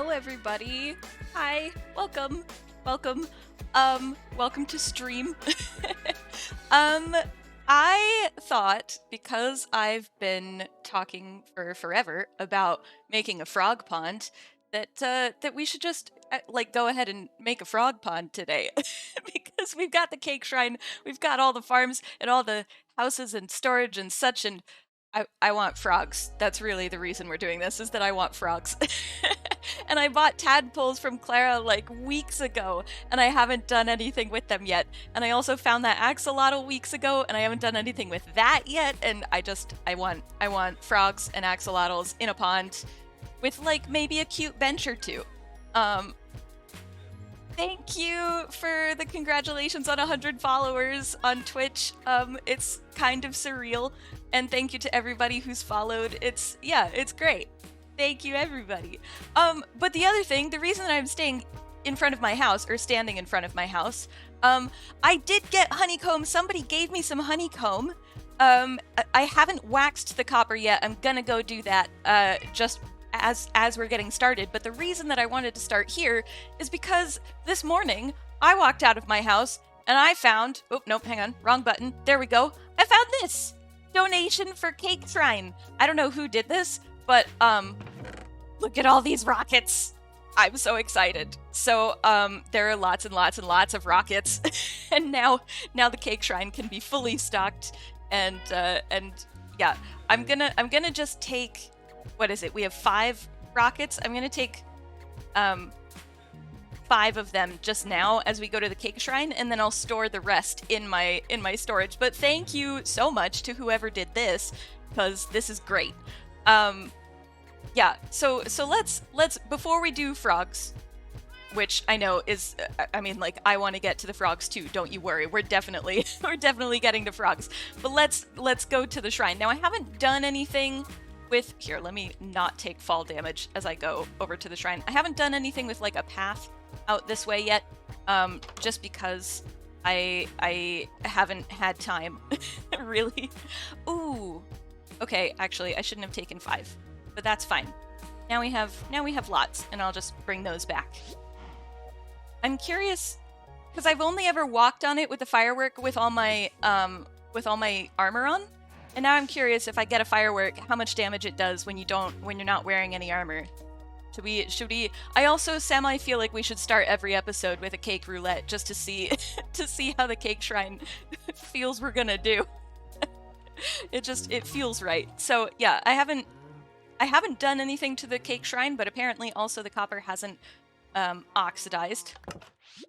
Hello, everybody. Hi, welcome, welcome, welcome to stream. I thought, because I've been talking for forever about making a frog pond, that we should just like go ahead and make a frog pond today, because we've got the cake shrine, we've got all the farms and all the houses and storage and such, and I want frogs. That's really the reason we're doing this, is that I want frogs. And I bought tadpoles from Clara like weeks ago, and I haven't done anything with them yet. And I also found that axolotl weeks ago, and I haven't done anything with that yet. And I want frogs and axolotls in a pond with like maybe a cute bench or two. Thank you for the congratulations on 100 followers on Twitch. It's kind of surreal. And thank you to everybody who's followed. It's great. Thank you, everybody. But the other thing, the reason that I'm staying in front of my house, or standing in front of my house, I did get honeycomb. Somebody gave me some honeycomb. I haven't waxed the copper yet. I'm gonna go do that just as we're getting started. But the reason that I wanted to start here is because this morning I walked out of my house and I found, oh, nope, hang on, wrong button. There we go. I found this donation for Cake Shrine. I don't know who did this, but look at all these rockets. I'm so excited. So there are lots and lots and lots of rockets, and now the Cake Shrine can be fully stocked. And yeah, I'm gonna just take, what is it? We have 5 rockets. I'm gonna take 5 of them just now as we go to the Cake Shrine, and then I'll store the rest in my storage. But thank you so much to whoever did this, because this is great. Yeah, so let's before we do frogs, which I know is, I mean, like, I want to get to the frogs too, don't you worry. We're definitely getting to frogs. But let's go to the shrine. Now, I haven't done anything with, here, let me not take fall damage as I go over to the shrine. I haven't done anything with like a path out this way yet, just because I haven't had time, really. Ooh, okay, actually, I shouldn't have taken 5. But that's fine. Now we have lots, and I'll just bring those back. I'm curious, because I've only ever walked on it with the firework with all my armor on, and now I'm curious, if I get a firework, how much damage it does when you're not wearing any armor. Should we? I also semi feel like we should start every episode with a cake roulette, just to see how the Cake Shrine feels we're gonna do. It feels right. So yeah, I haven't done anything to the Cake Shrine, but apparently also the copper hasn't oxidized.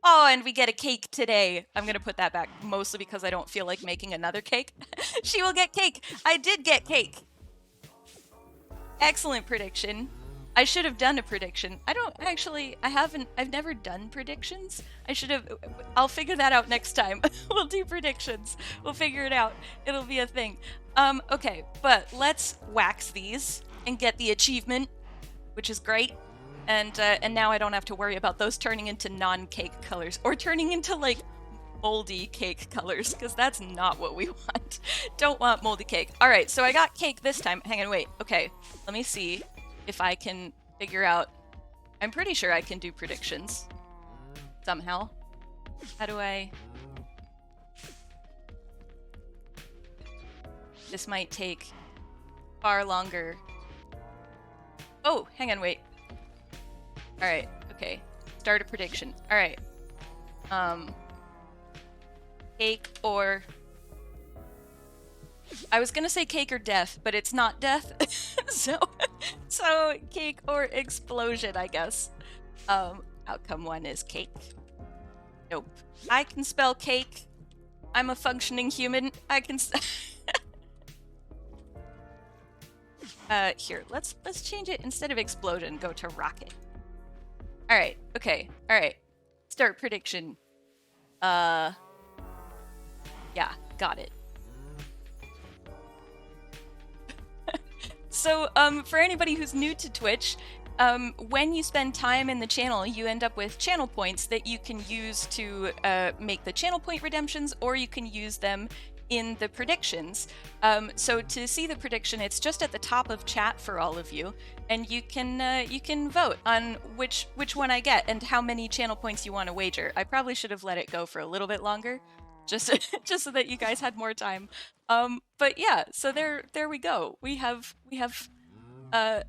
Oh, and we get a cake today. I'm gonna put that back, mostly because I don't feel like making another cake. She will get cake. I did get cake. Excellent prediction. I should have done a prediction. I've never done predictions. I'll figure that out next time. We'll do predictions. We'll figure it out. It'll be a thing. Okay, but let's wax these and get the achievement, which is great. And now I don't have to worry about those turning into non-cake colors, or turning into like moldy cake colors, because that's not what we want. Don't want moldy cake. All right, so I got cake this time. Hang on, wait. Okay, let me see if I can figure out. I'm pretty sure I can do predictions somehow. How do I? This might take far longer. Oh, hang on, wait. All right, okay. Start a prediction. All right. Cake or... I was gonna say cake or death, but it's not death. so cake or explosion, I guess. Outcome 1 is cake. Nope. I can spell cake. I'm a functioning human. I can... Here, let's change it. Instead of explosion, go to rocket. Alright, okay, alright. Start prediction. Yeah, got it. So, for anybody who's new to Twitch, when you spend time in the channel, you end up with channel points that you can use to make the channel point redemptions, or you can use them in the predictions. So to see the prediction, it's just at the top of chat for all of you, and you can vote on which one I get and how many channel points you want to wager. I probably should have let it go for a little bit longer, just just so that you guys had more time. But yeah, so there we go. We have a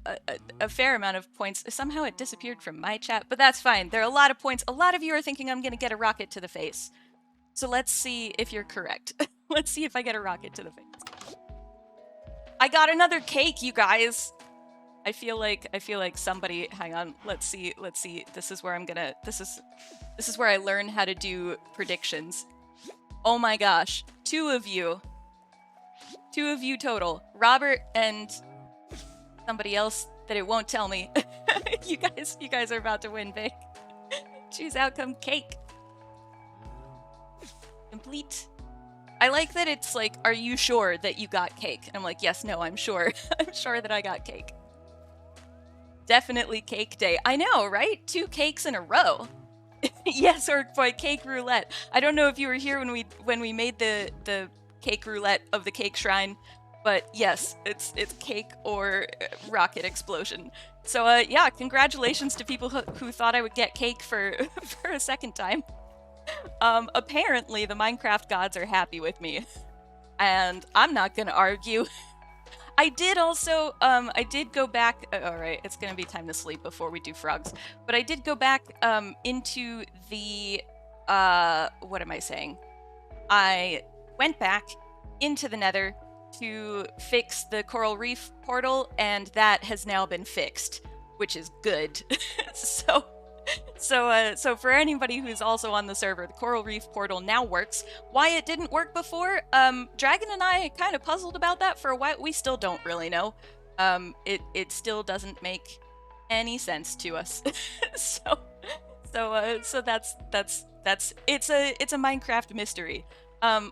fair amount of points. Somehow it disappeared from my chat, but that's fine. There are a lot of points. A lot of you are thinking I'm gonna get a rocket to the face. So let's see if you're correct. Let's see if I get a rocket to the face. I got another cake, you guys. I feel like somebody, hang on, let's see. This is where I'm gonna, this is where I learn how to do predictions. Oh my gosh, two of you total. Robert and somebody else that it won't tell me. You guys are about to win big. Choose outcome cake. Complete. I like that it's like, are you sure that you got cake? And I'm like, yes, no, I'm sure. I'm sure that I got cake. Definitely cake day. I know, right? 2 cakes in a row. Yes, or boy, cake roulette. I don't know if you were here when we made the cake roulette of the cake shrine, but yes, it's cake or rocket explosion. So yeah, congratulations to people who thought I would get cake for for a second time. Apparently the Minecraft gods are happy with me, and I'm not gonna argue. I did also, I did go back, alright, it's gonna be time to sleep before we do frogs, but I did go back, into the, what am I saying? I went back into the Nether to fix the coral reef portal, and that has now been fixed, which is good. So for anybody who's also on the server, the coral reef portal now works. Why it didn't work before, Dragon and I kind of puzzled about that for a while. We still don't really know. It still doesn't make any sense to us. So that's it's a Minecraft mystery. I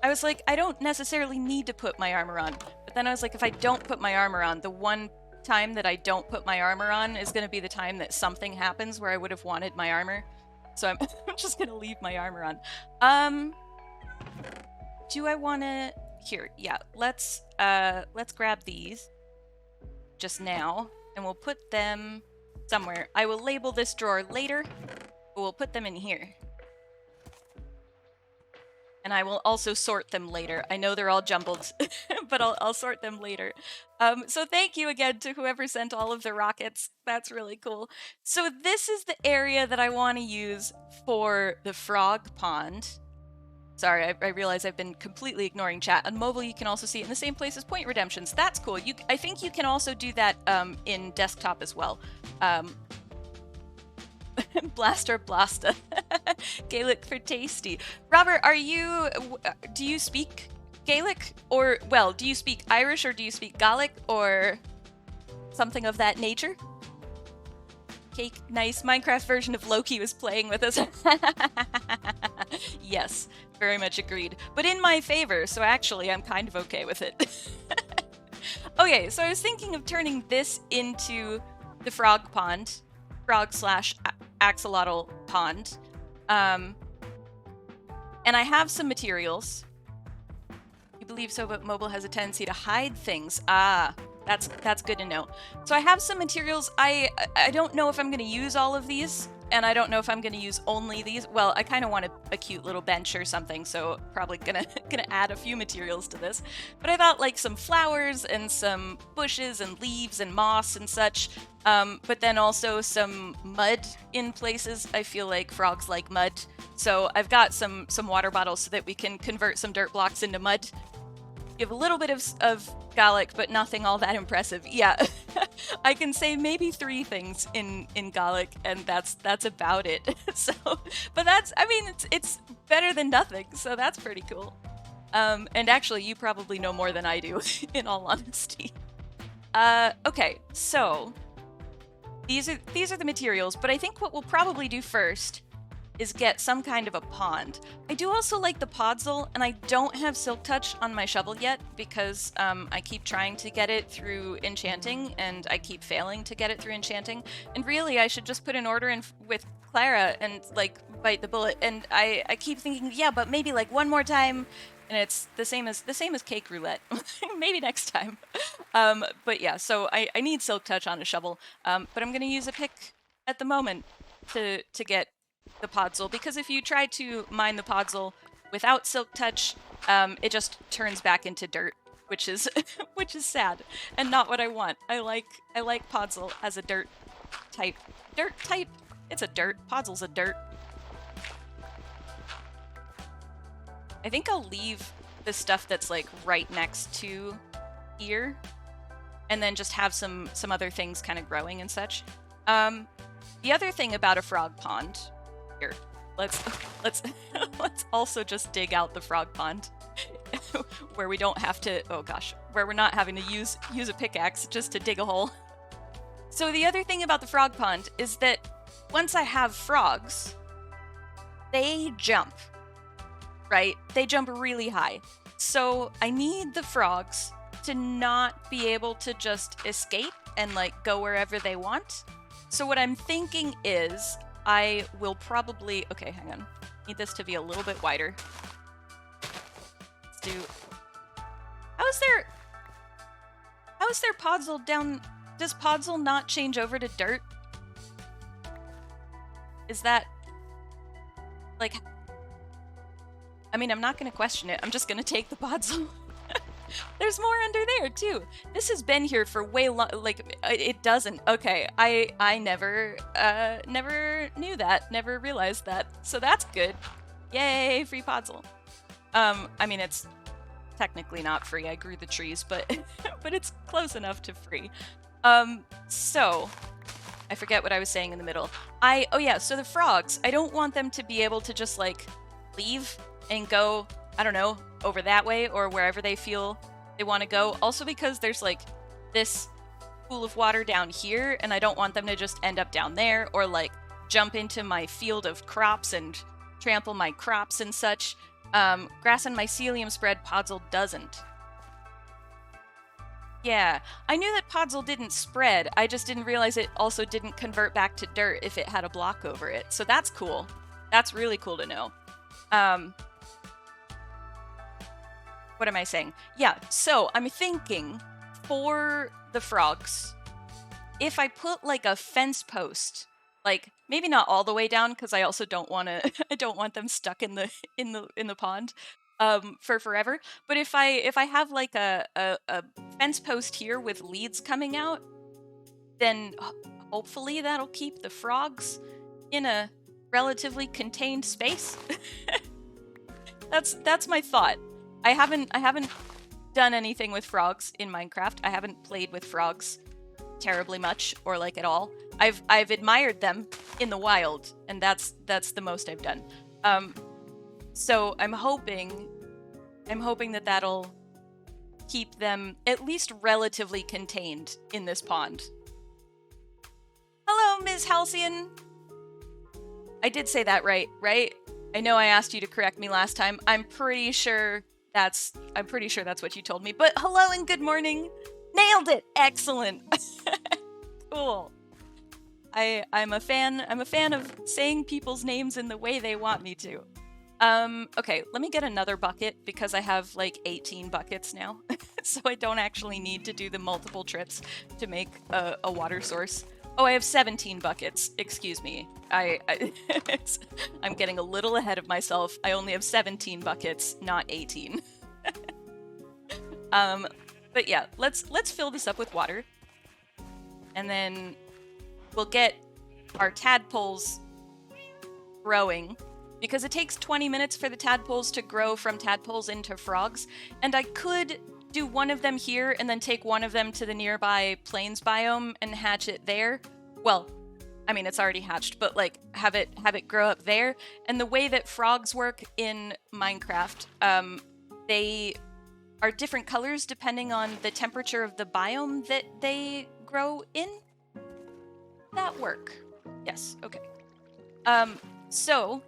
was like, I don't necessarily need to put my armor on, but then I was like, if I don't put my armor on, the one time that I don't put my armor on is going to be the time that something happens where I would have wanted my armor. So I'm just going to leave my armor on. Do I want to... Here, yeah, let's grab these just now, and we'll put them somewhere. I will label this drawer later, but we'll put them in here. And I will also sort them later. I know they're all jumbled, but I'll sort them later. So thank you again to whoever sent all of the rockets. That's really cool. So this is the area that I want to use for the frog pond. Sorry, I realize I've been completely ignoring chat. On mobile, you can also see it in the same place as point redemptions. That's cool. I think you can also do that in desktop as well. Blaster Blasta. Gaelic for tasty. Robert, do you speak Gaelic? Or, well, do you speak Irish or do you speak Gaelic or something of that nature? Cake, nice. Minecraft version of Loki was playing with us. Yes, very much agreed. But in my favor, so actually I'm kind of okay with it. Okay, so I was thinking of turning this into the frog pond. Frog/axolotl pond. And I have some materials. You believe so, but mobile has a tendency to hide things. Ah, that's good to know. So I have some materials. I don't know if I'm going to use all of these, and I don't know if I'm going to use only these. Well, I kind of want a cute little bench or something, so probably gonna add a few materials to this. But I thought like some flowers and some bushes and leaves and moss and such. But then also some mud in places. I feel like frogs like mud. So I've got some water bottles so that we can convert some dirt blocks into mud. You have a little bit of Gaelic, but nothing all that impressive. Yeah, I can say maybe 3 things in Gaelic, and that's about it. So, but I mean, it's better than nothing, so that's pretty cool. And actually, you probably know more than I do, in all honesty. Okay, so these are the materials, but I think what we'll probably do first is get some kind of a pond. I do also like the podzol, and I don't have Silk Touch on my shovel yet because I keep trying to get it through enchanting, and I keep failing to get it through enchanting. And really, I should just put an order in with Clara and like bite the bullet. And I keep thinking, yeah, but maybe like one more time, and it's the same as cake roulette. Maybe next time. But yeah, so I need Silk Touch on a shovel, but I'm gonna use a pick at the moment to get the podzol, because if you try to mine the podzol without Silk Touch, it just turns back into dirt, which is which is sad and not what I want. I like podzol as a dirt type. Dirt type? It's a dirt. Podzol's a dirt. I think I'll leave the stuff that's like right next to here, and then just have some other things kind of growing and such. The other thing about a frog pond, here, let's also just dig out the frog pond, where we don't have to, oh gosh, where we're not having to use a pickaxe just to dig a hole. So the other thing about the frog pond is that once I have frogs, they jump, right? They jump really high. So I need the frogs to not be able to just escape and like go wherever they want. So what I'm thinking is I will probably, okay, hang on. Need this to be a little bit wider. Let's do, how is there podzol down, does podzol not change over to dirt? Is that, like, I mean, I'm not going to question it. I'm just going to take the podzol. There's more under there, too. This has been here for way long, like, it doesn't. Okay, I never knew that, never realized that. So that's good. Yay, free podzol. I mean, it's technically not free. I grew the trees, but but it's close enough to free. So I forget what I was saying in the middle. Oh yeah, so the frogs, I don't want them to be able to just like leave and go, I don't know, over that way or wherever they feel they want to go. Also because there's like this pool of water down here, and I don't want them to just end up down there or like jump into my field of crops and trample my crops and such. Grass and mycelium spread, podzol doesn't. Yeah, I knew that podzol didn't spread, I just didn't realize it also didn't convert back to dirt if it had a block over it. So that's cool. That's really cool to know. What am I saying? Yeah, so I'm thinking for the frogs, if I put like a fence post, like maybe not all the way down, because I also don't want to. I don't want them stuck in the pond for forever. But if I have like a fence post here with leads coming out, then hopefully that'll keep the frogs in a relatively contained space. That's my thought. I haven't done anything with frogs in Minecraft. I haven't played with frogs terribly much or like at all. I've admired them in the wild, and that's the most I've done. So I'm hoping that that'll keep them at least relatively contained in this pond. Hello, Ms. Halcyon. I did say that right? I know I asked you to correct me last time. I'm pretty sure that's what you told me. But hello and good morning. Nailed it. Excellent. Cool. I'm a fan of saying people's names in the way they want me to. Okay, let me get another bucket because I have like 18 buckets now. So I don't actually need to do the multiple trips to make a water source. Oh, I have 17 buckets. Excuse me. I'm getting a little ahead of myself. I only have 17 buckets, not 18. But yeah, let's fill this up with water. And then we'll get our tadpoles growing, because it takes 20 minutes for the tadpoles to grow from tadpoles into frogs. And I could do one of them here and then take one of them to the nearby plains biome and hatch it there. Well, I mean, it's already hatched, but like have it grow up there. And the way that frogs work in Minecraft, they are different colors depending on the temperature of the biome that they grow in. That work. Yes, okay. So,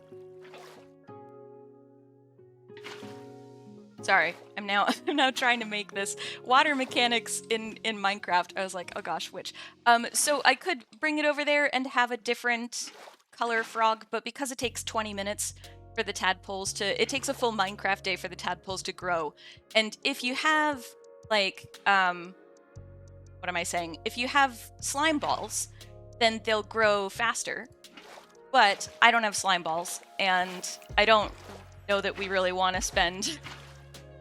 sorry, I'm now trying to make this water mechanics in Minecraft. I was like, oh gosh, which? So I could bring it over there and have a different color frog, but because it takes 20 minutes for the tadpoles to, it takes a full Minecraft day for the tadpoles to grow. And if you have like, what am I saying? If you have slime balls, then they'll grow faster. But I don't have slime balls, and I don't know that we really want to spend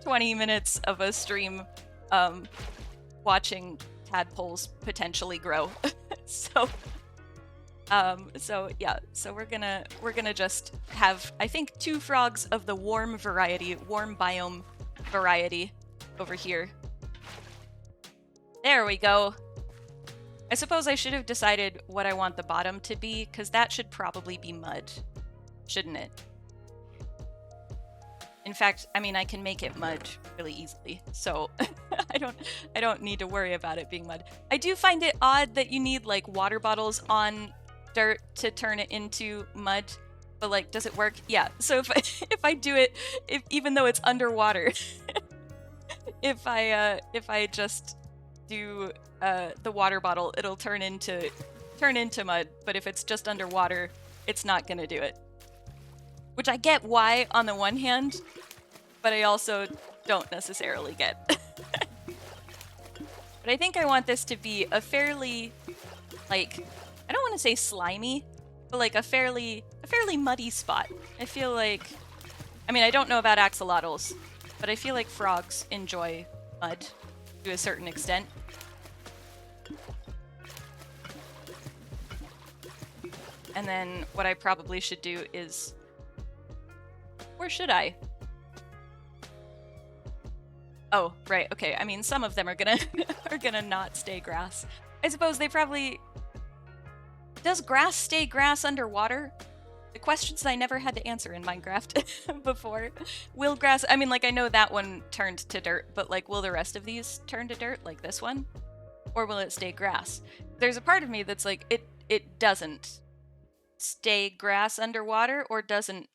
20 minutes of a stream watching tadpoles potentially grow. So yeah, so we're gonna just have, I think, 2 frogs of the warm biome variety over here. There we go. I suppose I should have decided what I want the bottom to be, because that should probably be mud, shouldn't it? In fact, I mean, I can make it mud really easily, so I don't need to worry about it being mud. I do find it odd that you need like water bottles on dirt to turn it into mud, but like, does it work? Yeah. So if I do it, even though it's underwater, if I just do the water bottle, it'll turn into mud. But if it's just underwater, it's not gonna do it. Which I get why on the one hand, but I also don't necessarily get. But I think I want this to be a fairly, like, I don't want to say slimy, but like a fairly muddy spot. I feel like, I mean, I don't know about axolotls, but I feel like frogs enjoy mud to a certain extent. And then what I probably should do is, where should I? Oh, right, okay. I mean, some of them are gonna are gonna not stay grass. I suppose they probably... Does grass stay grass underwater? The questions I never had to answer in Minecraft before. Will grass... I mean, like, I know that one turned to dirt, but, like, will the rest of these turn to dirt, like this one? Or will it stay grass? There's a part of me that's like, it doesn't stay grass underwater, or doesn't...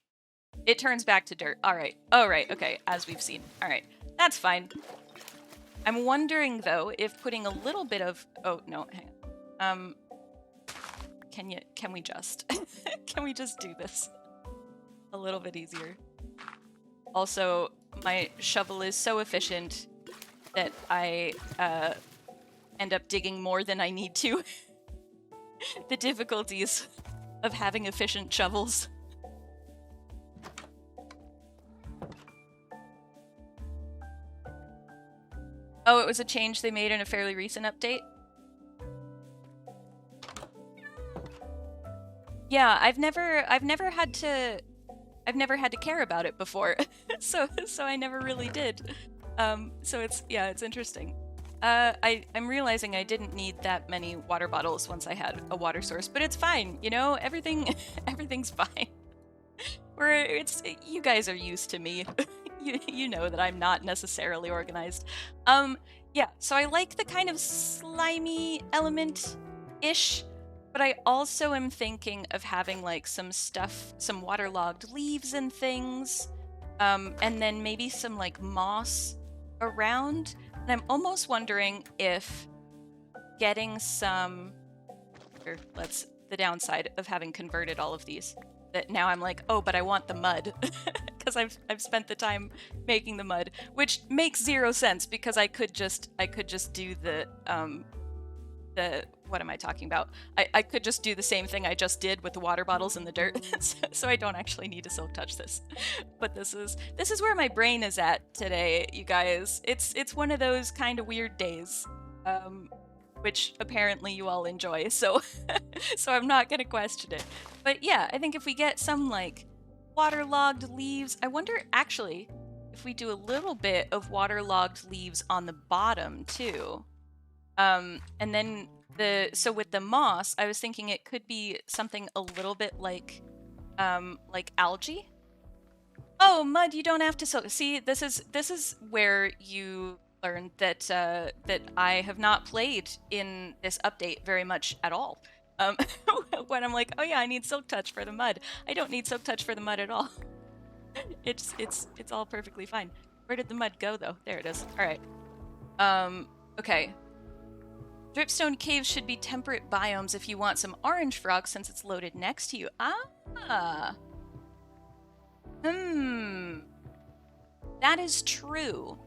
It turns back to dirt. Alright. Oh, right. Okay. As we've seen. Alright. That's fine. I'm wondering, though, if putting a little bit of... Oh, no. Hang on. Can we just... Can we just do this a little bit easier? Also, my shovel is so efficient that I end up digging more than I need to. The difficulties of having efficient shovels. Oh, it was a change they made in a fairly recent update? Yeah, I've never had to care about it before. so I never really did. So it's interesting. I'm realizing I didn't need that many water bottles once I had a water source, but it's fine, you know, everything's fine. You guys are used to me. You know that I'm not necessarily organized. Yeah, so I like the kind of slimy element-ish, but I also am thinking of having like some waterlogged leaves and things, and then maybe some like moss around. And I'm almost wondering if getting some... That's the downside of having converted all of these. That now I'm like, oh, but I want the mud. Because I've spent the time making the mud, which makes 0 sense because I could just do the what am I talking about? I could just do the same thing I just did with the water bottles in the dirt, so I don't actually need to silk touch this. But this is where my brain is at today, you guys. It's one of those kind of weird days, which apparently you all enjoy. So so I'm not gonna question it. But yeah, I think if we get some like waterlogged leaves, I wonder actually if we do a little bit of waterlogged leaves on the bottom too. And then so with the moss, I was thinking it could be something a little bit like algae. Oh, mud, you don't have to soak. See, this is where you learn that that I have not played in this update very much at all. When I'm like, oh yeah, I need Silk Touch for the mud. I don't need Silk Touch for the mud at all. It's all perfectly fine. Where did the mud go though? There it is. All right. Okay. Dripstone caves should be temperate biomes if you want some orange frogs since it's loaded next to you. Ah. That is true.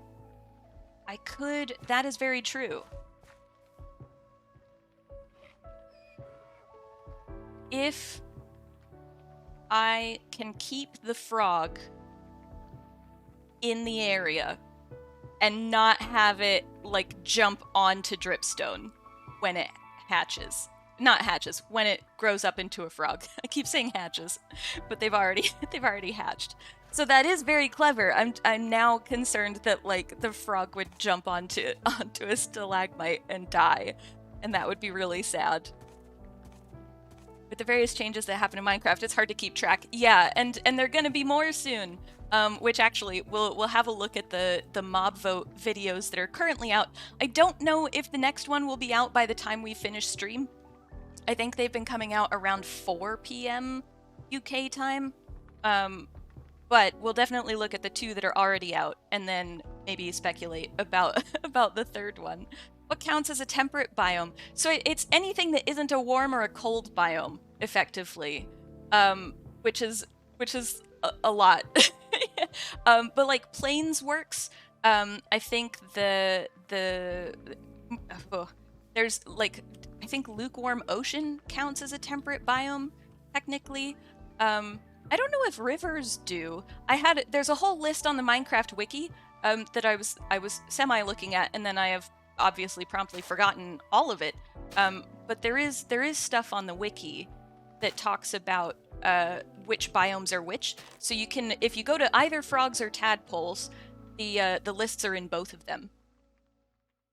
That is very true. If I can keep the frog in the area and not have it, like, jump onto Dripstone when it hatches. Not hatches, when it grows up into a frog. I keep saying hatches, but they've already hatched. So that is very clever. I'm now concerned that, like, the frog would jump onto a stalagmite and die, and that would be really sad. With the various changes that happen in Minecraft, it's hard to keep track. Yeah, and there are gonna be more soon. Which actually, we'll have a look at the mob vote videos that are currently out. I don't know if the next one will be out by the time we finish stream. I think they've been coming out around 4 p.m. UK time. But we'll definitely look at the 2 that are already out, and then maybe speculate about the 3rd one. What counts as a temperate biome? So it's anything that isn't a warm or a cold biome, effectively, which is a lot. But like plains works. I think there's like, I think lukewarm ocean counts as a temperate biome technically. I don't know if rivers do. There's a whole list on the Minecraft wiki that I was semi looking at, and then I have obviously promptly forgotten all of it. But there is stuff on the wiki that talks about which biomes are which. So you can, if you go to either frogs or tadpoles, the lists are in both of them.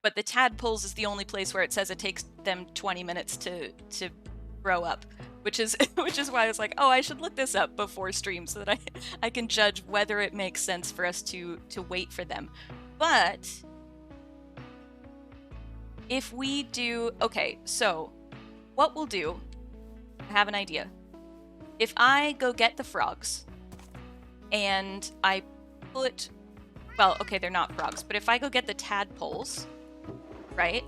But the tadpoles is the only place where it says it takes them 20 minutes to grow up, which is why I was like, oh, I should look this up before stream so that I can judge whether it makes sense for us to wait for them. But if we do, okay, so what we'll do, I have an idea. If I go get the frogs and I put, well, okay, they're not frogs, but if I go get the tadpoles, right?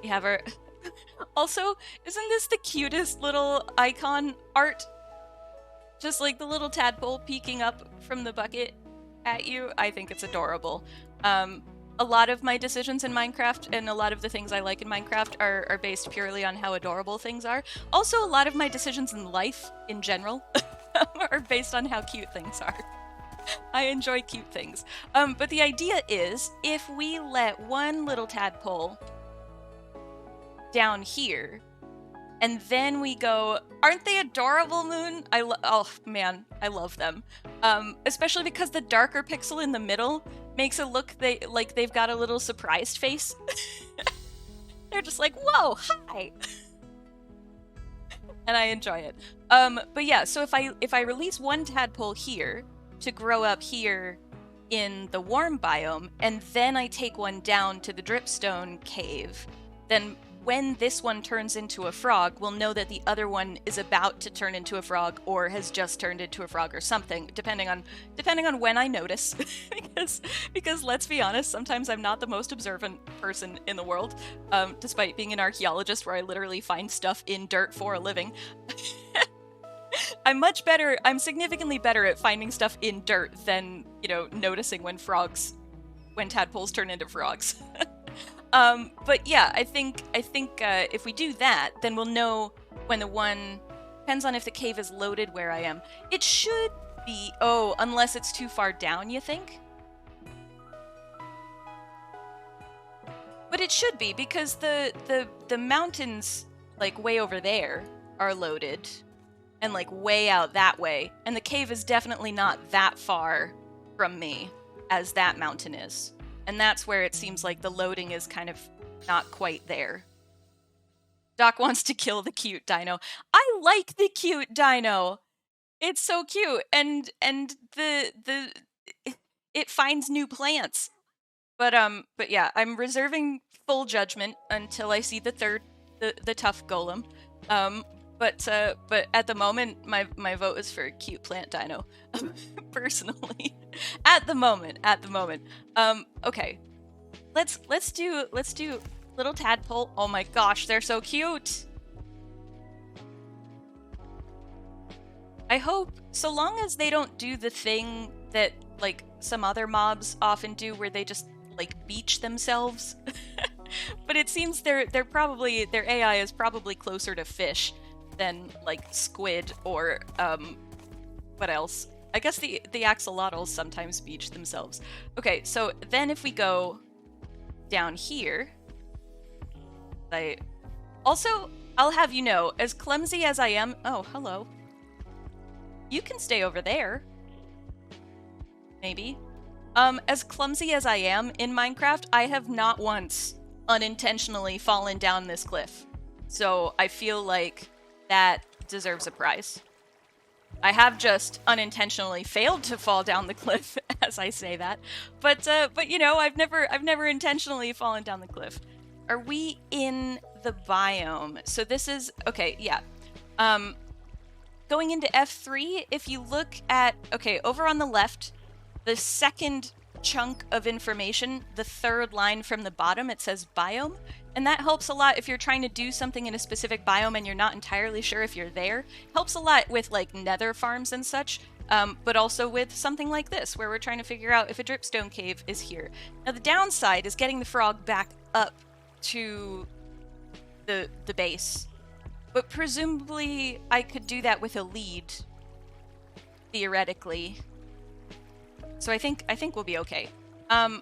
We have our, also, isn't this the cutest little icon art? Just like the little tadpole peeking up from the bucket at you. I think it's adorable. A lot of my decisions in Minecraft and a lot of the things I like in Minecraft are based purely on how adorable things are. Also, a lot of my decisions in life, in general, are based on how cute things are. I enjoy cute things. But the idea is, if we let one little tadpole down here, and then we go, aren't they adorable, Moon? Oh man, I love them. Especially because the darker pixel in the middle makes it look like they've got a little surprised face. They're just like, whoa, hi! And I enjoy it. But yeah, so if I release one tadpole here to grow up here in the warm biome, and then I take one down to the dripstone cave, then when this one turns into a frog, we'll know that the other one is about to turn into a frog or has just turned into a frog or something, depending on when I notice. because let's be honest, sometimes I'm not the most observant person in the world, despite being an archaeologist where I literally find stuff in dirt for a living. I'm significantly better at finding stuff in dirt than, noticing when tadpoles turn into frogs. But yeah, I think if we do that, then we'll know when the one, depends on if the cave is loaded where I am. It should be, oh, unless it's too far down, you think? But it should be, because the mountains, like, way over there are loaded, and, like, way out that way, and the cave is definitely not that far from me as that mountain is. And that's where it seems like the loading is kind of not quite there. Doc wants to kill the cute dino. I like the cute dino. It's so cute, and it finds new plants. But yeah, I'm reserving full judgment until I see the tough golem. But at the moment, my vote is for cute plant dino, personally. At the moment. Okay. Let's do little tadpole. Oh my gosh, they're so cute. I hope, so long as they don't do the thing that like some other mobs often do, where they just like beach themselves. But it seems their AI is probably closer to fish than like squid or what else? I guess the axolotls sometimes beach themselves. Okay, so then if we go down here, I'll have you know, as clumsy as I am, oh, hello. You can stay over there. Maybe. As clumsy as I am in Minecraft, I have not once unintentionally fallen down this cliff. So I feel like that deserves a prize. I have just unintentionally failed to fall down the cliff as I say that. But you know, I've never intentionally fallen down the cliff. Are we in the biome? So this is okay, yeah. Going into F3, if you look at, okay, over on the left, the second chunk of information, the third line from the bottom, it says biome. And that helps a lot if you're trying to do something in a specific biome and you're not entirely sure if you're there. Helps a lot with like nether farms and such, but also with something like this, where we're trying to figure out if a dripstone cave is here. Now the downside is getting the frog back up to the base. But presumably I could do that with a lead, theoretically. So I think we'll be okay. I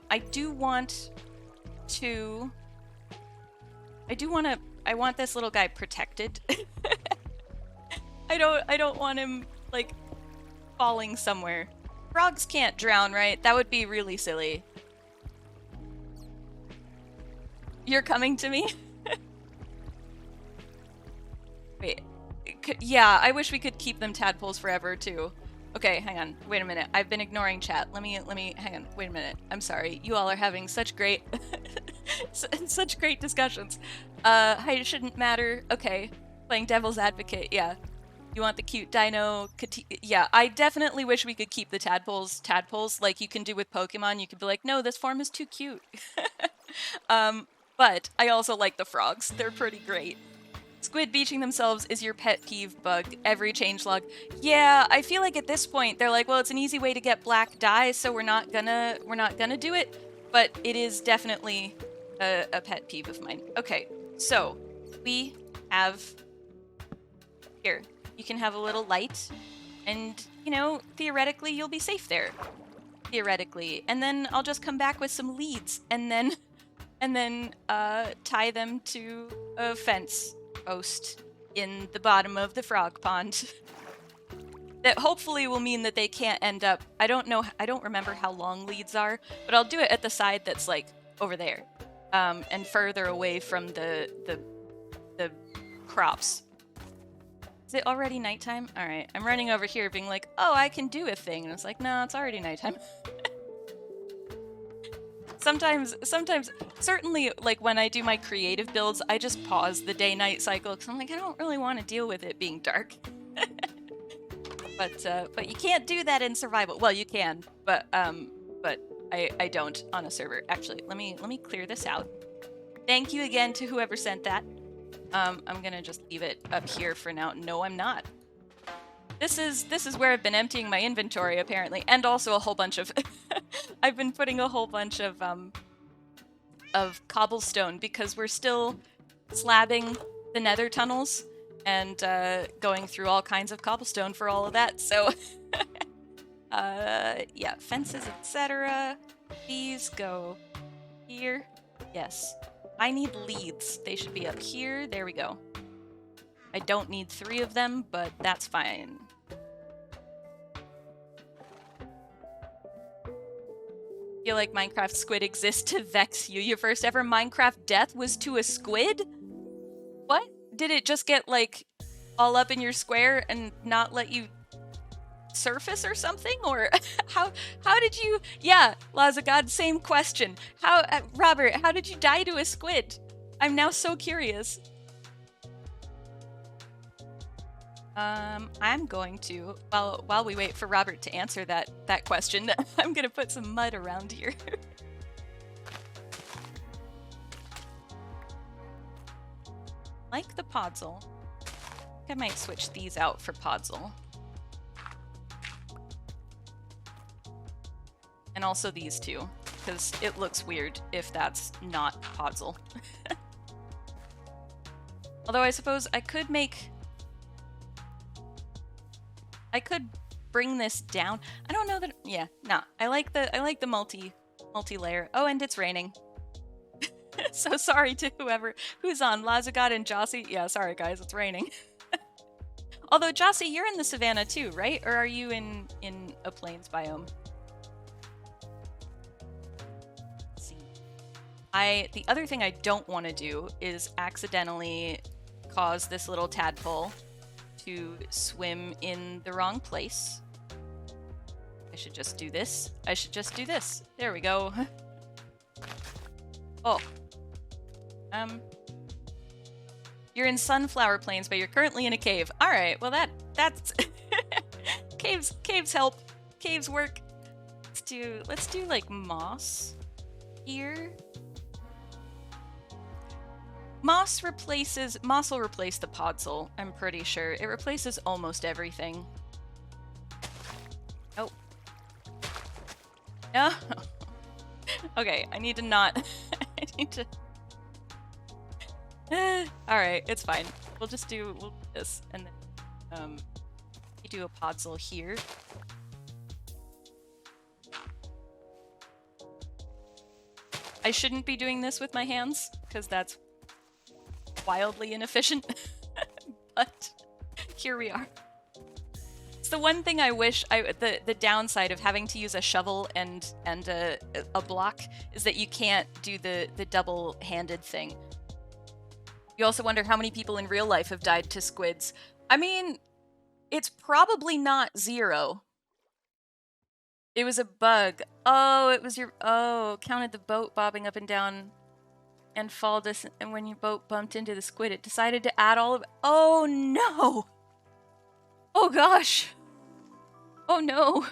want this little guy protected. I don't want him like falling somewhere. Frogs can't drown, right? That would be really silly. You're coming to me? Wait. Yeah, I wish we could keep them tadpoles forever too. Okay, hang on. Wait a minute. I've been ignoring chat. Let me hang on. Wait a minute. I'm sorry. You all are having such great such great discussions. Height shouldn't matter. Okay. Playing devil's advocate. Yeah. You want the cute dino? Yeah, I definitely wish we could keep the tadpoles like you can do with Pokemon. You could be like, "No, this form is too cute." But I also like the frogs. They're pretty great. Squid beaching themselves is your pet peeve bug every changelog. Yeah, I feel like at this point they're like, well, it's an easy way to get black dye, so we're not gonna do it. But it is definitely a pet peeve of mine. Okay, so we have here. You can have a little light, and you know, theoretically you'll be safe there. Theoretically, and then I'll just come back with some leads, and then tie them to a fence post in the bottom of the frog pond. That hopefully will mean that they can't end up, I don't remember how long leads are, but I'll do it at the side that's like over there, and further away from the crops. Is it already nighttime? All right, I'm running over here being like, oh, I can do a thing, and it's like, no, it's already nighttime. Sometimes, certainly, like, when I do my creative builds, I just pause the day-night cycle, because I'm like, I don't really want to deal with it being dark. But you can't do that in survival. Well, you can, but I don't on a server. Actually, let me clear this out. Thank you again to whoever sent that. I'm gonna just leave it up here for now. No, I'm not. This is where I've been emptying my inventory, apparently, and also a whole bunch of I've been putting a whole bunch of cobblestone, because we're still slabbing the nether tunnels and going through all kinds of cobblestone for all of that. So yeah, fences, etc. These go here. Yes. I need leads. They should be up here. There we go. I don't need 3 of them, but that's fine. Feel like Minecraft squid exists to vex you. Your first ever Minecraft death was to a squid? What? Did it just get, like, all up in your square and not let you surface or something? Or how did you... Yeah, Laws of God, same question. Robert, how did you die to a squid? I'm now so curious. I'm going to, while we wait for Robert to answer that question, I'm gonna put some mud around here. Like the podzol. I might switch these out for podzol. And also these two, because it looks weird if that's not podzol. Although I suppose I could bring this down. I don't know that. Yeah, nah. I like the multi-layer. Oh, and it's raining. So sorry to who's on, Lazagat and Jossie. Yeah, sorry guys, it's raining. Although Jossie, you're in the savannah too, right? Or are you in a plains biome? Let's see. The other thing I don't want to do is accidentally cause this little tadpole to swim in the wrong place. I should just do this. There we go. Oh. You're in Sunflower Plains, but you're currently in a cave. All right, well that's caves help. Caves work. Let's do like moss here. Moss will replace the podzol, I'm pretty sure. It replaces almost everything. Oh. No. Okay, I need to not I need to alright, it's fine. We'll do this, and then we do a podzol here. I shouldn't be doing this with my hands, because that's wildly inefficient. But here we are. It's the one thing I wish the downside of having to use a shovel and a block is that you can't do the double-handed thing. You also wonder how many people in real life have died to squids. I mean, it's probably not 0. It was a bug. Oh, it was counted the boat bobbing up and down and and when your boat bumped into the squid, it decided to add all of it. Oh no! Oh gosh! Oh no!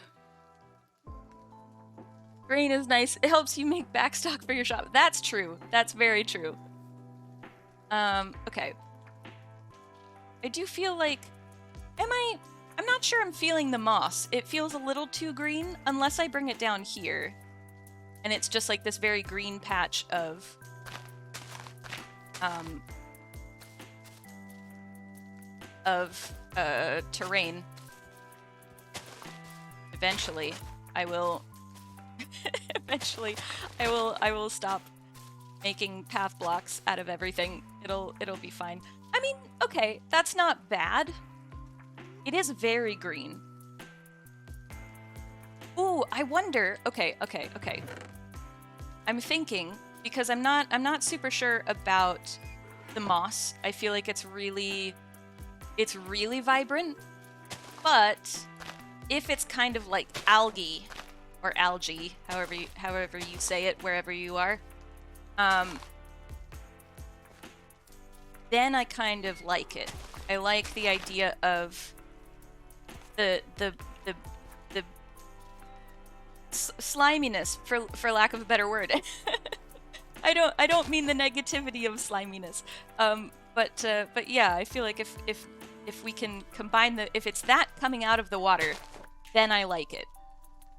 Grain is nice. It helps you make backstock for your shop. That's true. That's very true. Okay. I do feel like... I'm not sure I'm feeling the moss. It feels a little too green, unless I bring it down here. And it's just like this very green patch of... terrain. Eventually, I will... I will stop making path blocks out of everything. It'll be fine. I mean, okay, that's not bad. It is very green. Ooh, I wonder. Okay. I'm thinking, because I'm not super sure about the moss. I feel like it's really vibrant. But if it's kind of like algae or algae, however you say it, wherever you are, then I kind of like it. I like the idea of the sliminess, for lack of a better word. I don't mean the negativity of sliminess. But yeah, I feel like if we can combine if it's that coming out of the water, then I like it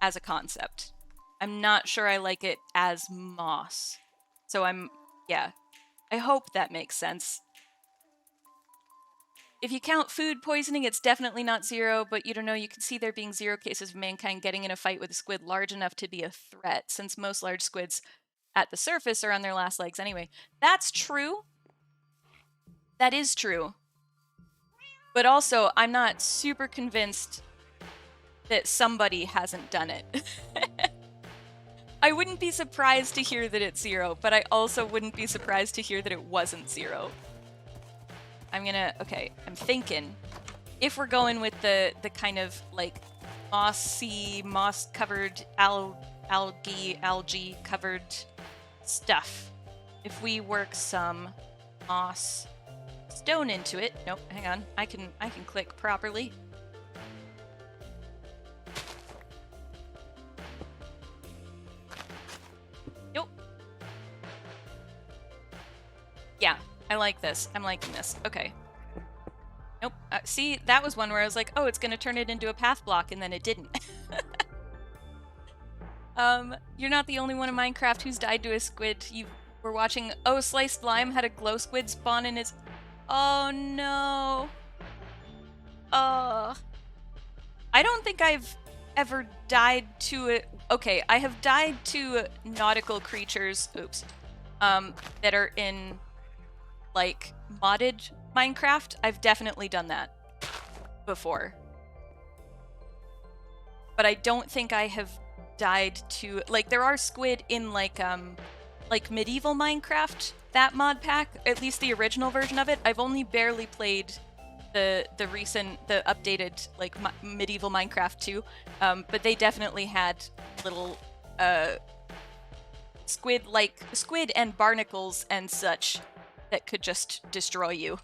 as a concept. I'm not sure I like it as moss. So yeah. I hope that makes sense. If you count food poisoning, it's definitely not 0, but you don't know, you can see there being 0 cases of mankind getting in a fight with a squid large enough to be a threat, since most large squids at the surface are on their last legs anyway. That's true. That is true. But also, I'm not super convinced that somebody hasn't done it. I wouldn't be surprised to hear that it's 0, but I also wouldn't be surprised to hear that it wasn't 0. I'm thinking, if we're going with the kind of like moss-covered, algae-covered stuff, if we work some moss stone into it. Nope, hang on. I can click properly. Nope. Yeah, I like this. I'm liking this. Okay. Nope. See, that was one where I was like, oh, it's gonna turn it into a path block, and then it didn't. You're not the only one in Minecraft who's died to a squid. You were watching. Oh, Sliced Lime had a glow squid spawn in his. Oh no. I don't think I've ever died to it. Okay, I have died to nautical creatures. Oops. That are in like modded Minecraft. I've definitely done that before. But I don't think I have died to, like, there are squid in like medieval Minecraft, that mod pack, at least the original version of it. I've only barely played the updated like medieval Minecraft 2, but they definitely had little squid and barnacles and such that could just destroy you.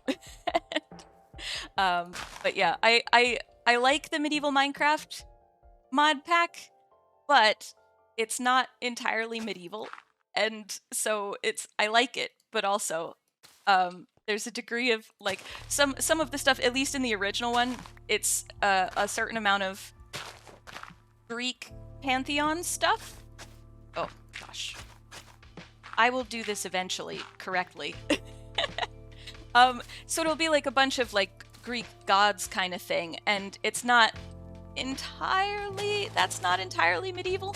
But yeah, I like the medieval Minecraft mod pack, but it's not entirely medieval, and so I like it, but also there's a degree of like some of the stuff, at least in the original one, it's a certain amount of Greek pantheon stuff. Oh gosh, I will do this eventually correctly. So it'll be like a bunch of like Greek gods kind of thing, and it's not entirely, that's not entirely medieval.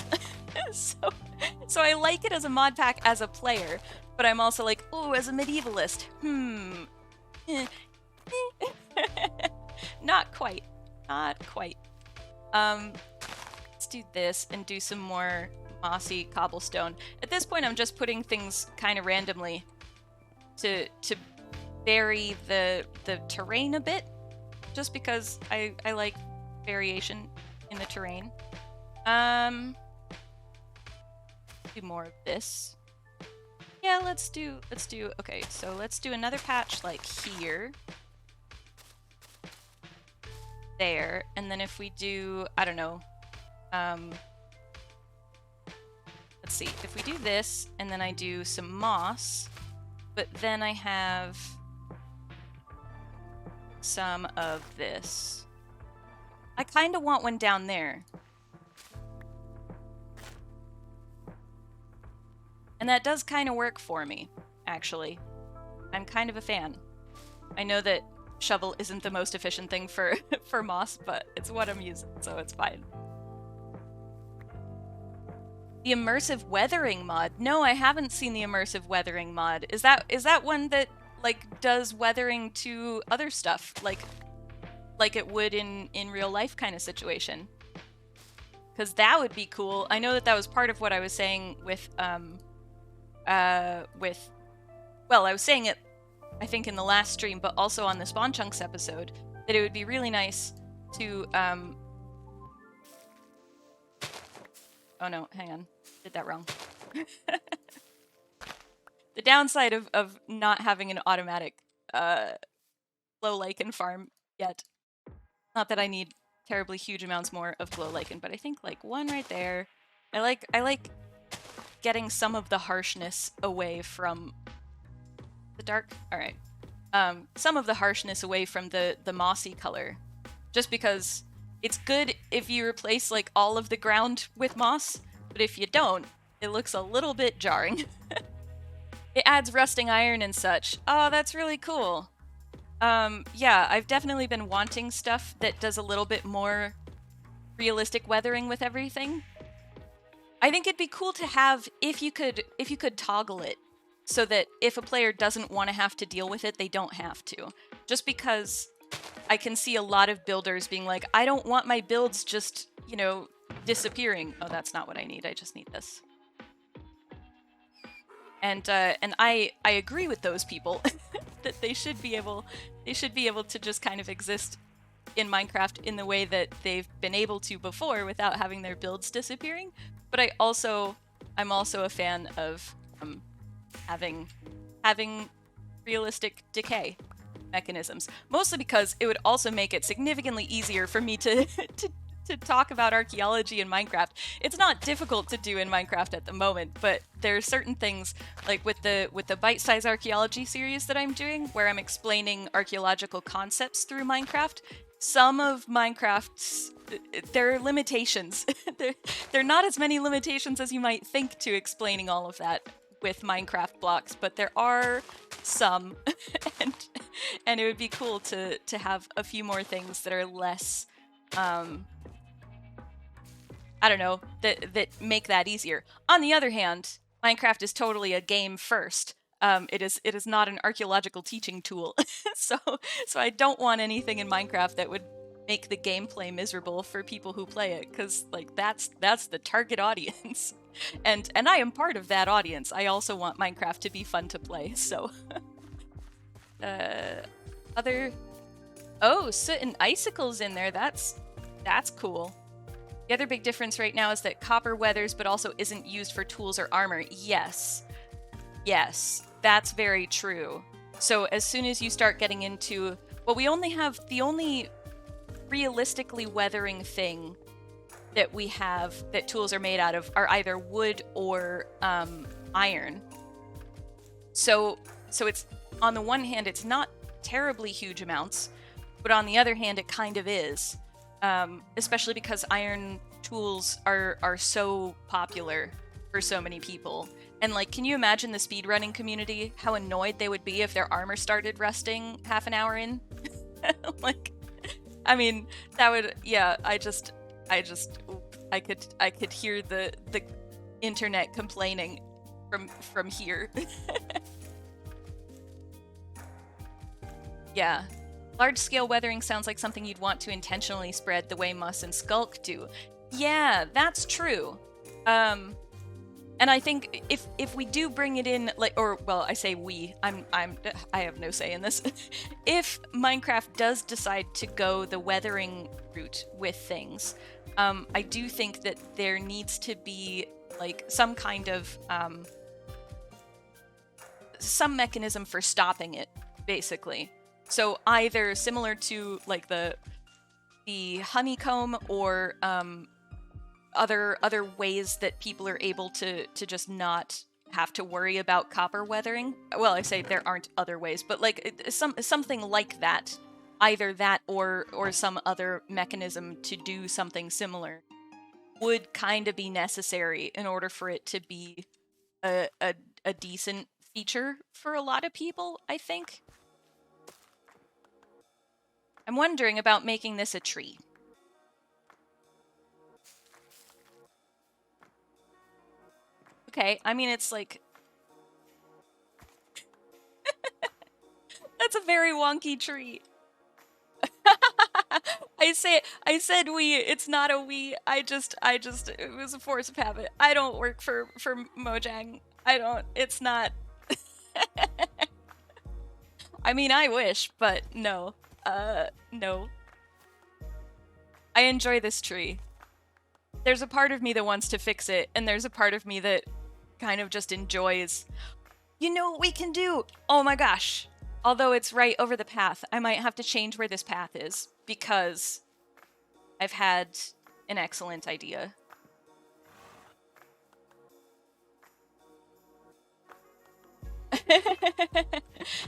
so I like it as a mod pack as a player, but I'm also like, oh, as a medievalist, not quite. Let's do this and do some more mossy cobblestone. At this point, I'm just putting things kind of randomly to vary the terrain a bit, just because I like variation in the terrain. Do more of this. Yeah, let's do, okay, so let's do another patch like here. There, and then if we do, I don't know, let's see, if we do this, and then I do some moss, but then I have some of this. I kind of want one down there. And that does kind of work for me, actually. I'm kind of a fan. I know that shovel isn't the most efficient thing for for moss, but it's what I'm using, so it's fine. The immersive weathering mod. No, I haven't seen the immersive weathering mod. Is that one that like does weathering to other stuff, like it would in real life kind of situation? Because that would be cool. I know that was part of what I was saying with well, I was saying it, I think, in the last stream, but also on the Spawn Chunks episode, that it would be really nice to, oh no, hang on, did that wrong. The downside of not having an automatic, glow lichen farm yet. Not that I need terribly huge amounts more of glow lichen, but I think like one right there. I like getting some of the harshness away from the dark. All right, some of the harshness away from the mossy color, just because it's good if you replace like all of the ground with moss, but if you don't, it looks a little bit jarring. It adds rusting iron and such. Oh, that's really cool. Yeah, I've definitely been wanting stuff that does a little bit more realistic weathering with everything. I think it'd be cool to have, if you could toggle it, so that if a player doesn't want to have to deal with it, they don't have to. Just because I can see a lot of builders being like, I don't want my builds just, you know, disappearing. Oh, that's not what I need. I just need this. And I agree with those people that they should be able to just kind of exist in Minecraft in the way that they've been able to before without having their builds disappearing. But I'm also a fan of having realistic decay mechanisms, mostly because it would also make it significantly easier for me to to talk about archaeology in Minecraft. It's not difficult to do in Minecraft at the moment, but there are certain things, like with the bite-size archaeology series that I'm doing, where I'm explaining archaeological concepts through Minecraft. Some of Minecraft's there are limitations. There are not as many limitations as you might think to explaining all of that with Minecraft blocks, but there are some, and it would be cool to have a few more things that are less, I don't know, that make that easier. On the other hand, Minecraft is totally a game first. It is not an archaeological teaching tool. so I don't want anything in Minecraft that would make the gameplay miserable for people who play it, because like that's the target audience. and I am part of that audience. I also want Minecraft to be fun to play, so soot and icicles in there. That's cool. The other big difference right now is that copper weathers but also isn't used for tools or armor. Yes, that's very true. So as soon as you start getting into, well, we only have the only realistically weathering thing that we have that tools are made out of are either wood or iron. So it's, on the one hand, it's not terribly huge amounts, but on the other hand, it kind of is. Especially because iron tools are so popular for so many people. And like, can you imagine the speedrunning community, how annoyed they would be if their armor started rusting half an hour in? Like, I mean, that would, yeah, I could hear the internet complaining from here. Yeah. Large-scale weathering sounds like something you'd want to intentionally spread the way Mus and Skulk do. Yeah, that's true. And I think if we do bring it in, like, or well, I say we. I have no say in this. If Minecraft does decide to go the weathering route with things, I do think that there needs to be like some kind of some mechanism for stopping it, basically. So either similar to like the honeycomb, or other ways that people are able to just not have to worry about copper weathering. Well, I say there aren't other ways, but like something like that. Either that or some other mechanism to do something similar would kind of be necessary in order for it to be a decent feature for a lot of people, I think. I'm wondering about making this a tree. Okay, I mean, it's like... That's a very wonky tree. I said we, it's not a we. I just, it was a force of habit. I don't work for Mojang. It's not. I mean, I wish, but no. No. I enjoy this tree. There's a part of me that wants to fix it, and there's a part of me that kind of just enjoys. You know what we can do? Oh my gosh. Although it's right over the path, I might have to change where this path is, because I've had an excellent idea.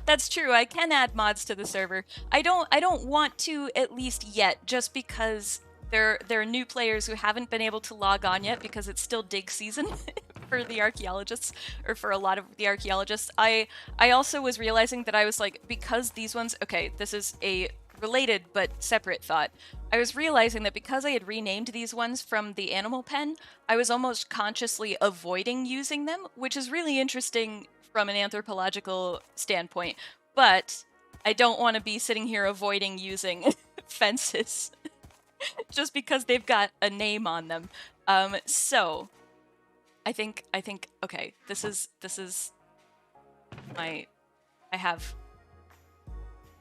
That's true. I can add mods to the server. I don't want to, at least yet, just because there are new players who haven't been able to log on yet because it's still dig season for the archaeologists, or for a lot of the archaeologists. I also was realizing that I was like, because these ones, okay, this is a related but separate thought. I was realizing that because I had renamed these ones from the animal pen, I was almost consciously avoiding using them, which is really interesting from an anthropological standpoint, but I don't want to be sitting here avoiding using fences just because they've got a name on them. So I think okay, this is my, I have,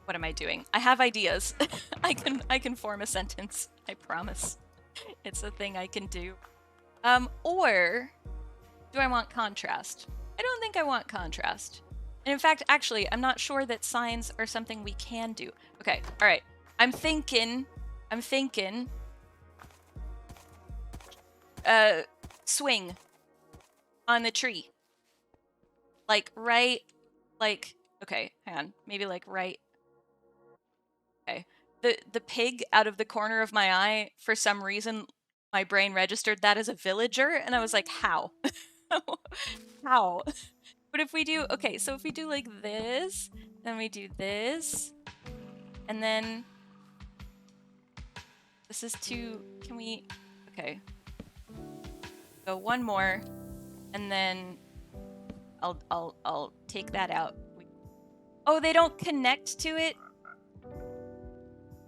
what am I doing? I have ideas. I can form a sentence. I promise. It's a thing I can do. Or do I want contrast? I don't think I want contrast. And in fact, actually, I'm not sure that signs are something we can do. Okay, all right. I'm thinking, swing on the tree. Like right, like, okay, hang on. Maybe like right. Okay. The pig out of the corner of my eye, for some reason, my brain registered that as a villager, and I was like, how? How? But if we do, okay, so if we do like this, then we do this, and then this is too, can we, okay. Go one more, and then I'll take that out. Oh, they don't connect to it?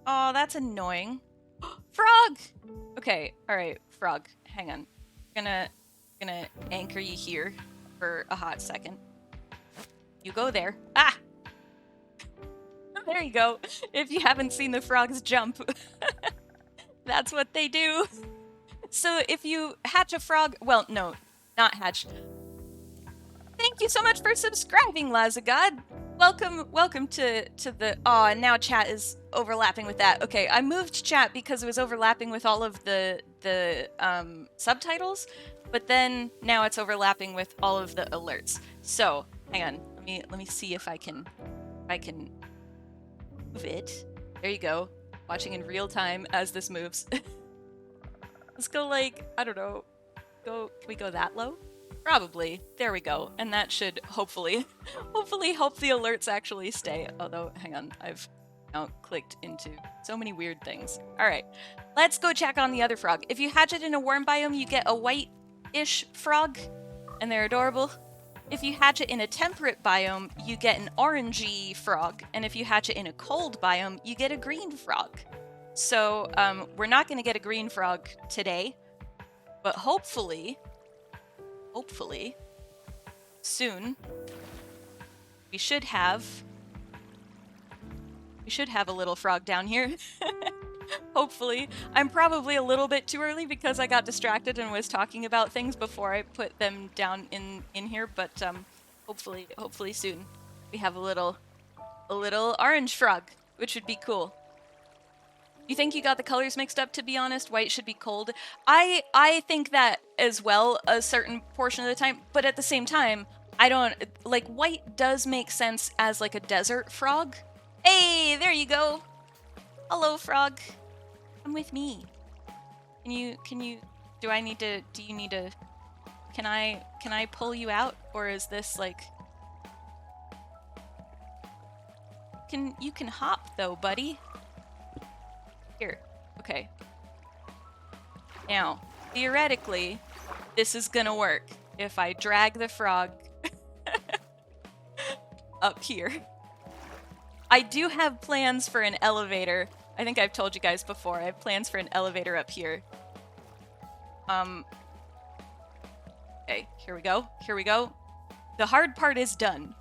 Oh, that's annoying. Frog! Okay, alright, frog, hang on. Gonna anchor you here for a hot second. You go there. Ah! There you go. If you haven't seen the frogs jump, that's what they do. So if you hatch a frog, well, no, not hatch. Thank you so much for subscribing, Lazagod. Welcome to the, oh, and now chat is overlapping with that. Okay, I moved chat because it was overlapping with all of the subtitles, but then now it's overlapping with all of the alerts. So, hang on. Let me see if I can move it. There you go. Watching in real time as this moves. Let's go like, I don't know. Can we go that low? Probably. There we go. And that should hopefully help the alerts actually stay. Although, hang on, I've now clicked into so many weird things. All right, let's go check on the other frog. If you hatch it in a warm biome, you get a white-ish frog, and they're adorable. If you hatch it in a temperate biome, you get an orangey frog. And if you hatch it in a cold biome, you get a green frog. So, we're not going to get a green frog today, but hopefully, soon, we should have a little frog down here. Hopefully. I'm probably a little bit too early because I got distracted and was talking about things before I put them down in here, but hopefully soon we have a little orange frog, which would be cool. You think you got the colors mixed up, to be honest? White should be cold. I think that as well a certain portion of the time, but at the same time, I don't, like, white does make sense as like a desert frog. Hey, there you go. Hello, frog. Come with me. Can you, do you need to, can I pull you out? Or is this like, you can hop though, buddy. Here, okay. Now, theoretically, this is gonna work if I drag the frog up here. I do have plans for an elevator. I think I've told you guys before. I have plans for an elevator up here. Okay, here we go. Here we go. The hard part is done.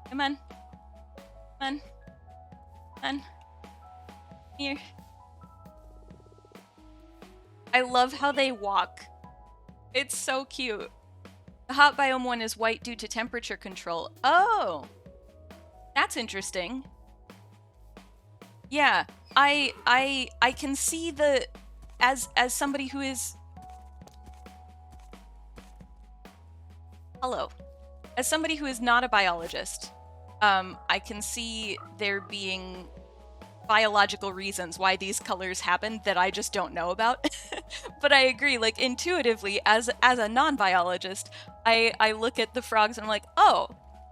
Come on. Come on. Come on. Here. I love how they walk. It's so cute. The hot biome one is white due to temperature control. Oh! That's interesting. Yeah, I can see the, as somebody who is, hello, as somebody who is not a biologist, I can see there being biological reasons why these colors happen that I just don't know about. But I agree, like, intuitively, as a non-biologist, I look at the frogs and I'm like, oh,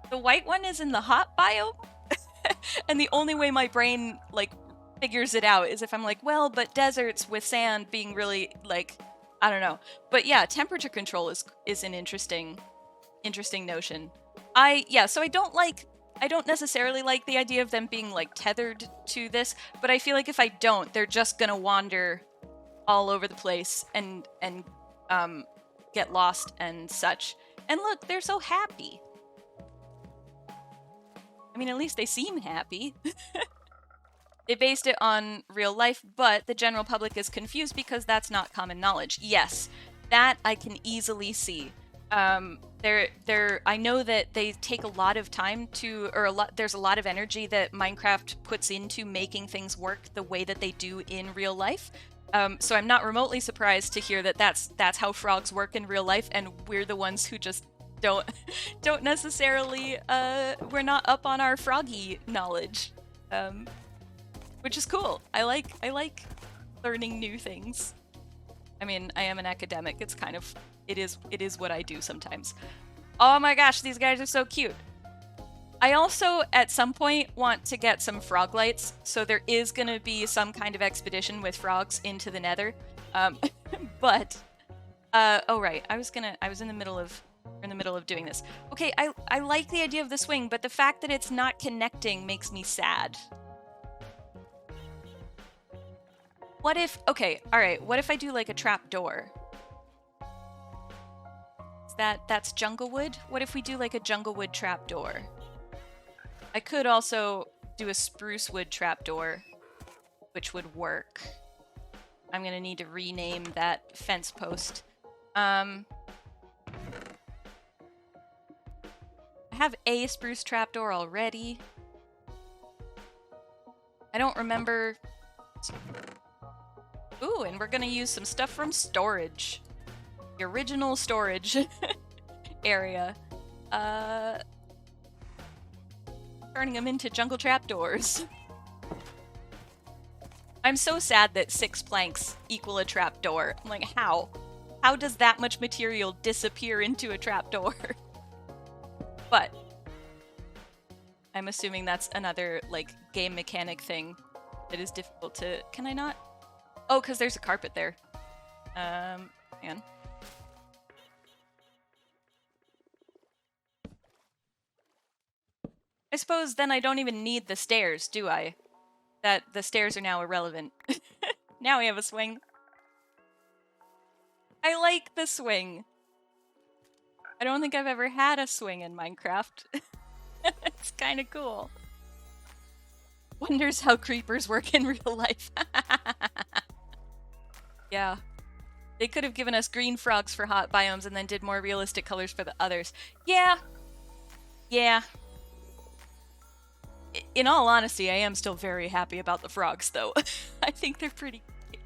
the white one is in the hot biome? And the only way my brain, like, figures it out is if I'm like, well, but deserts with sand being really, like, I don't know. But yeah, temperature control is an interesting notion. So I don't necessarily like the idea of them being, like, tethered to this, but I feel like if I don't, they're just gonna wander all over the place and get lost and such. And look, they're so happy. I mean, at least they seem happy. They based it on real life, but the general public is confused because that's not common knowledge. Yes, that I can easily see. I know that they take a lot of time to, or there's a lot of energy that Minecraft puts into making things work the way that they do in real life. So I'm not remotely surprised to hear that that's how frogs work in real life, and we're the ones who just don't necessarily we're not up on our froggy knowledge, which is cool. I like learning new things. I mean, I am an academic. It's kind of it is what I do sometimes. Oh my gosh, these guys are so cute. I also, at some point, want to get some frog lights, so there is gonna be some kind of expedition with frogs into the nether. But, oh right, I was in the middle of doing this. Okay, I like the idea of the swing, but the fact that it's not connecting makes me sad. What if, okay, alright, what if I do like a trap door? That's jungle wood? What if we do like a jungle wood trapdoor? I could also do a spruce wood trapdoor, which would work. I'm gonna need to rename that fence post. I have a spruce trapdoor already. I don't remember. Ooh, and we're gonna use some stuff from storage. The original storage area. Turning them into jungle trapdoors. I'm so sad that 6 planks equal a trapdoor. I'm like, how? How does that much material disappear into a trapdoor? But I'm assuming that's another, like, game mechanic thing that is difficult to... Can I not? Oh, because there's a carpet there. Hang on. I suppose then I don't even need the stairs, do I? That the stairs are now irrelevant. Now we have a swing. I like the swing. I don't think I've ever had a swing in Minecraft. It's kind of cool. Wonders how creepers work in real life. Yeah. They could have given us green frogs for hot biomes and then did more realistic colors for the others. Yeah. Yeah. In all honesty, I am still very happy about the frogs, though. I think they're pretty cute.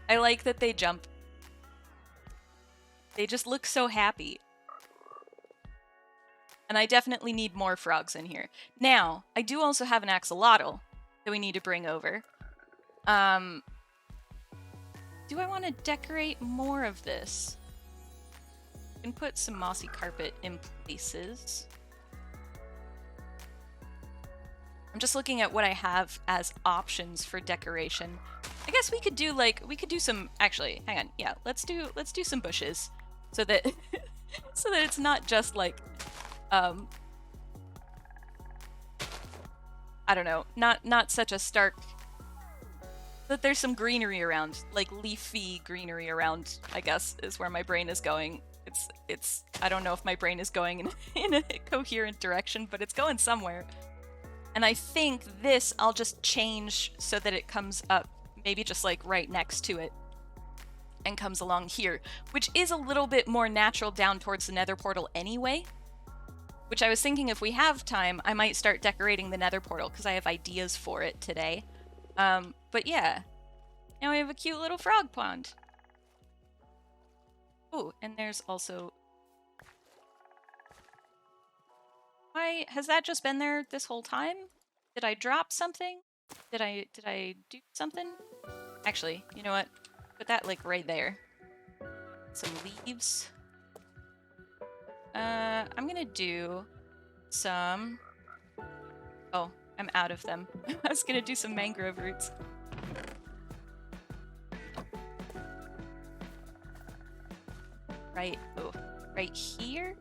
I like that they jump. They just look so happy. And I definitely need more frogs in here. Now, I do also have an axolotl that we need to bring over. Do I want to decorate more of this? I can put some mossy carpet in places. I'm just looking at what I have as options for decoration. I guess we could do some, actually, hang on, yeah, let's do some bushes so that so that it's not just like I don't know, not such a stark, that there's some greenery around, like leafy greenery around, I guess is where my brain is going. It's I don't know if my brain is going in a coherent direction, but it's going somewhere. And I think this I'll just change so that it comes up maybe just like right next to it and comes along here, which is a little bit more natural down towards the nether portal anyway. Which I was thinking if we have time, I might start decorating the nether portal because I have ideas for it today. But yeah, now we have a cute little frog pond. Oh, and there's also... Why has that just been there this whole time? Did I drop something? Did I do something? Actually, you know what? Put that like right there. Some leaves. I'm gonna do some... Oh, I'm out of them. I was gonna do some mangrove roots. Right here?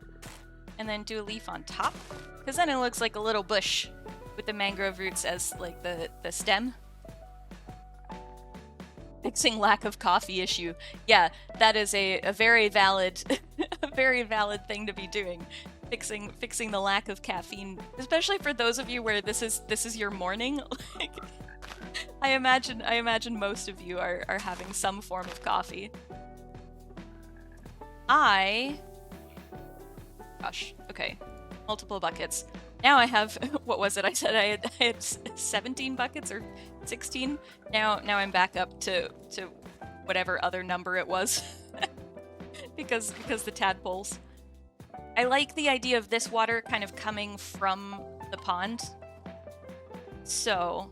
And then do a leaf on top? Because then it looks like a little bush with the mangrove roots as like the stem. Fixing lack of coffee issue. Yeah, that is a very valid a very valid thing to be doing. Fixing the lack of caffeine, especially for those of you where this is your morning. Like, I imagine most of you are having some form of coffee. Gosh, okay. Multiple buckets. Now I have, what was it? I said I had 17 buckets or 16. Now I'm back up to whatever other number it was. because the tadpoles. I like the idea of this water kind of coming from the pond. So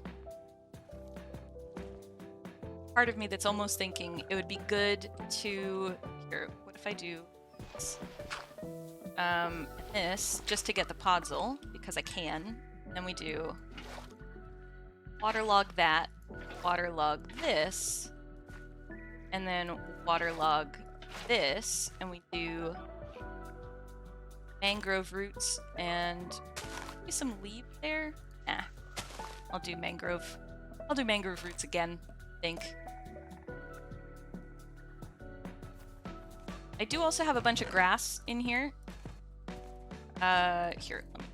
part of me that's almost thinking it would be good to, here, what if I do this? This, just to get the podzol, because I can. Then we do waterlog that, waterlog this, and then waterlog this, and we do mangrove roots and maybe some leaf there. Nah, I'll do mangrove roots again, I think. I do also have a bunch of grass in here. Here, let me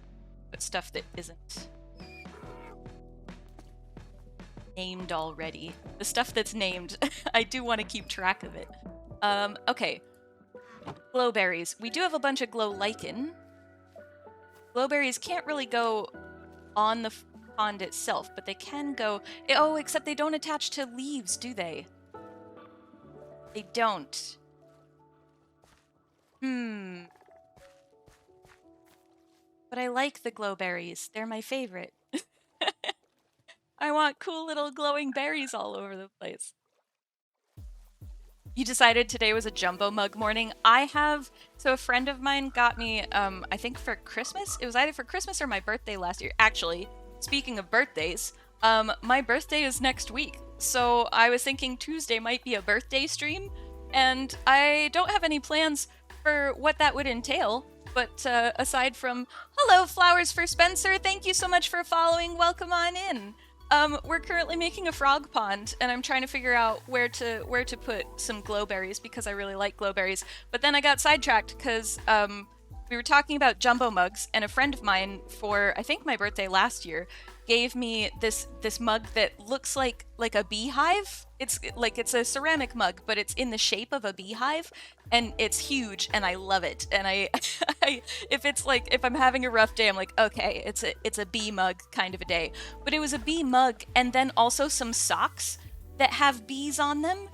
put stuff that isn't named already. The stuff that's named, I do want to keep track of it. Okay. Glowberries. We do have a bunch of glow lichen. Glowberries can't really go on the pond itself, but they can go... Oh, except they don't attach to leaves, do they? They don't. But I like the glowberries. They're my favorite. I want cool little glowing berries all over the place. You decided today was a jumbo mug morning. So a friend of mine got me, I think for Christmas. It was either for Christmas or my birthday last year. Actually, speaking of birthdays, my birthday is next week. So I was thinking Tuesday might be a birthday stream, and I don't have any plans for what that would entail. But aside from, hello, Flowers for Spencer, thank you so much for following, welcome on in. We're currently making a frog pond, and I'm trying to figure out where to put some glowberries, because I really like glowberries. But then I got sidetracked, because we were talking about jumbo mugs, and a friend of mine, for, I think, my birthday last year, gave me this mug that looks like a beehive. It's a ceramic mug, but it's in the shape of a beehive, and it's huge, and I love it. And if I'm having a rough day, I'm like, okay, it's a bee mug kind of a day. But it was a bee mug, and then also some socks that have bees on them,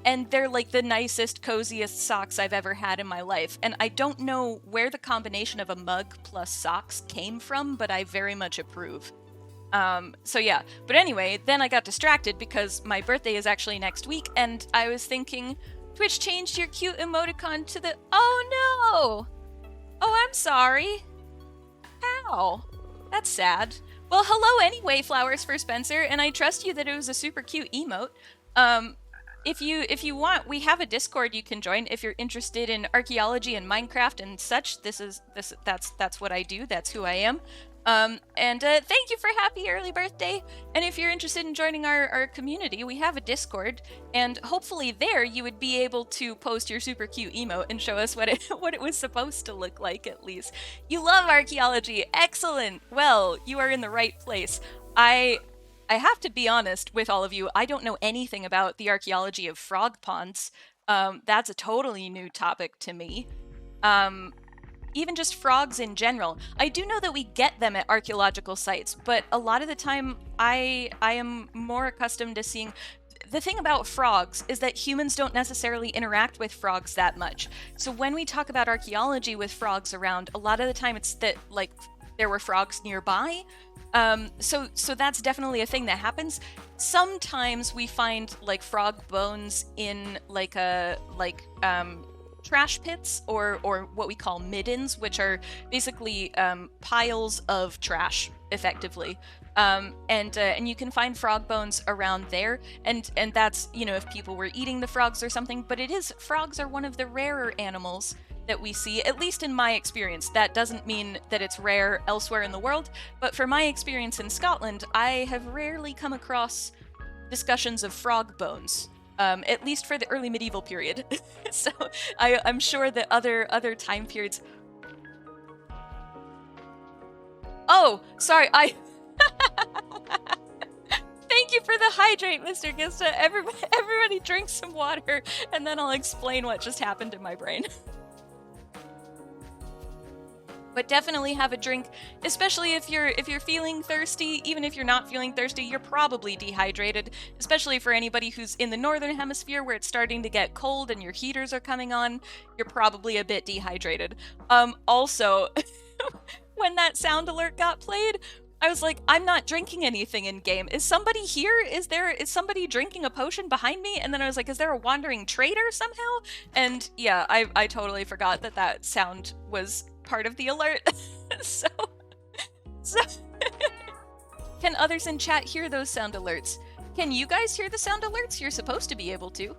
and they're like the nicest, coziest socks I've ever had in my life. And I don't know where the combination of a mug plus socks came from, but I very much approve. So yeah, but anyway, then I got distracted because my birthday is actually next week, and I was thinking, Twitch changed your cute emoticon to the, oh no! Oh, I'm sorry. How? That's sad. Well, hello anyway, Flowers for Spencer, and I trust you that it was a super cute emote. If you want, we have a Discord you can join if you're interested in archaeology and Minecraft and such. That's what I do. That's who I am. Thank you for happy early birthday. And if you're interested in joining our community, we have a Discord, and hopefully there you would be able to post your super cute emote and show us what it was supposed to look like, at least. You love archaeology. Excellent. Well, you are in the right place. I have to be honest with all of you, I don't know anything about the archaeology of frog ponds. That's a totally new topic to me. Even just frogs in general. I do know that we get them at archaeological sites, but a lot of the time I am more accustomed to seeing... The thing about frogs is that humans don't necessarily interact with frogs that much. So when we talk about archaeology with frogs around, a lot of the time it's that, like, there were frogs nearby. So that's definitely a thing that happens. Sometimes we find, like, frog bones in, trash pits or what we call middens, which are basically piles of trash, effectively. And you can find frog bones around there, and that's, you know, if people were eating the frogs or something. But frogs are one of the rarer animals that we see, at least in my experience. That doesn't mean that it's rare elsewhere in the world, but for my experience in Scotland, I have rarely come across discussions of frog bones. At least for the early medieval period. So I'm sure that other time periods... Oh, sorry, Thank you for the hydrate, Mr. Gista. Everybody drink some water, and then I'll explain what just happened in my brain. But definitely have a drink, especially if you're feeling thirsty. Even if you're not feeling thirsty, you're probably dehydrated, especially for anybody who's in the northern hemisphere where it's starting to get cold and your heaters are coming on. You're probably a bit dehydrated. Also, when that sound alert got played, I was like, I'm not drinking anything in game. Is somebody here? Is somebody drinking a potion behind me? And then I was like, is there a wandering trader somehow? And yeah, I totally forgot that sound was part of the alert. so can others in chat hear those sound alerts? Can you guys hear the sound alerts? You're supposed to be able to.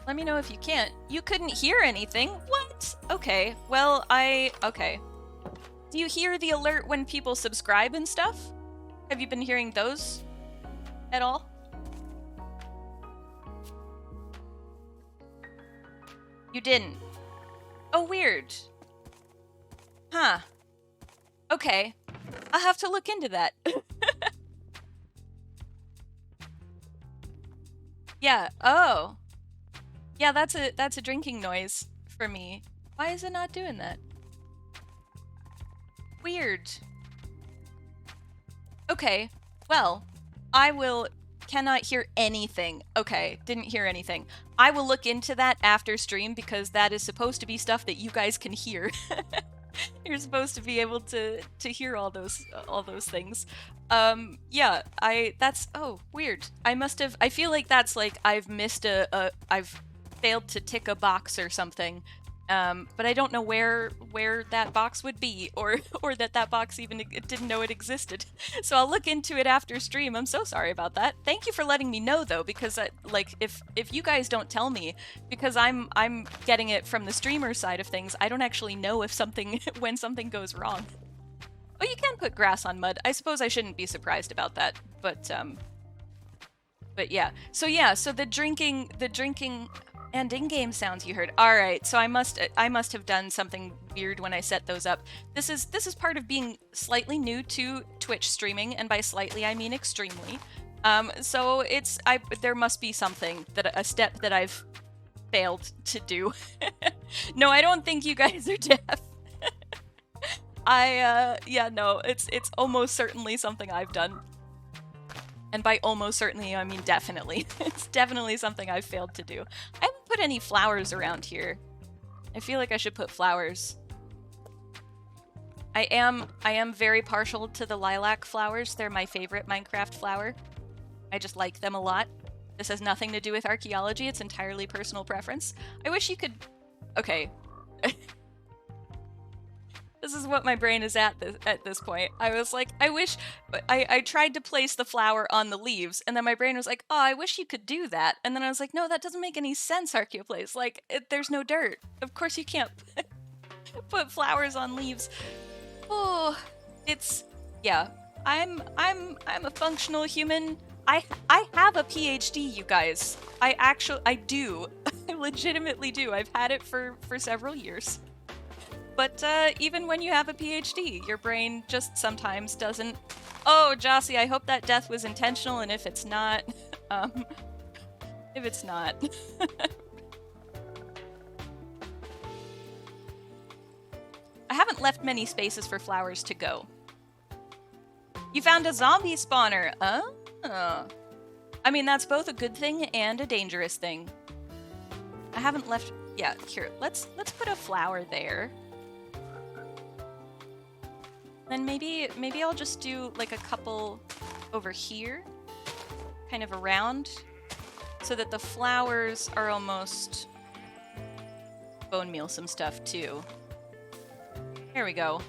Let me know if you can't. You couldn't hear anything? What? Okay, well, okay. Do you hear the alert when people subscribe and stuff? Have you been hearing those at all? You didn't. Oh, weird. Huh. Okay. I'll have to look into that. Yeah, oh. Yeah, that's a drinking noise for me. Why is it not doing that? Weird. Okay, well, cannot hear anything. Okay, didn't hear anything. I will look into that after stream because that is supposed to be stuff that you guys can hear. You're supposed to be able to hear all those things. Yeah, oh, weird. I feel like that's like I've missed I've failed to tick a box or something. But I don't know where that box would be, or that box even didn't know it existed. So I'll look into it after stream. I'm so sorry about that. Thank you for letting me know though, because if you guys don't tell me, because I'm getting it from the streamer side of things, I don't actually know if when something goes wrong. Oh, you can put grass on mud. I suppose I shouldn't be surprised about that, but yeah. So the drinking and in-game sounds you heard. All right, so I must have done something weird when I set those up. This is part of being slightly new to Twitch streaming, and by slightly I mean extremely. So there must be a step that I've failed to do. No, I don't think you guys are deaf. Yeah, no, it's almost certainly something I've done. And by almost certainly, I mean definitely. It's definitely something I've failed to do. I haven't put any flowers around here. I feel like I should put flowers. I am very partial to the lilac flowers. They're my favorite Minecraft flower. I just like them a lot. This has nothing to do with archaeology. It's entirely personal preference. I wish you could... Okay. This is what my brain is at this point. I was like, I wish... I tried to place the flower on the leaves, and then my brain was like, oh, I wish you could do that. And then I was like, no, that doesn't make any sense, ArchaeoPlays. Like, there's no dirt. Of course you can't put flowers on leaves. Oh, it's... Yeah. I'm a functional human. I have a PhD, you guys. I do. I legitimately do. I've had it for several years. But even when you have a PhD, your brain just sometimes doesn't... Oh, Jossie, I hope that death was intentional, and if it's not... if it's not... I haven't left many spaces for flowers to go. You found a zombie spawner! Oh. I mean, that's both a good thing and a dangerous thing. I haven't left... Yeah, here, let's put a flower there. Then maybe I'll just do like a couple over here, kind of around, so that the flowers are almost bone meal some stuff too. There we go.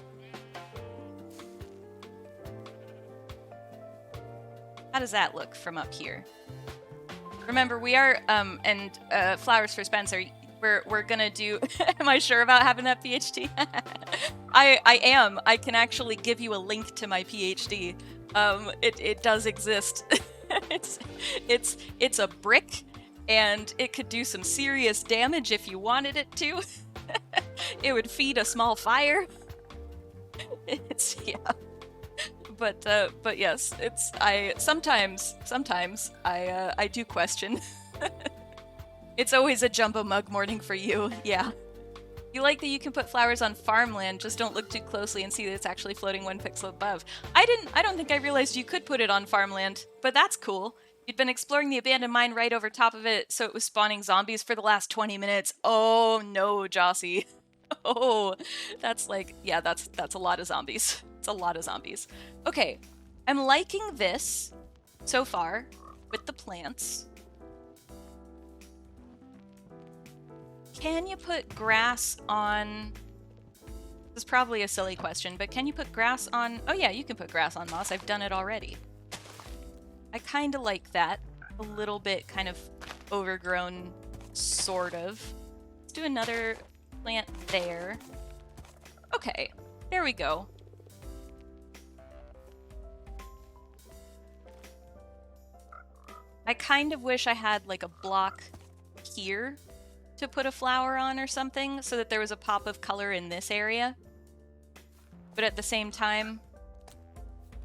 How does that look from up here? Remember, we are and flowers for Spencer. We're gonna do... Am I sure about having that PhD? I am. I can actually give you a link to my PhD. It does exist. It's a brick, and it could do some serious damage if you wanted it to. It would feed a small fire. Yeah. But yes, sometimes I do question. It's always a jumbo mug morning for you, yeah. You like that you can put flowers on farmland, just don't look too closely and see that it's actually floating 1 pixel above. I don't think I realized you could put it on farmland, but that's cool. You'd been exploring the abandoned mine right over top of it, so it was spawning zombies for the last 20 minutes. Oh no, Jossie. Oh, that's like, yeah, that's a lot of zombies. It's a lot of zombies. Okay, I'm liking this so far with the plants. Can you put grass on... This is probably a silly question, but can you put grass on... Oh yeah, you can put grass on moss. I've done it already. I kind of like that. A little bit kind of overgrown, sort of. Let's do another plant there. Okay, there we go. I kind of wish I had like a block here to put a flower on or something, so that there was a pop of color in this area. But at the same time,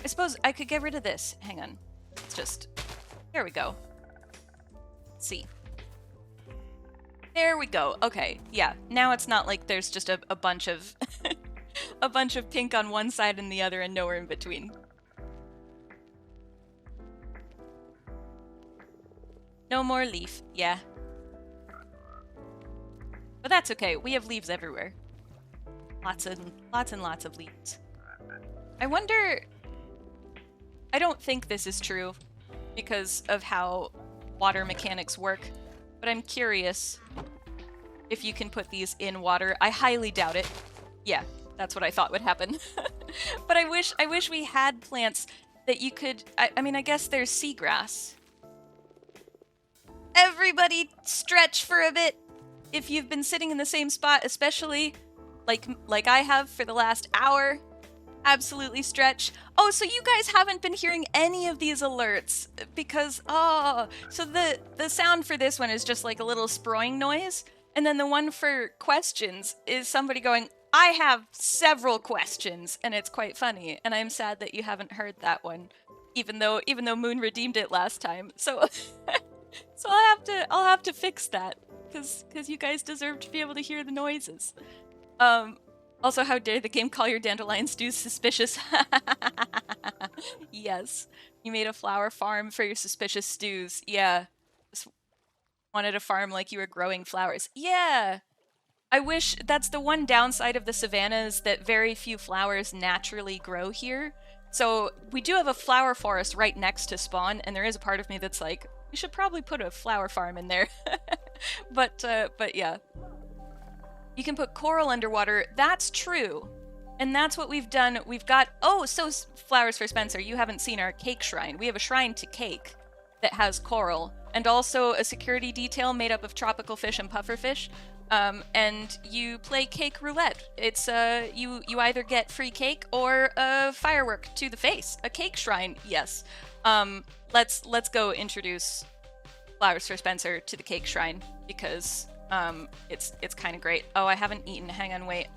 I suppose I could get rid of this. Hang on. It's just... There we go. Let's see. There we go. Okay, yeah. Now it's not like there's just a bunch of... a bunch of pink on one side and the other and nowhere in between. No more leaf. Yeah. But that's okay, we have leaves everywhere. Lots and lots of leaves. I wonder... I don't think this is true because of how water mechanics work, but I'm curious if you can put these in water. I highly doubt it. Yeah, that's what I thought would happen. But I wish we had plants that you could... I mean, I guess there's seagrass. Everybody stretch for a bit! If you've been sitting in the same spot, especially like I have for the last hour, absolutely stretch. Oh, so you guys haven't been hearing any of these alerts because, oh, so the sound for this one is just like a little sproing noise. And then the one for questions is somebody going, I have several questions, and it's quite funny. And I'm sad that you haven't heard that one, even though Moon redeemed it last time. So, so I'll have to fix that. Because you guys deserve to be able to hear the noises. Also, how dare the game call your dandelion stews suspicious? Yes, you made a flower farm for your suspicious stews. Yeah, just wanted a farm like you were growing flowers. Yeah, I wish that's the one downside of the savannas, that very few flowers naturally grow here. So we do have a flower forest right next to spawn, and there is a part of me that's like, we should probably put a flower farm in there. But yeah. You can put coral underwater. That's true. And that's what we've done. We've got... Oh, so Flowers for Spencer, you haven't seen our cake shrine. We have a shrine to cake that has coral. And also a security detail made up of tropical fish and pufferfish. And you play cake roulette. It's, you either get free cake or a firework to the face. A cake shrine, yes. Let's go introduce Flowers for Spencer to the cake shrine, because it's kind of great. Oh, I haven't eaten. Hang on, wait.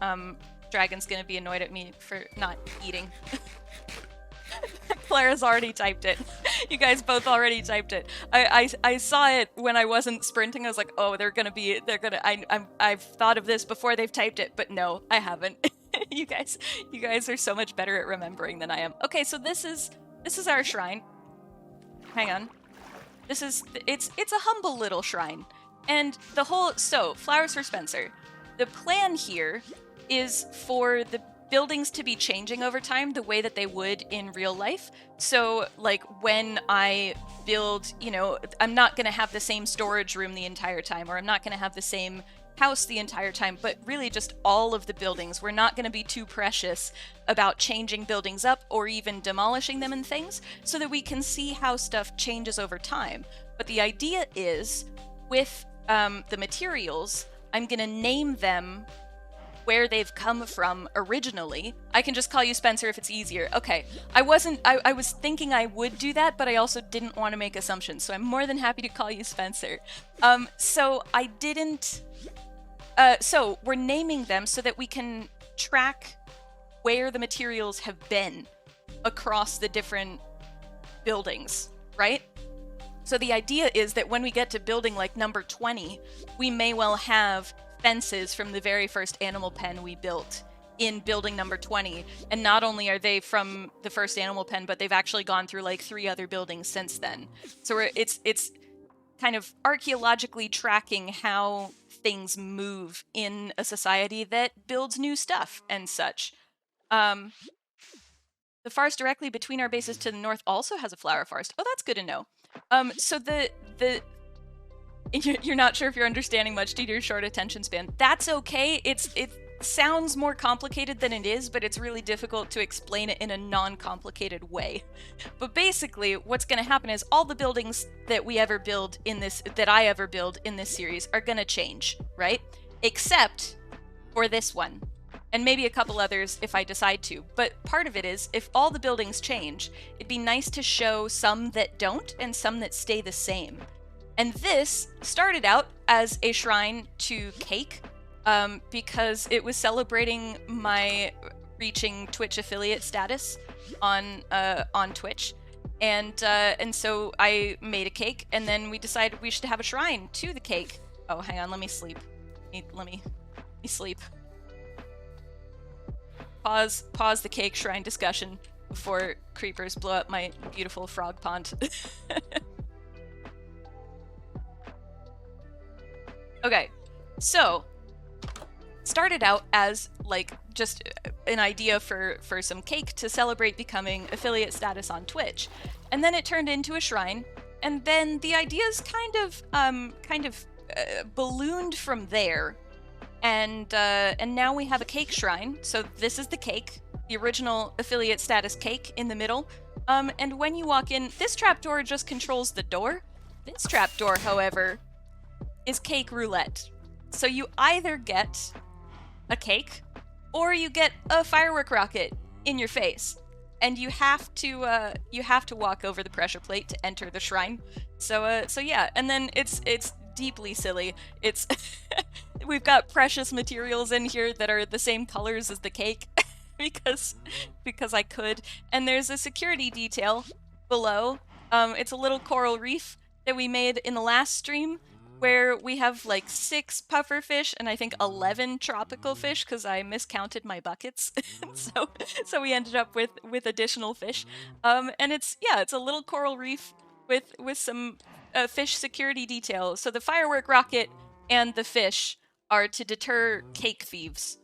Dragon's gonna be annoyed at me for not eating. Clara's already typed it. You guys both already typed it. I saw it when I wasn't sprinting. I was like, oh, I've thought of this before they've typed it, but no, I haven't. You guys are so much better at remembering than I am. Okay, so this is our shrine. Hang on. It's a humble little shrine. And so Flowers for Spencer. The plan here is for the buildings to be changing over time the way that they would in real life. So like when I build, I'm not going to have the same storage room the entire time, or I'm not going to have the same house the entire time, but really just all of the buildings. We're not going to be too precious about changing buildings up or even demolishing them and things, so that we can see how stuff changes over time. But the idea is, with the materials, I'm going to name them where they've come from originally. I can just call you Spencer if it's easier. Okay, I was thinking I would do that, but I also didn't want to make assumptions, so I'm more than happy to call you Spencer. So we're naming them so that we can track where the materials have been across the different buildings, right? So the idea is that when we get to building like number 20, we may well have fences from the very first animal pen we built in building number 20. And not only are they from the first animal pen, but they've actually gone through like 3 other buildings since then. So it's kind of archaeologically tracking how things move in a society that builds new stuff and such. The forest directly between our bases to the north also has a flower forest. Oh, that's good to know. So you're not sure if you're understanding much due to your short attention span. That's okay. It sounds more complicated than it is, but it's really difficult to explain it in a non-complicated way. But basically, what's going to happen is all the buildings that we ever build in this, that I ever build in this series, are going to change, right? Except for this one. And maybe a couple others if I decide to. But part of it is, if all the buildings change, it'd be nice to show some that don't and some that stay the same. And this started out as a shrine to Cake, because it was celebrating my reaching Twitch affiliate status on Twitch. And so I made a cake, and then we decided we should have a shrine to the cake. Oh, hang on, let me sleep. Let me sleep. Pause the cake shrine discussion before creepers blow up my beautiful frog pond. Okay, so started out as like just an idea for some cake to celebrate becoming affiliate status on Twitch, and then it turned into a shrine, and then the ideas kind of ballooned from there. And now we have a cake shrine. So this is the cake, the original affiliate status cake in the middle. And when you walk in, this trapdoor just controls the door. This trapdoor, however, is cake roulette. So you either get a cake or you get a firework rocket in your face. And you have to walk over the pressure plate to enter the shrine. So yeah, and then it's deeply silly. It's we've got precious materials in here that are the same colors as the cake because I could. And there's a security detail below. It's a little coral reef that we made in the last stream where we have like 6 puffer fish and I think 11 tropical fish because I miscounted my buckets. so we ended up with additional fish. And it's a little coral reef with some fish security detail. So the firework rocket and the fish are to deter cake thieves,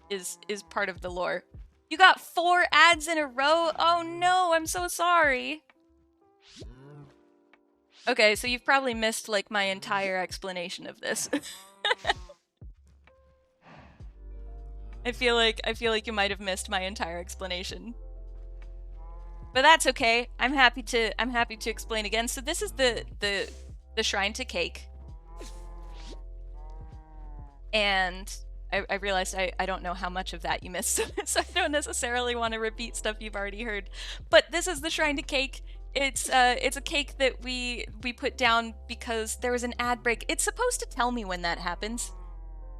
is part of the lore. You got 4 ads in a row? Oh no, I'm so sorry. Okay, so you've probably missed like my entire explanation of this. I feel like you might have missed my entire explanation. But that's okay. I'm happy to explain again. So this is the shrine to Cake. And I realized I don't know how much of that you missed, so I don't necessarily want to repeat stuff you've already heard. But this is the shrine to Cake. It's a cake that we put down because there was an ad break. It's supposed to tell me when that happens.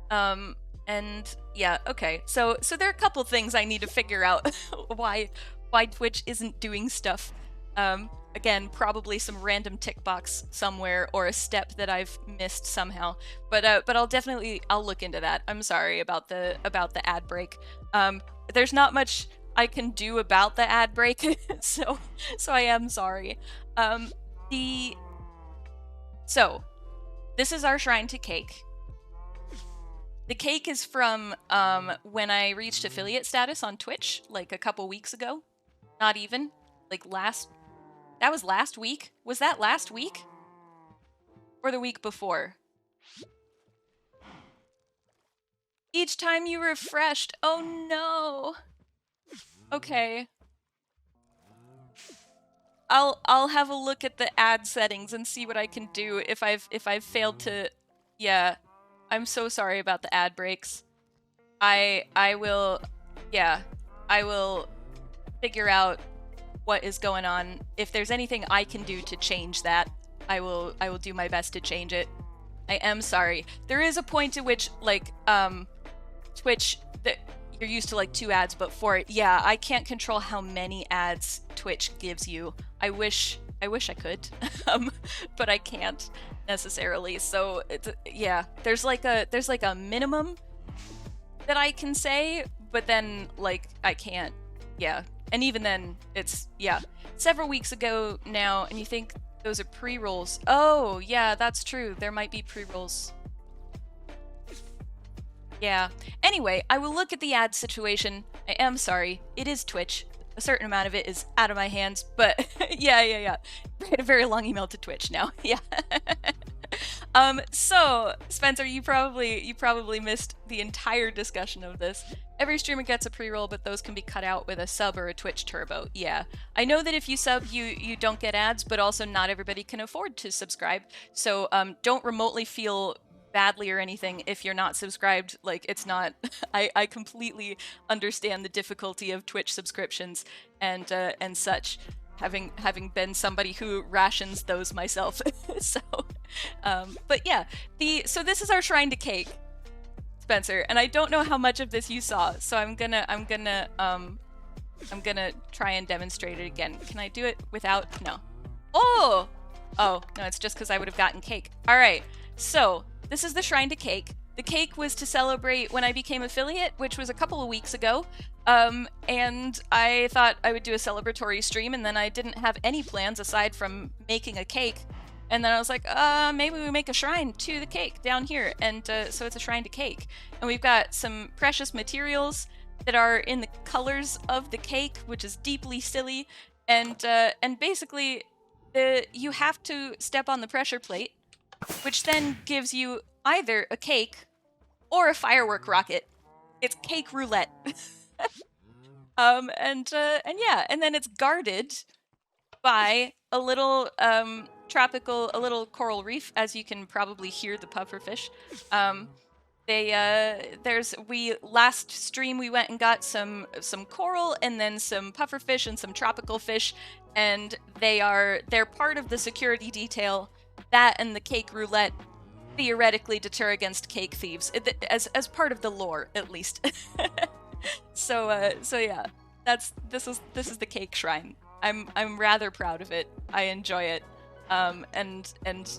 And yeah, okay. So there are a couple things I need to figure out why Twitch isn't doing stuff. Again, probably some random tick box somewhere or a step that I've missed somehow. But I'll look into that. I'm sorry about the ad break. There's not much I can do about the ad break, so I am sorry. So this is our shrine to Cake. The cake is from when I reached affiliate status on Twitch, like a couple weeks ago. Not even. Like that was last week? Was that last week? Or the week before? Each time you refreshed. Oh no. Okay. I'll have a look at the ad settings and see what I can do if I've failed to. Yeah. I'm so sorry about the ad breaks. I will figure out what is going on. If there's anything I can do to change that, I will do my best to change it. I am sorry. There is a point at which like Twitch that you're used to like 2 ads, but 4. Yeah, I can't control how many ads Twitch gives you. I wish I wish I could, but I can't necessarily. So yeah, there's like a minimum that I can say, but then like I can't. Yeah, and even then it's several weeks ago now, and you think those are pre-rolls. Oh yeah, that's true. There might be pre-rolls. Yeah. Anyway, I will look at the ad situation. I am sorry. It is Twitch. A certain amount of it is out of my hands, but yeah. Write a very long email to Twitch now. Yeah. So Spencer, you probably missed the entire discussion of this. Every streamer gets a pre-roll, but those can be cut out with a sub or a Twitch turbo. Yeah. I know that if you sub, you don't get ads, but also not everybody can afford to subscribe. So don't remotely feel badly or anything if you're not subscribed. Like, it's not I completely understand the difficulty of Twitch subscriptions and such, having been somebody who rations those myself. So but yeah, so this is our shrine to cake, Spencer, and I don't know how much of this you saw, so I'm gonna try and demonstrate it again. Can I do it without? No. Oh no, it's just because I would have gotten cake. All right, so this is the shrine to cake. The cake was to celebrate when I became affiliate, which was a couple of weeks ago. And I thought I would do a celebratory stream, and then I didn't have any plans aside from making a cake. And then I was like, maybe we make a shrine to the cake down here. And so it's a shrine to cake. And we've got some precious materials that are in the colors of the cake, which is deeply silly. And basically, you have to step on the pressure plate, which then gives you either a cake or a firework rocket. It's cake roulette. And yeah, and then it's guarded by a little a little coral reef, as you can probably hear the pufferfish. Last stream we went and got some coral and then some pufferfish and some tropical fish, and they're part of the security detail. That and the cake roulette theoretically deter against cake thieves, as part of the lore, at least. So yeah, this is the cake shrine. I'm rather proud of it. I enjoy it. And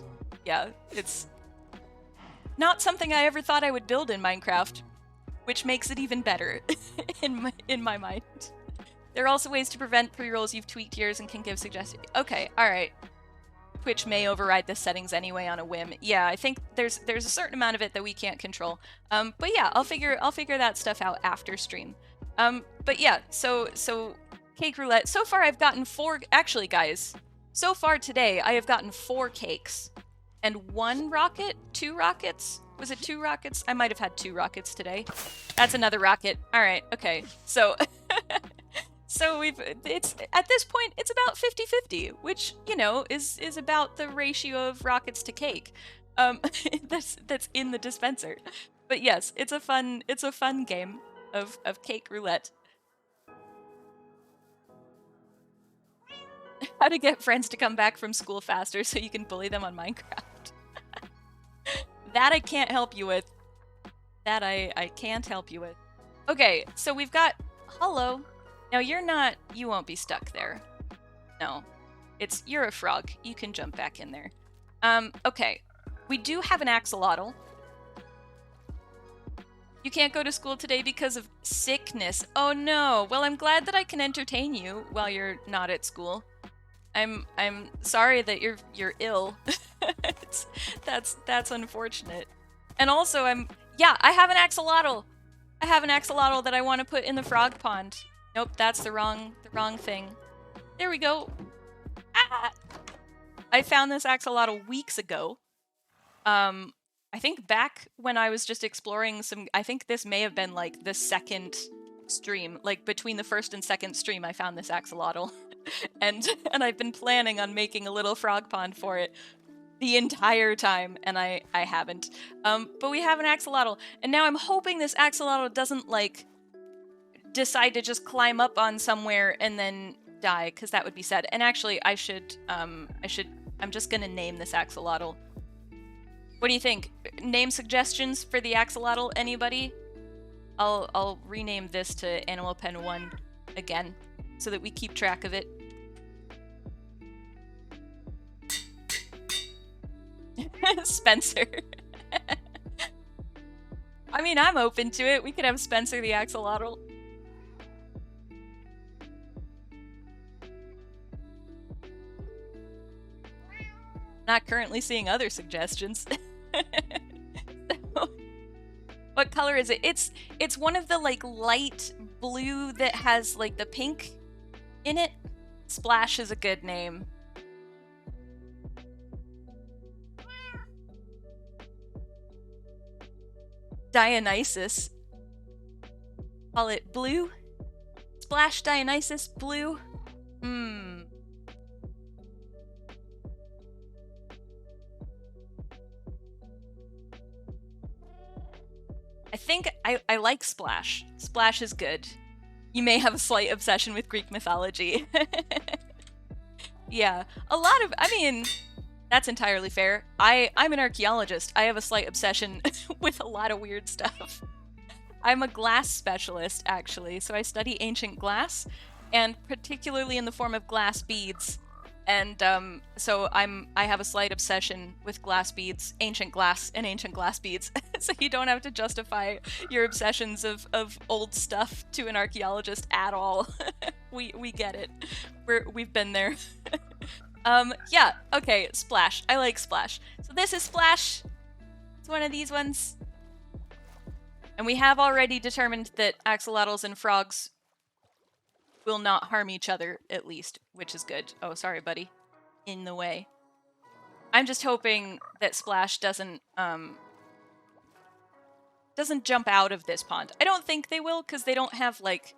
yeah, it's not something I ever thought I would build in Minecraft, which makes it even better in my mind. There are also ways to prevent pre-rolls. You've tweaked yours and can give suggestions. Okay, all right. Twitch may override the settings anyway on a whim. Yeah, I think there's a certain amount of it that we can't control. But yeah, I'll figure that stuff out after stream. But yeah, so cake roulette. So far I've gotten 4, actually guys, so far today I have gotten 4 cakes and 1 rocket, 2 rockets. Was it 2 rockets? I might have had 2 rockets today. That's another rocket. All right, okay. So so it's at this point it's about 50-50, which, you know, is about the ratio of rockets to cake. That's in the dispenser. But yes, it's a fun game of cake roulette. How to get friends to come back from school faster so you can bully them on Minecraft. That I can't help you with. That I can't help you with. Okay, so we've got hello. Now you won't be stuck there. No. You're a frog. You can jump back in there. Okay. We do have an axolotl. You can't go to school today because of sickness. Oh no. Well, I'm glad that I can entertain you while you're not at school. I'm sorry that you're ill. That's unfortunate. And also I have an axolotl. I have an axolotl that I want to put in the frog pond. Nope, that's the wrong thing. There we go. Ah! I found this axolotl weeks ago. I think back when I was just exploring I think this may have been like the second stream, like between the first and second stream I found this axolotl. and I've been planning on making a little frog pond for it the entire time, and I haven't. But we have an axolotl, and now I'm hoping this axolotl doesn't like decide to just climb up on somewhere and then die, because that would be sad. And actually I'm just gonna name this axolotl. What do you think? Name suggestions for the axolotl, anybody? I'll rename this to Animal Pen 1 again, so that we keep track of it. Spencer. I mean, I'm open to it. We could have Spencer the axolotl. Not currently seeing other suggestions. So, what color is it? It's one of the like light blue that has like the pink in it. Splash is a good name. Dionysus. Call it blue? Splash Dionysus blue? I think I like Splash. Splash is good. You may have a slight obsession with Greek mythology. Yeah, a lot of, I mean, that's entirely fair. I'm an archaeologist. I have a slight obsession with a lot of weird stuff. I'm a glass specialist, actually, so I study ancient glass, and particularly in the form of glass beads. And so I have a slight obsession with glass beads, ancient glass, and ancient glass beads. So you don't have to justify your obsessions of old stuff to an archaeologist at all. We get it. We've been there. Yeah, okay, Splash. I like Splash. So this is Splash. It's one of these ones. And we have already determined that axolotls and frogs will not harm each other, at least, which is good. Oh, sorry, buddy. In the way. I'm just hoping that Splash doesn't jump out of this pond. I don't think they will, because they don't have, like...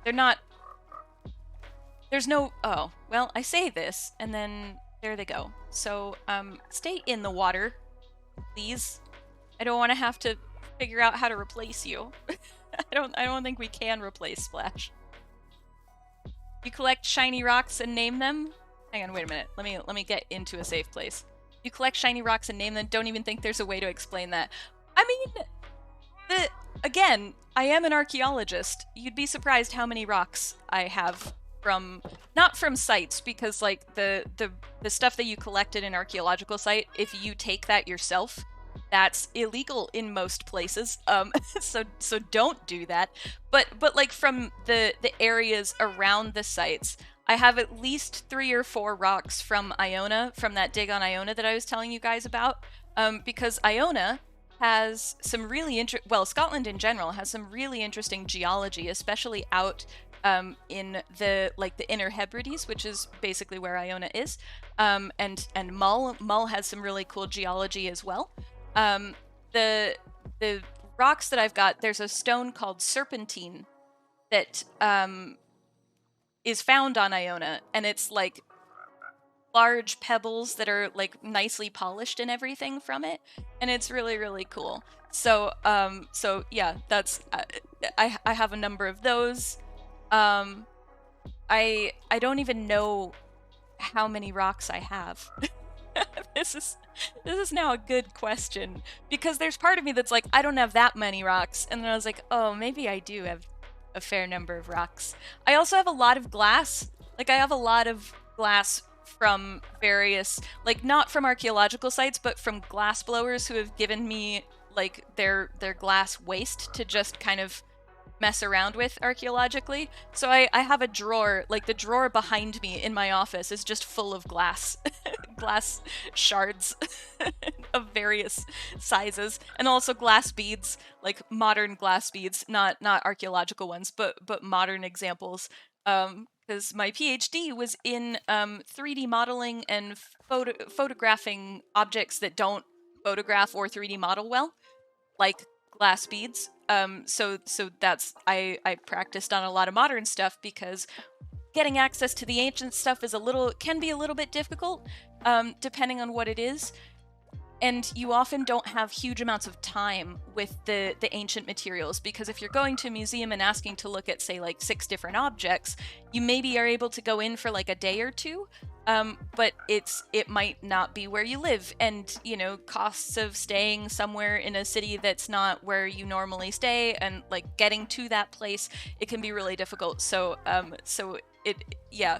They're not... There's no... Oh, well, I say this, and then there they go. So, stay in the water, please. I don't want to have to figure out how to replace you. I don't think we can replace Splash. You collect shiny rocks and name them? Hang on, wait a minute. Let me get into a safe place. You collect shiny rocks and name them. Don't even think there's a way to explain that. I mean, again, I am an archaeologist. You'd be surprised how many rocks I have from, not from sites, because like the stuff that you collect at an archaeological site, if you take that yourself, that's illegal in most places. So don't do that. But like from the areas around the sites, I have at least 3 or 4 rocks from Iona, from that dig on Iona that I was telling you guys about. Because Iona has some really Scotland in general has some really interesting geology, especially out in the Inner Hebrides, which is basically where Iona is. And Mull has some really cool geology as well. The rocks that I've got, there's a stone called serpentine that is found on Iona, and it's like large pebbles that are like nicely polished and everything from it, and it's really, really cool. So so yeah, that's I have a number of those. I don't even know how many rocks I have. This is now a good question, because there's part of me that's like, I don't have that many rocks, and then I was like, oh, maybe I do have a fair number of rocks. I also have a lot of glass. Like, I have a lot of glass from various, like, not from archaeological sites, but from glass blowers who have given me like their glass waste to just kind of mess around with archaeologically. So I have a drawer, like the drawer behind me in my office is just full of glass glass shards of various sizes, and also glass beads, like modern glass beads, not archaeological ones, but modern examples. Because my PhD was in 3D modeling and photographing objects that don't photograph or 3D model well, like glass beads. So that's, I practiced on a lot of modern stuff, because getting access to the ancient stuff can be a little bit difficult, depending on what it is. And you often don't have huge amounts of time with the ancient materials, because if you're going to a museum and asking to look at, say, like 6 different objects, you maybe are able to go in for like a day or two, but it might not be where you live, and costs of staying somewhere in a city that's not where you normally stay, and like getting to that place, it can be really difficult. So yeah.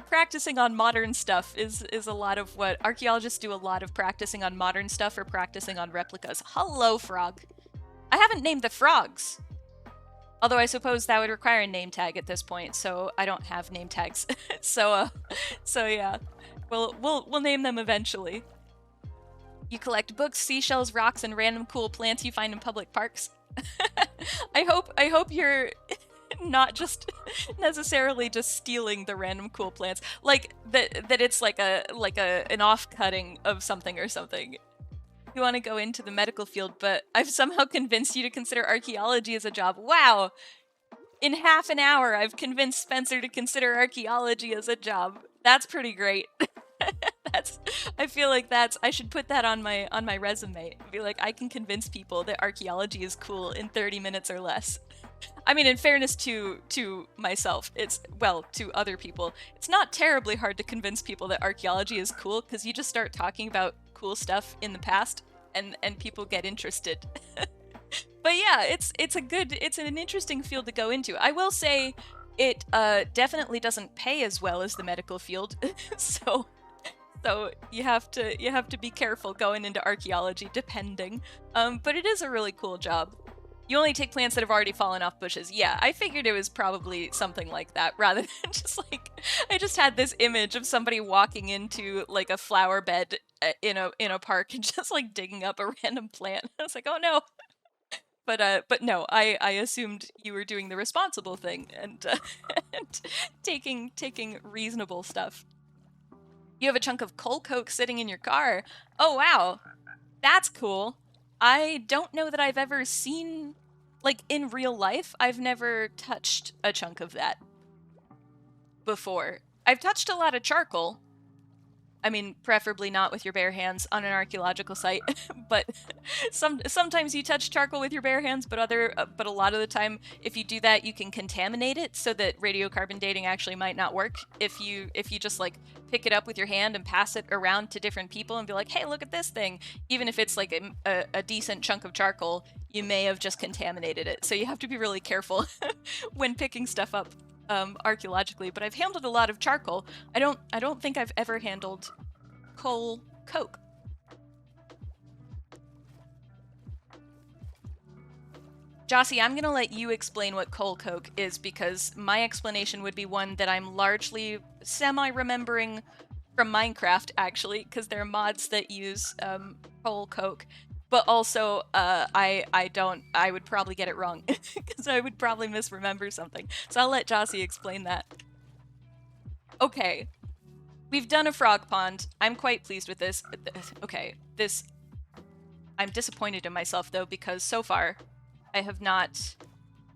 Practicing on modern stuff is a lot of what archaeologists do. A lot of practicing on modern stuff or practicing on replicas. Hello, frog. I haven't named the frogs. Although I suppose that would require a name tag at this point, so I don't have name tags. so yeah, we'll name them eventually. You collect books, seashells, rocks, and random cool plants you find in public parks. I hope you're not just necessarily just stealing the random cool plants, like that it's like an off-cutting of something or something. You want to go into the medical field, but I've somehow convinced you to consider archaeology as a job. Wow! In half an hour, I've convinced Spencer to consider archaeology as a job. That's pretty great. I feel like I should put that on my resume. Be like, I can convince people that archaeology is cool in 30 minutes or less. I mean, in fairness to myself, to other people, it's not terribly hard to convince people that archaeology is cool, because you just start talking about cool stuff in the past, and people get interested. But yeah, it's an interesting field to go into. I will say, it definitely doesn't pay as well as the medical field, so you have to be careful going into archaeology, depending. But it is a really cool job. You only take plants that have already fallen off bushes. Yeah, I figured it was probably something like that, rather than just like, I just had this image of somebody walking into like a flower bed in a park and just like digging up a random plant. I was like, oh no. But no, I assumed you were doing the responsible thing and, and taking reasonable stuff. You have a chunk of coal coke sitting in your car. Oh wow, that's cool. I don't know that I've ever seen, like, in real life, I've never touched a chunk of that before. I've touched a lot of charcoal. I mean, preferably not with your bare hands on an archaeological site, but sometimes you touch charcoal with your bare hands, but a lot of the time, if you do that, you can contaminate it, so that radiocarbon dating actually might not work. If you just like pick it up with your hand and pass it around to different people and be like, hey, look at this thing, even if it's like a decent chunk of charcoal, you may have just contaminated it. So you have to be really careful when picking stuff up. Archaeologically, but I've handled a lot of charcoal. I don't think I've ever handled coal coke. Jossie, I'm gonna let you explain what coal coke is, because my explanation would be one that I'm largely semi-remembering from Minecraft, actually, because there are mods that use coal coke. But also, I would probably get it wrong, because I would probably misremember something. So I'll let Jossie explain that. Okay. We've done a frog pond. I'm quite pleased with this. Okay, I'm disappointed in myself, though, because so far, I have not...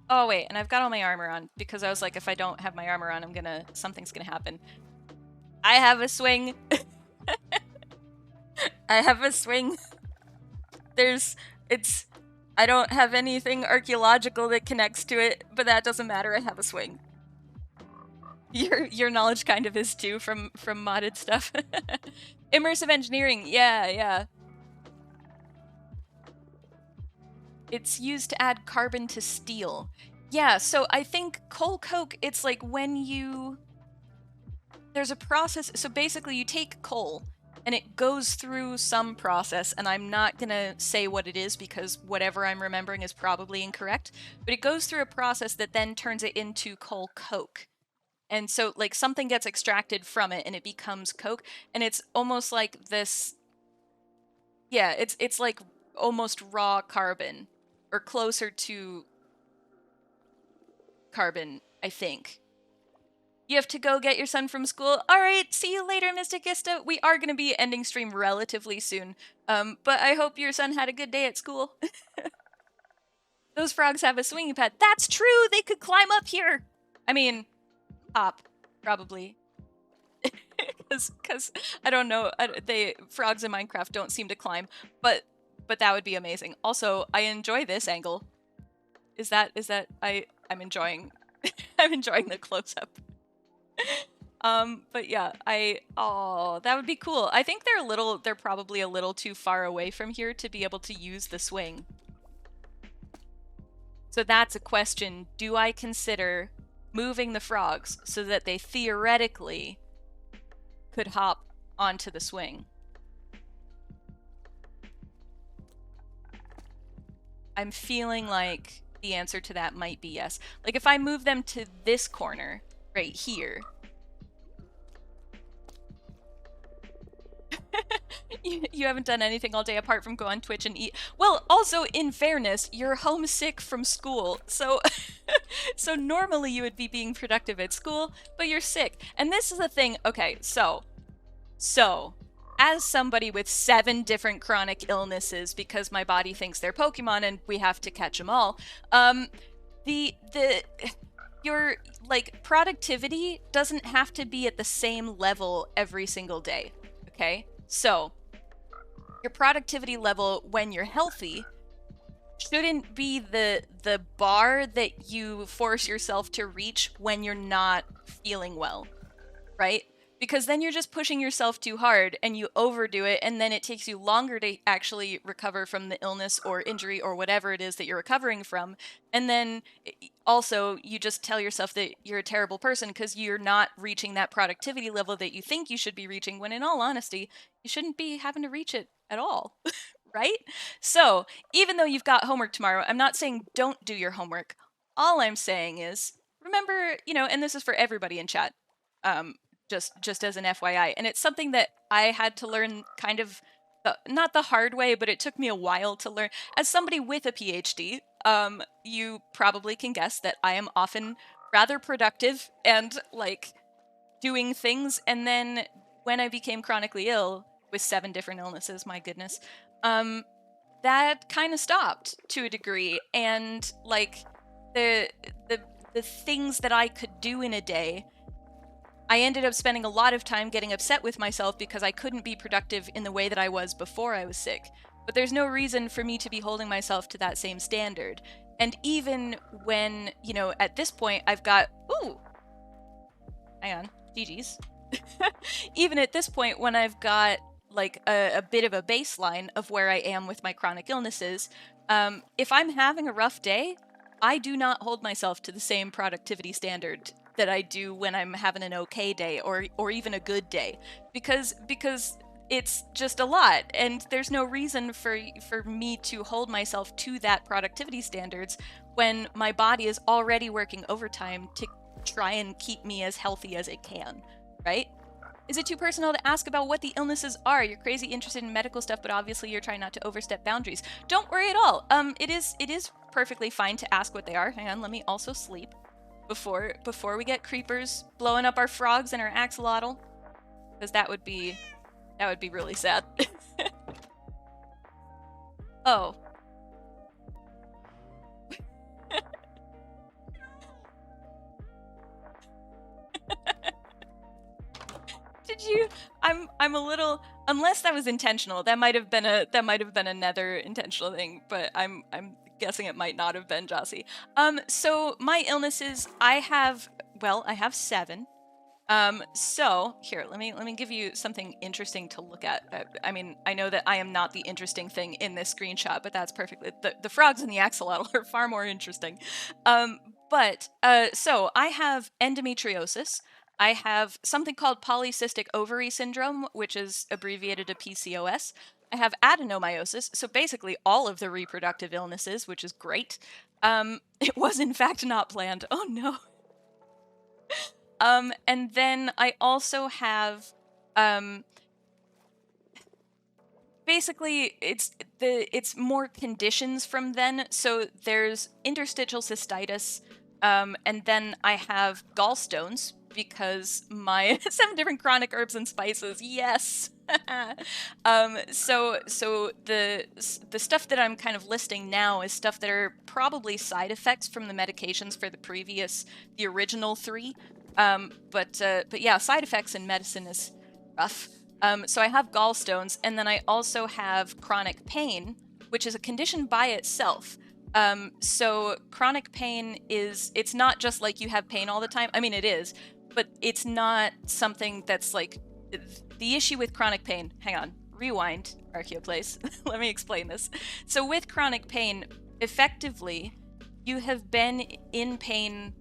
Oh, wait, and I've got all my armor on, because I was like, if I don't have my armor on, something's gonna happen. I have a swing. I have a swing. I don't have anything archaeological that connects to it, but that doesn't matter, I have a swing. Your knowledge kind of is too, from modded stuff. Immersive engineering, yeah. It's used to add carbon to steel. Yeah, so I think coal coke, it's like when there's a process, so basically you take coal, and it goes through some process, and I'm not gonna say what it is because whatever I'm remembering is probably incorrect, but it goes through a process that then turns it into coal coke. And so, like, something gets extracted from it, and it becomes coke, and it's almost like this... Yeah, it's like almost raw carbon, or closer to carbon, I think. You have to go get your son from school. All right, see you later, Mr. Gista. We are going to be ending stream relatively soon, but I hope your son had a good day at school. Those frogs have a swinging pad. That's true! They could climb up here! I mean, hop, probably. Because I don't know, frogs in Minecraft don't seem to climb, but that would be amazing. Also, I enjoy this angle. I'm enjoying I'm enjoying the close-up. But yeah, that would be cool. I think they're probably a little too far away from here to be able to use the swing. So that's a question. Do I consider moving the frogs so that they theoretically could hop onto the swing. I'm feeling like the answer to that might be yes. Like if I move them to this corner right here. You haven't done anything all day apart from go on Twitch and eat. Well, also, in fairness, you're homesick from school. So so normally you would be being productive at school, but you're sick. And this is the thing. Okay, so as somebody with 7 different chronic illnesses, because my body thinks they're Pokemon and we have to catch them all, your like productivity doesn't have to be at the same level every single day. Okay, so your productivity level when you're healthy shouldn't be the bar that you force yourself to reach when you're not feeling well, right? Because then you're just pushing yourself too hard and you overdo it, and then it takes you longer to actually recover from the illness or injury or whatever it is that you're recovering from. And then also you just tell yourself that you're a terrible person because you're not reaching that productivity level that you think you should be reaching, when in all honesty, you shouldn't be having to reach it at all. Right? So even though you've got homework tomorrow, I'm not saying don't do your homework. All I'm saying is, remember, and this is for everybody in chat, just as an FYI, and it's something that I had to learn kind of, not the hard way, but it took me a while to learn. As somebody with a PhD, you probably can guess that I am often rather productive and, like, doing things, and then when I became chronically ill, with 7 different illnesses, my goodness, that kind of stopped to a degree, and like the things that I could do in a day, I ended up spending a lot of time getting upset with myself because I couldn't be productive in the way that I was before I was sick. But there's no reason for me to be holding myself to that same standard. And even when, at this point I've got, hang on, GG's. Even at this point, when I've got like a bit of a baseline of where I am with my chronic illnesses, if I'm having a rough day, I do not hold myself to the same productivity standard that I do when I'm having an okay day or even a good day, because it's just a lot, and there's no reason for me to hold myself to that productivity standards when my body is already working overtime to try and keep me as healthy as it can, right? Is it too personal to ask about what the illnesses are? You're crazy interested in medical stuff, but obviously you're trying not to overstep boundaries. Don't worry at all. It is perfectly fine to ask what they are. Hang on, let me also sleep before we get creepers blowing up our frogs and our axolotl, because that would be really sad. Oh. Did you? I'm a little, unless that was intentional. That might have been another intentional thing, but I'm guessing it might not have been, Jossie. So my illnesses, I have 7. So here, let me give you something interesting to look at. I mean, I know that I am not the interesting thing in this screenshot, but that's perfectly, the frogs and the axolotl are far more interesting. So I have endometriosis. I have something called polycystic ovary syndrome, which is abbreviated to PCOS. I have adenomyosis, so basically all of the reproductive illnesses, which is great. It was in fact not planned. Oh no. And then I also have, basically it's more conditions from then. So there's interstitial cystitis, and then I have gallstones, because my 7 different chronic herbs and spices, yes. So the stuff that I'm kind of listing now is stuff that are probably side effects from the medications for the original 3. But yeah, side effects in medicine is rough. So I have gallstones, and then I also have chronic pain, which is a condition by itself. So chronic pain it's not just like you have pain all the time. I mean, it is, but it's not something that's like, the issue with chronic pain, hang on, rewind, ArchaeoPlays. Let me explain this. So with chronic pain, effectively, you have been in pain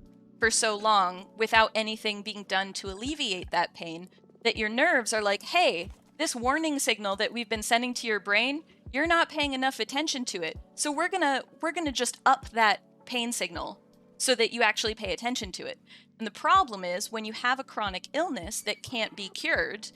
for so long without anything being done to alleviate that pain that your nerves are like, hey, this warning signal that we've been sending to your brain, you're not paying enough attention to it. So we're gonna just up that pain signal so that you actually pay attention to it. And the problem is when you have a chronic illness that can't be cured,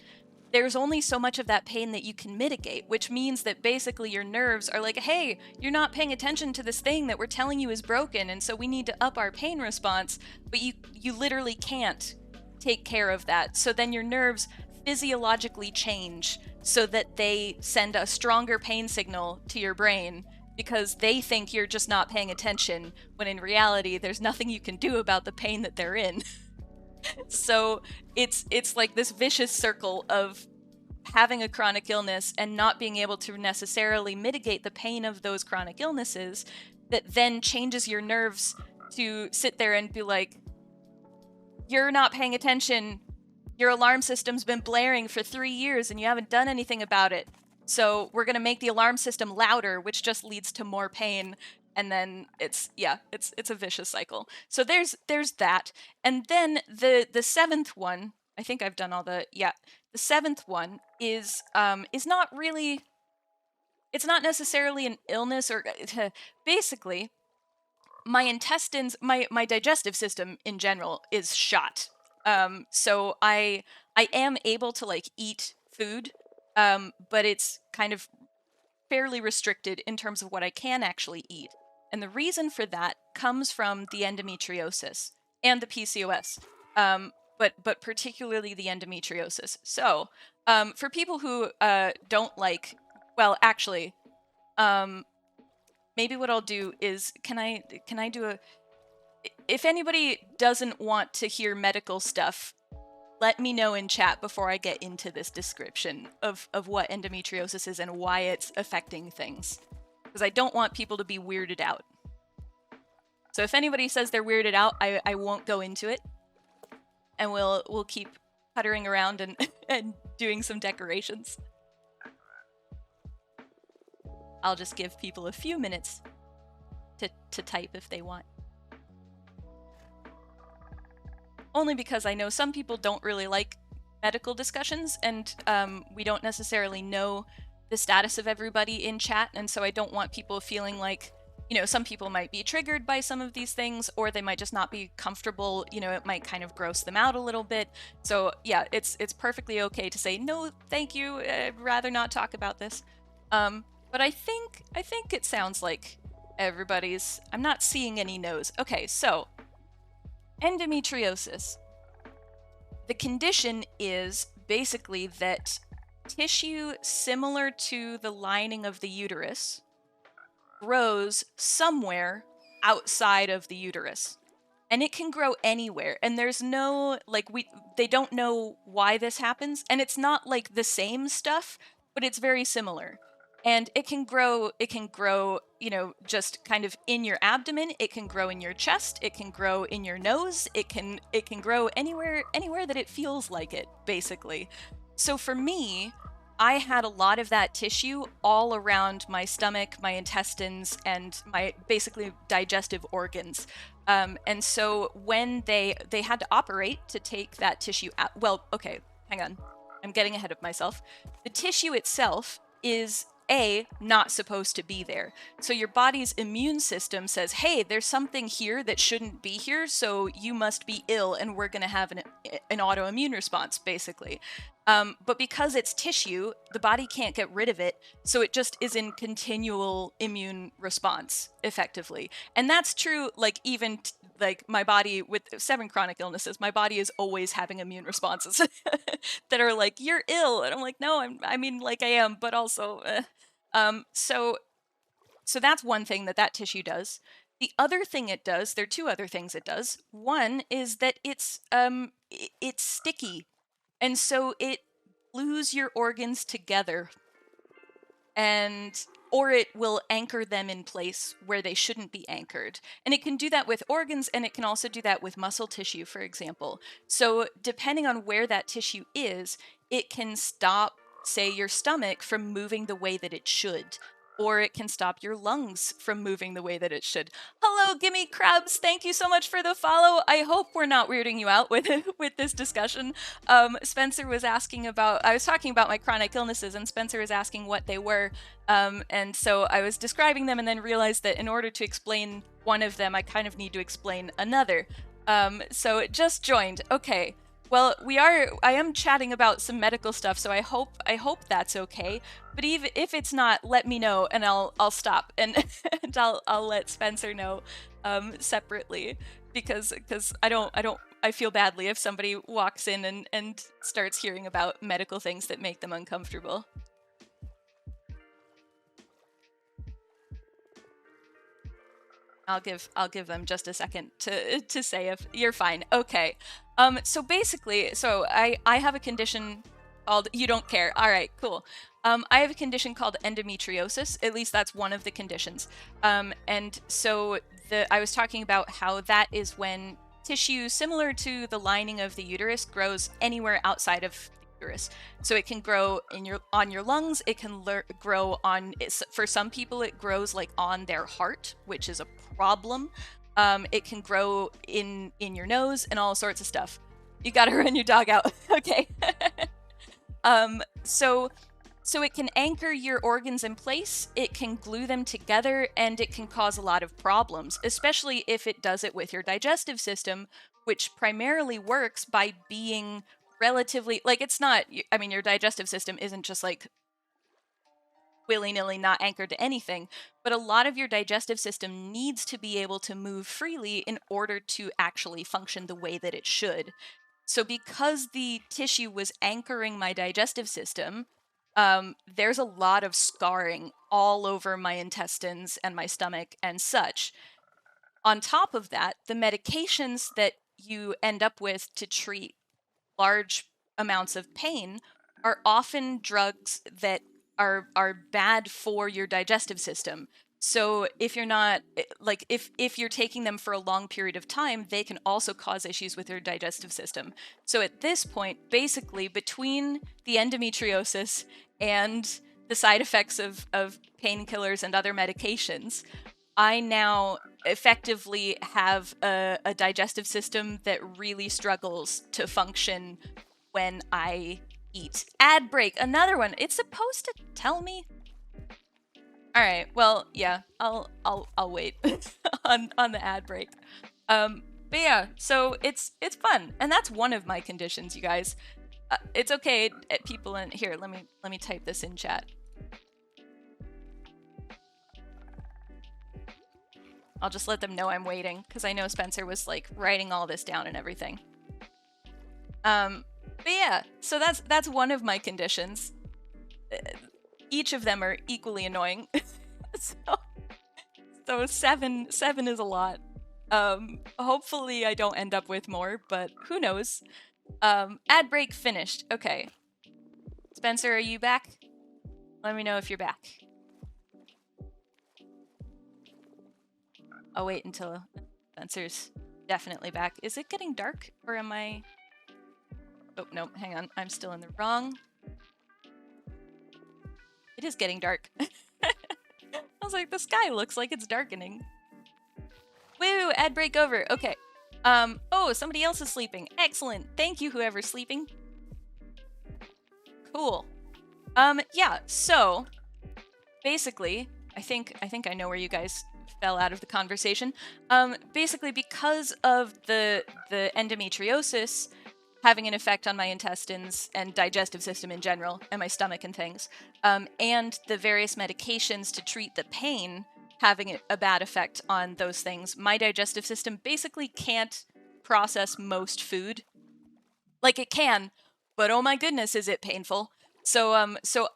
there's only so much of that pain that you can mitigate, which means that basically your nerves are like, hey, you're not paying attention to this thing that we're telling you is broken, and so we need to up our pain response, but you literally can't take care of that. So then your nerves physiologically change so that they send a stronger pain signal to your brain because they think you're just not paying attention, when in reality there's nothing you can do about the pain that they're in. So it's like this vicious circle of having a chronic illness and not being able to necessarily mitigate the pain of those chronic illnesses that then changes your nerves to sit there and be like, you're not paying attention. Your alarm system's been blaring for 3 years and you haven't done anything about it. So we're going to make the alarm system louder, which just leads to more pain. And then it's a vicious cycle. So there's that. And then the seventh one, I think I've done all the seventh one is not really, it's not necessarily an illness, or basically my intestines, my digestive system in general is shot. So I am able to like eat food, but it's kind of fairly restricted in terms of what I can actually eat. And the reason for that comes from the endometriosis and the PCOS, but particularly the endometriosis. So for people who don't like, well, actually, maybe what I'll do is, can I do a, if anybody doesn't want to hear medical stuff, let me know in chat before I get into this description of what endometriosis is and why it's affecting things. Because I don't want people to be weirded out. So if anybody says they're weirded out, I won't go into it. And we'll keep puttering around and, and doing some decorations. I'll just give people a few minutes to type if they want. Only because I know some people don't really like medical discussions, and we don't necessarily know the status of everybody in chat, and so I don't want people feeling like, you know, some people might be triggered by some of these things, or they might just not be comfortable, you know, it might kind of gross them out a little bit. So yeah, it's perfectly okay to say, no, thank you, I'd rather not talk about this. But I think it sounds like everybody's, I'm not seeing any no's. Okay, so endometriosis. The condition is basically that tissue similar to the lining of the uterus grows somewhere outside of the uterus. And it can grow anywhere. And there's no, like, they don't know why this happens. And it's not like the same stuff, but it's very similar. And it can grow, you know, just kind of in your abdomen. It can grow in your chest. It can grow in your nose. It can grow anywhere that it feels like it, basically. So for me, I had a lot of that tissue all around my stomach, my intestines, and my basically digestive organs. And so when they had to operate to take that tissue out, well, okay, hang on. I'm getting ahead of myself. The tissue itself is not supposed to be there. So your body's immune system says, hey, there's something here that shouldn't be here, so you must be ill and we're going to have an autoimmune response, basically. But because it's tissue, the body can't get rid of it, so it just is in continual immune response, effectively. And that's true, like, even like my body with 7 chronic illnesses, my body is always having immune responses that are like, you're ill. And I'm like, no, I mean, like I am, but also, so that's one thing that tissue does. The other thing it does, there are 2 other things it does. One is that it's sticky. And so it glues your organs together, or it will anchor them in place where they shouldn't be anchored. And it can do that with organs, and it can also do that with muscle tissue, for example. So depending on where that tissue is, it can stop, say, your stomach from moving the way that it should. or it can stop your lungs from moving the way that it should. Hello, Gimme Crabs. Thank you so much for the follow. I hope we're not weirding you out with this discussion. Spencer was asking about, I was talking about my chronic illnesses, and Spencer was asking what they were. And so I was describing them and then realized that in order to explain one of them, I kind of need to explain another. So it just joined. Okay. Well, I am chatting about some medical stuff, so I hope that's okay. But even if it's not, let me know and I'll stop and, and I'll let Spencer know separately, because I feel badly if somebody walks in and starts hearing about medical things that make them uncomfortable. I'll give them just a second to say if you're fine. Okay. So basically, I have a condition called, you don't care. All right, cool. I have a condition called endometriosis. At least that's one of the conditions. And so I was talking about how that is when tissue similar to the lining of the uterus grows anywhere outside of the uterus. So it can grow on your lungs. It can grow on, for some people, it grows like on their heart, which is a problem. It can grow in your nose and all sorts of stuff. You gotta run your dog out. Okay. So it can anchor your organs in place, it can glue them together, and it can cause a lot of problems, especially if it does it with your digestive system, which primarily works by being relatively, like, it's not, I mean, your digestive system isn't just like willy-nilly not anchored to anything, but a lot of your digestive system needs to be able to move freely in order to actually function the way that it should. So because the tissue was anchoring my digestive system, there's a lot of scarring all over my intestines and my stomach and such. On top of that, the medications that you end up with to treat large amounts of pain are often drugs that are bad for your digestive system. So if you're not, like, if you're taking them for a long period of time, they can also cause issues with your digestive system. So at this point, basically, between the endometriosis and the side effects of painkillers and other medications, I now effectively have a digestive system that really struggles to function when I eat. Ad break, another one. It's supposed to tell me. All right. Well, yeah. I'll wait on the ad break. But yeah. So it's fun, and that's one of my conditions, you guys. It's okay, people in here. Let me type this in chat. I'll just let them know I'm waiting, because I know Spencer was like writing all this down and everything. But yeah, so that's one of my conditions. Each of them are equally annoying. so seven is a lot. Hopefully I don't end up with more, but who knows? Ad break finished. Okay. Spencer, are you back? Let me know if you're back. I'll wait until Spencer's definitely back. Is it getting dark, or am I... Oh, no, hang on. I'm still in the wrong. It is getting dark. I was like, the sky looks like it's darkening. Woo, ad break over. Okay. Oh, somebody else is sleeping. Excellent. Thank you, whoever's sleeping. Cool. Yeah, so basically, I think I know where you guys fell out of the conversation. Basically, because of the endometriosis having an effect on my intestines and digestive system in general, and my stomach and things, and the various medications to treat the pain having a bad effect on those things, my digestive system basically can't process most food. Like, it can, but oh my goodness, is it painful. So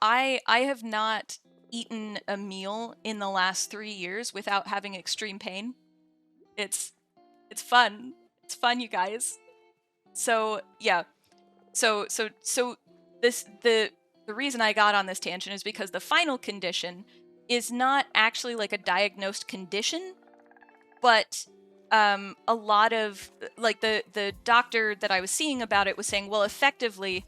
I have not eaten a meal in the last 3 years without having extreme pain. It's fun. It's fun, you guys. So yeah. So this the reason I got on this tangent is because the final condition is not actually like a diagnosed condition, but a lot of, like, the doctor that I was seeing about it was saying, well, effectively,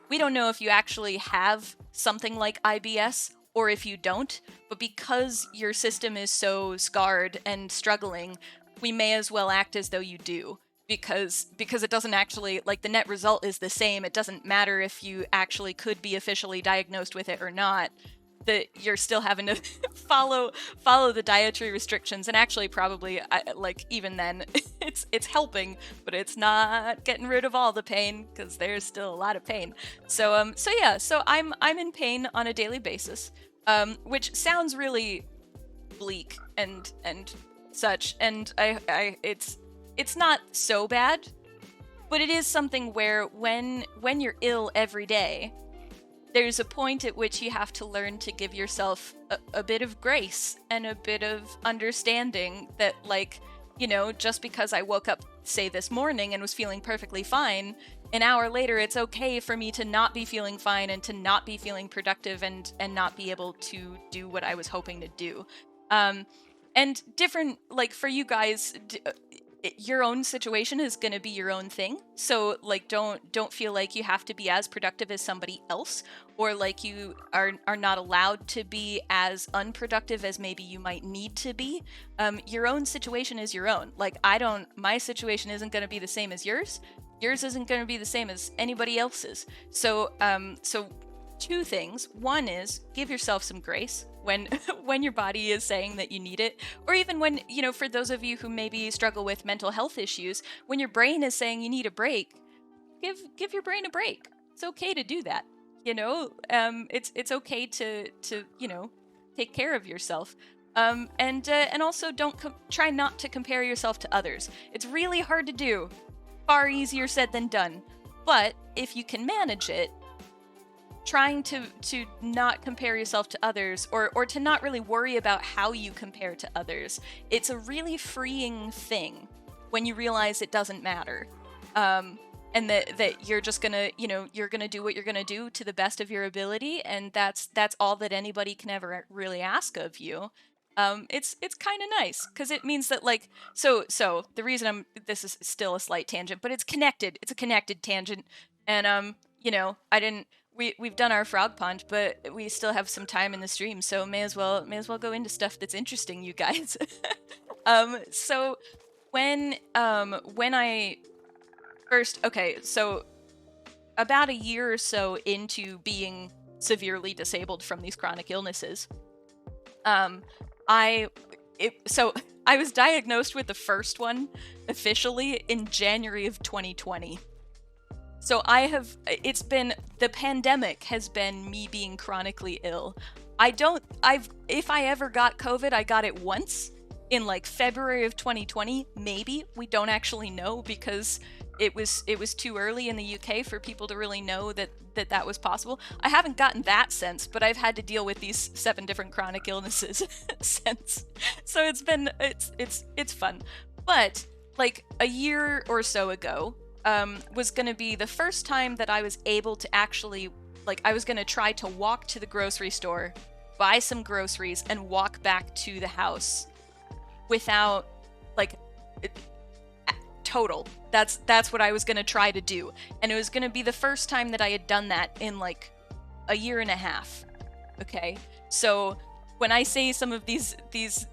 we don't know if you actually have something like IBS or if you don't. But because your system is so scarred and struggling, we may as well act as though you do. Because it doesn't actually, like, the net result is the same. It doesn't matter if you actually could be officially diagnosed with it or not, that you're still having to follow the dietary restrictions. And actually probably, like, even then it's helping, but it's not getting rid of all the pain, because there's still a lot of pain. So I'm in pain on a daily basis, which sounds really bleak and such, and it's not so bad, but it is something where when you're ill every day, there's a point at which you have to learn to give yourself a bit of grace and a bit of understanding that, like, you know, just because I woke up, say, this morning and was feeling perfectly fine, an hour later it's okay for me to not be feeling fine and to not be feeling productive and not be able to do what I was hoping to do. And different, like, for you guys, your own situation is going to be your own thing. So, like, don't feel like you have to be as productive as somebody else, or like you are not allowed to be as unproductive as maybe you might need to be. Your own situation is your own. Like, my situation isn't going to be the same as yours. Yours isn't going to be the same as anybody else's. So two things. One is give yourself some grace when your body is saying that you need it, or even when, you know, for those of you who maybe struggle with mental health issues, when your brain is saying you need a break, give your brain a break. It's okay to do that. You know, it's okay to you know, take care of yourself. And also try not to compare yourself to others. It's really hard to do. Far easier said than done. But if you can manage it, trying to not compare yourself to others, or to not really worry about how you compare to others, it's a really freeing thing when you realize it doesn't matter. And that you're just gonna, you know, you're gonna do what you're gonna do to the best of your ability, and that's all that anybody can ever really ask of you. It's kind of nice, because it means that, like, so the reason this is still a slight tangent, but it's connected. It's a connected tangent, and you know, we've done our frog pond, but we still have some time in the stream, so may as well go into stuff that's interesting, you guys. So when I first, okay, so about a year or so into being severely disabled from these chronic illnesses, I was diagnosed with the first one officially in January of 2020. So the pandemic has been me being chronically ill. If I ever got COVID, I got it once in, like, February of 2020, maybe. We don't actually know, because it was too early in the UK for people to really know that was possible. I haven't gotten that since, but I've had to deal with these 7 different chronic illnesses since. So it's fun. But, like, a year or so ago, was going to be the first time that I was able to actually, like, I was going to try to walk to the grocery store, buy some groceries, and walk back to the house without, like, total. That's what I was going to try to do. And it was going to be the first time that I had done that in, like, a year and a half. Okay? So when I say some of these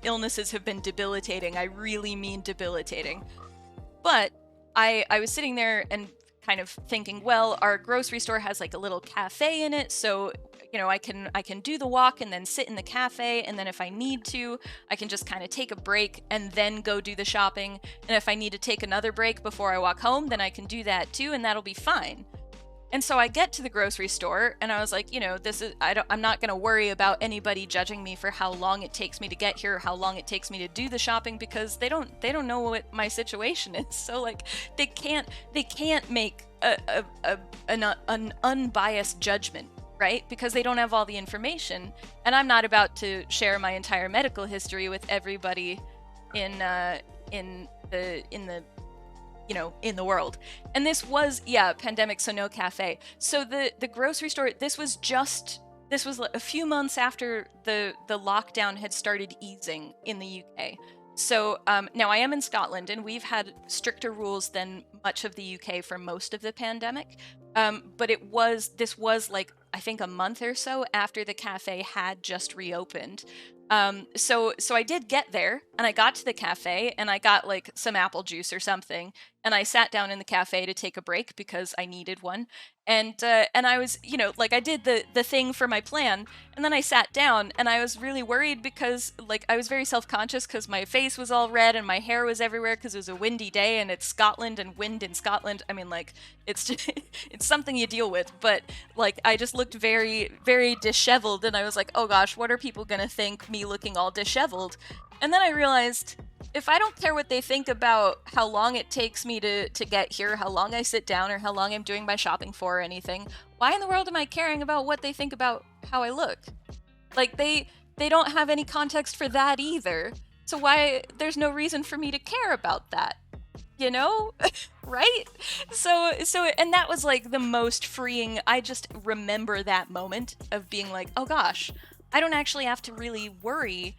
illnesses have been debilitating, I really mean debilitating. But I was sitting there and kind of thinking, well, our grocery store has, like, a little cafe in it, so, you know, I can do the walk and then sit in the cafe, and then if I need to, I can just kind of take a break and then go do the shopping. And if I need to take another break before I walk home, then I can do that too, and that'll be fine. And so I get to the grocery store, and I was like, you know, I'm not going to worry about anybody judging me for how long it takes me to get here, or how long it takes me to do the shopping, because they don't know what my situation is. So, like, they can't make an unbiased judgment, right? Because they don't have all the information, and I'm not about to share my entire medical history with everybody in the you know, in the world. And this was, pandemic, so no cafe. So the grocery store, this was a few months after the lockdown had started easing in the UK. So now I am in Scotland, and we've had stricter rules than much of the UK for most of the pandemic. But this was like I think a month or so after the cafe had just reopened. So I did get there, and I got to the cafe, and I got like some apple juice or something, and I sat down in the cafe to take a break because I needed one. And I was, you know, like I did the thing for my plan, and then I sat down, and I was really worried because like I was very self-conscious because my face was all red and my hair was everywhere because it was a windy day, and it's Scotland, and wind in Scotland, I mean, like it's just, it's something you deal with. But like I just looked very, very disheveled, and I was like, oh gosh, what are people gonna think, me looking all disheveled? And then I realized, if I don't care what they think about how long it takes me to get here, how long I sit down, or how long I'm doing my shopping for or anything, why in the world am I caring about what they think about how I look? Like, they don't have any context for that either. So why, there's no reason for me to care about that. You know? Right? So, and that was like the most freeing. I just remember that moment of being like, oh gosh, I don't actually have to really worry.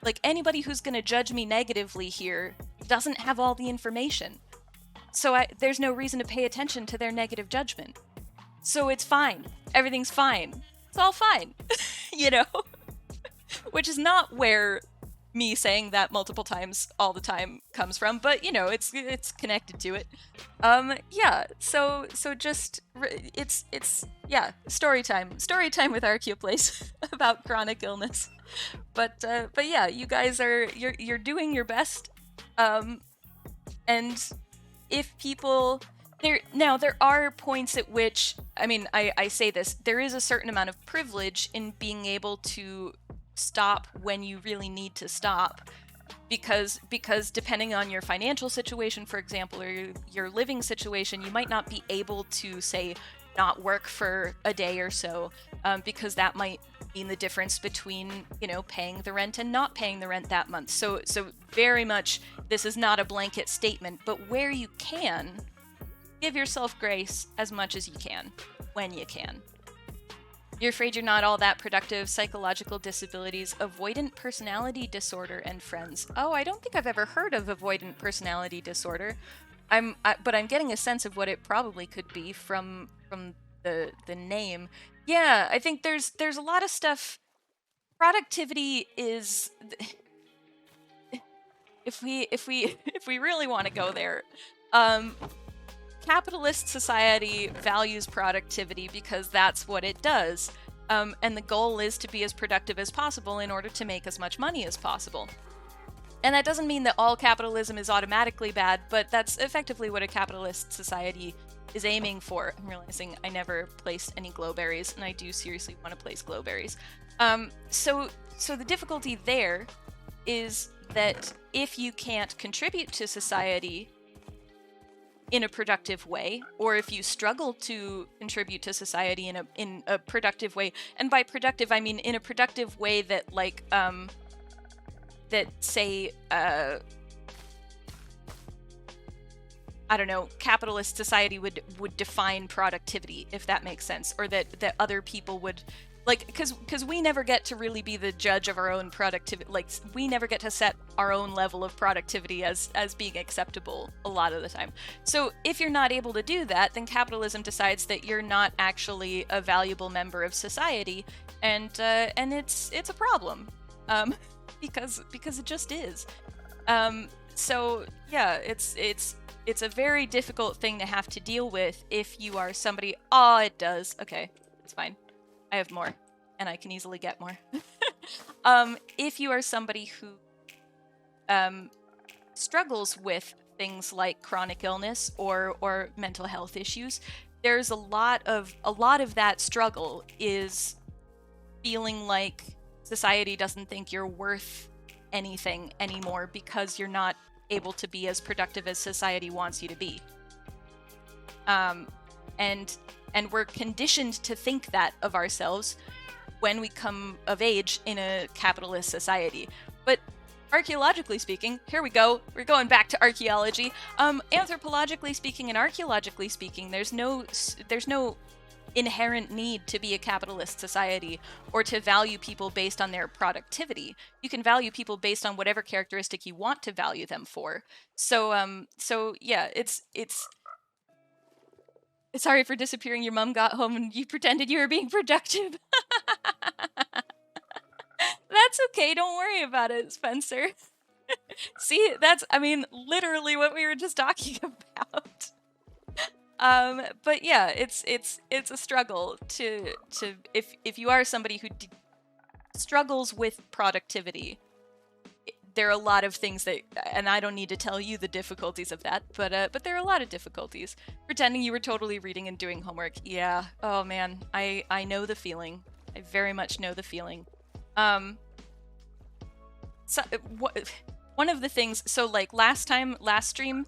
Like, anybody who's gonna judge me negatively here doesn't have all the information. So there's no reason to pay attention to their negative judgment. So it's fine. Everything's fine. It's all fine. You know? Which is not where me saying that multiple times all the time comes from, but you know, it's connected to it. Yeah, so just it's yeah, story time with ArchaeoPlays about chronic illness. But yeah, you guys are, you're doing your best. And if people there are points at which, I mean, I say this, there is a certain amount of privilege in being able to stop when you really need to stop, because depending on your financial situation, for example, or your living situation, you might not be able to, say, not work for a day or so, because that might mean the difference between, you know, paying the rent and not paying the rent that month. So very much, this is not a blanket statement, but where you can, give yourself grace as much as you can, when you can. You're afraid you're not all that productive, psychological disabilities, avoidant personality disorder, and friends. Oh, I don't think I've ever heard of avoidant personality disorder. But I'm getting a sense of what it probably could be from the name. Yeah, I think there's a lot of stuff. Productivity is, if we really want to go there, capitalist society values productivity because that's what it does. And the goal is to be as productive as possible in order to make as much money as possible. And that doesn't mean that all capitalism is automatically bad, but that's effectively what a capitalist society is aiming for. I'm realizing I never placed any glowberries, and I do seriously want to place glowberries. So the difficulty there is that if you can't contribute to society in a productive way, or if you struggle to contribute to society in a productive way, and by productive I mean in a productive way that, like, that, say, I don't know, capitalist society would define productivity, if that makes sense, or that other people would, like, because we never get to really be the judge of our own productivity. Like, we never get to set our own level of productivity as being acceptable a lot of the time. So if you're not able to do that, then capitalism decides that you're not actually a valuable member of society, and it's a problem, because it just is. So yeah, it's a very difficult thing to have to deal with if you are somebody. Oh, it does. Okay, it's fine. I have more, and I can easily get more. If you are somebody who struggles with things like chronic illness or mental health issues, there's a lot of that struggle is feeling like society doesn't think you're worth anything anymore because you're not able to be as productive as society wants you to be. And we're conditioned to think that of ourselves when we come of age in a capitalist society. But archaeologically speaking, here we go, we're going back to archaeology. Anthropologically speaking and archaeologically speaking, there's no inherent need to be a capitalist society or to value people based on their productivity. You can value people based on whatever characteristic you want to value them for. So yeah, it's Sorry for disappearing. Your mom got home and you pretended you were being productive. That's okay. Don't worry about it, Spencer. See, that's, I mean, literally what we were just talking about. But yeah, it's a struggle to if you are somebody who struggles with productivity. There are a lot of things that, and I don't need to tell you the difficulties of that, but there are a lot of difficulties. Pretending you were totally reading and doing homework. Yeah. Oh man, I know the feeling. I very much know the feeling. So one of the things, so like last stream,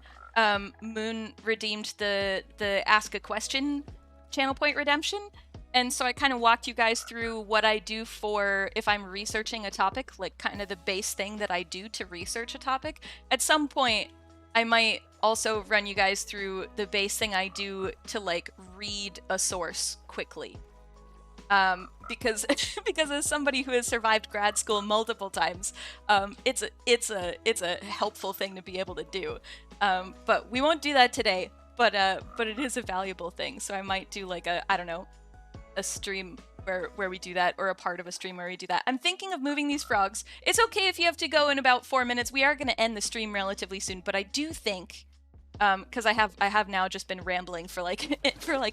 Moon redeemed the ask a question channel point redemption. And so I kind of walked you guys through what I do for if I'm researching a topic, like kind of the base thing that I do to research a topic. At some point, I might also run you guys through the base thing I do to like read a source quickly. Because as somebody who has survived grad school multiple times, it's a helpful thing to be able to do. But we won't do that today. But it is a valuable thing. So I might do like a, I don't know, a stream where we do that, or a part of a stream where we do that. I'm thinking of moving these frogs. It's okay if you have to go in about 4 minutes. We are going to end the stream relatively soon, but I do think, because I have now just been rambling for like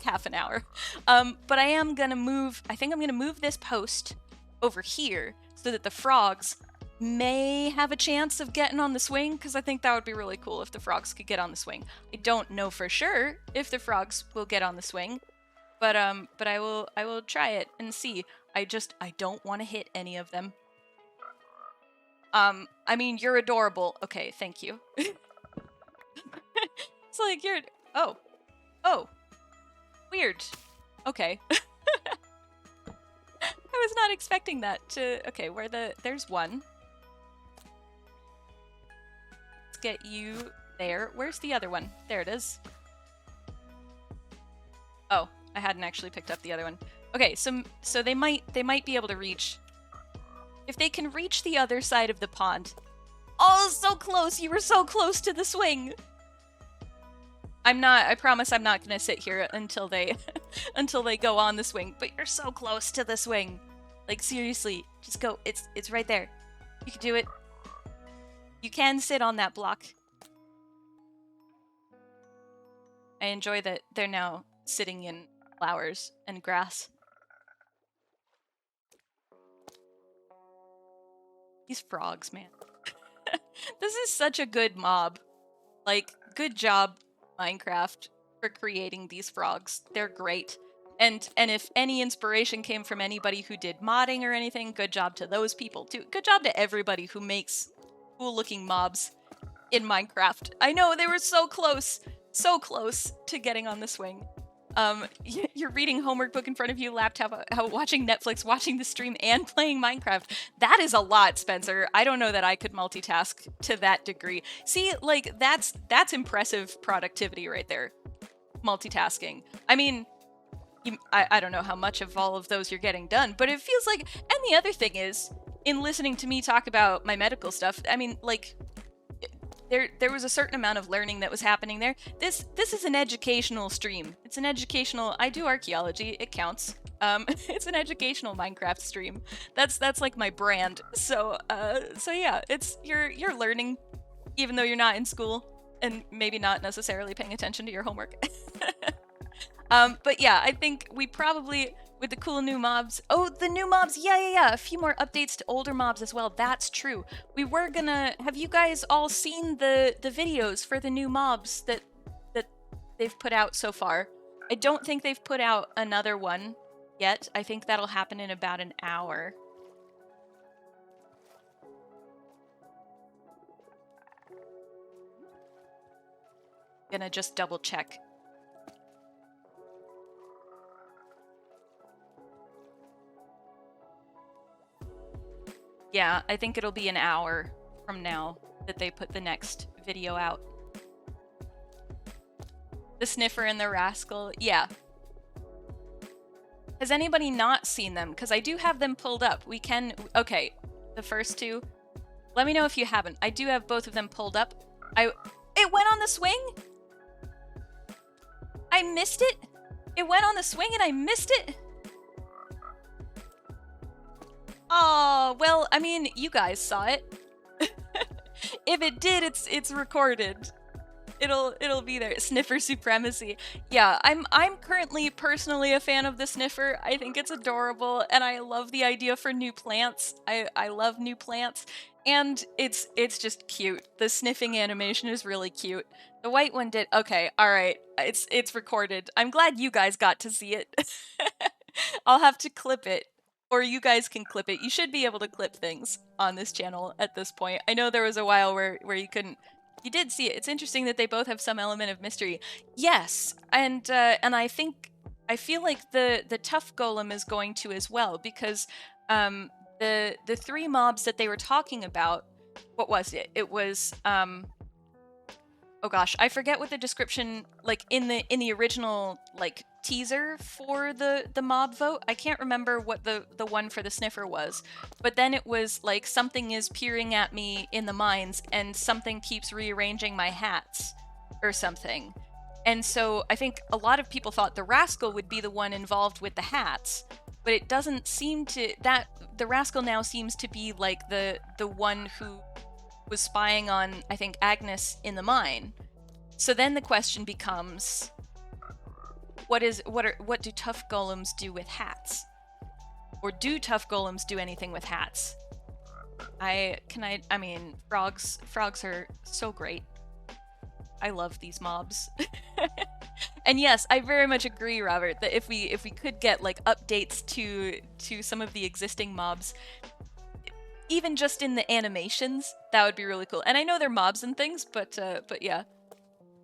half an hour. But I am gonna move. I think I'm gonna move this post over here so that the frogs may have a chance of getting on the swing, because I think that would be really cool if the frogs could get on the swing. I don't know for sure if the frogs will get on the swing. But I will try it and see. I don't want to hit any of them. I mean, you're adorable. Okay, thank you. It's like you're, oh, weird. Okay. I was not expecting that to, okay, there's one. Let's get you there. Where's the other one? There it is. Oh. I hadn't actually picked up the other one. Okay, so they might be able to reach. If they can reach the other side of the pond. Oh, so close! You were so close to the swing! I promise I'm not gonna sit here until they go on the swing, but you're so close to the swing. Like seriously, just go. It's right there. You can do it. You can sit on that block. I enjoy that they're now sitting in flowers and grass. These frogs, man. This is such a good mob. Like, good job, Minecraft, for creating these frogs. They're great. And if any inspiration came from anybody who did modding or anything, good job to those people too. Good job to everybody who makes cool-looking mobs in Minecraft. I know, they were so close to getting on the swing. You're reading homework book in front of you, laptop, watching Netflix, watching the stream, and playing Minecraft. That is a lot, Spencer. I don't know that I could multitask to that degree. See, like, that's impressive productivity right there. Multitasking. I mean, I don't know how much of all of those you're getting done, but it feels like, and the other thing is, in listening to me talk about my medical stuff, I mean, like, there was a certain amount of learning that was happening there. This is an educational stream. It's an educational. I do archaeology. It counts. It's an educational Minecraft stream. That's like my brand. So yeah, you're learning, even though you're not in school and maybe not necessarily paying attention to your homework. But yeah, I think we probably, with the cool new mobs. Oh, the new mobs. Yeah. A few more updates to older mobs as well. That's true. We were gonna, have you guys all seen the videos for the new mobs that they've put out so far? I don't think they've put out another one yet. I think that'll happen in about an hour. Gonna just double check. Yeah, I think it'll be an hour from now that they put the next video out. The Sniffer and the Rascal, yeah. Has anybody not seen them? Because I do have them pulled up. We can, okay, the first two. Let me know if you haven't. I do have both of them pulled up. It went on the swing? I missed it? It went on the swing and I missed it? Oh, well, I mean, you guys saw it. If it did, it's recorded. It'll be there. Sniffer supremacy. Yeah, I'm currently personally a fan of the sniffer. I think it's adorable, and I love the idea for new plants. I love new plants, and it's just cute. The sniffing animation is really cute. The white one did okay. All right, it's recorded. I'm glad you guys got to see it. I'll have to clip it. Or you guys can clip it. You should be able to clip things on this channel at this point. I know there was a while where you couldn't. You did see it. It's interesting that they both have some element of mystery. Yes, and I feel like the tough golem is going to as well, because the three mobs that they were talking about, what was it? It was oh gosh, I forget what the description, like in the original like teaser for the mob vote. I can't remember what the one for the sniffer was, but then it was like something is peering at me in the mines and something keeps rearranging my hats or something. And so I think a lot of people thought the rascal would be the one involved with the hats, but it doesn't seem to, that the rascal now seems to be like the one who was spying on, I think, Agnes in the mine. So then the question becomes, what do tough golems do with hats? Or do tough golems do anything with hats? I mean, frogs are so great. I love these mobs. And yes, I very much agree, Robert, that if we could get like updates to some of the existing mobs, even just in the animations, that would be really cool. And I know they're mobs and things, but yeah.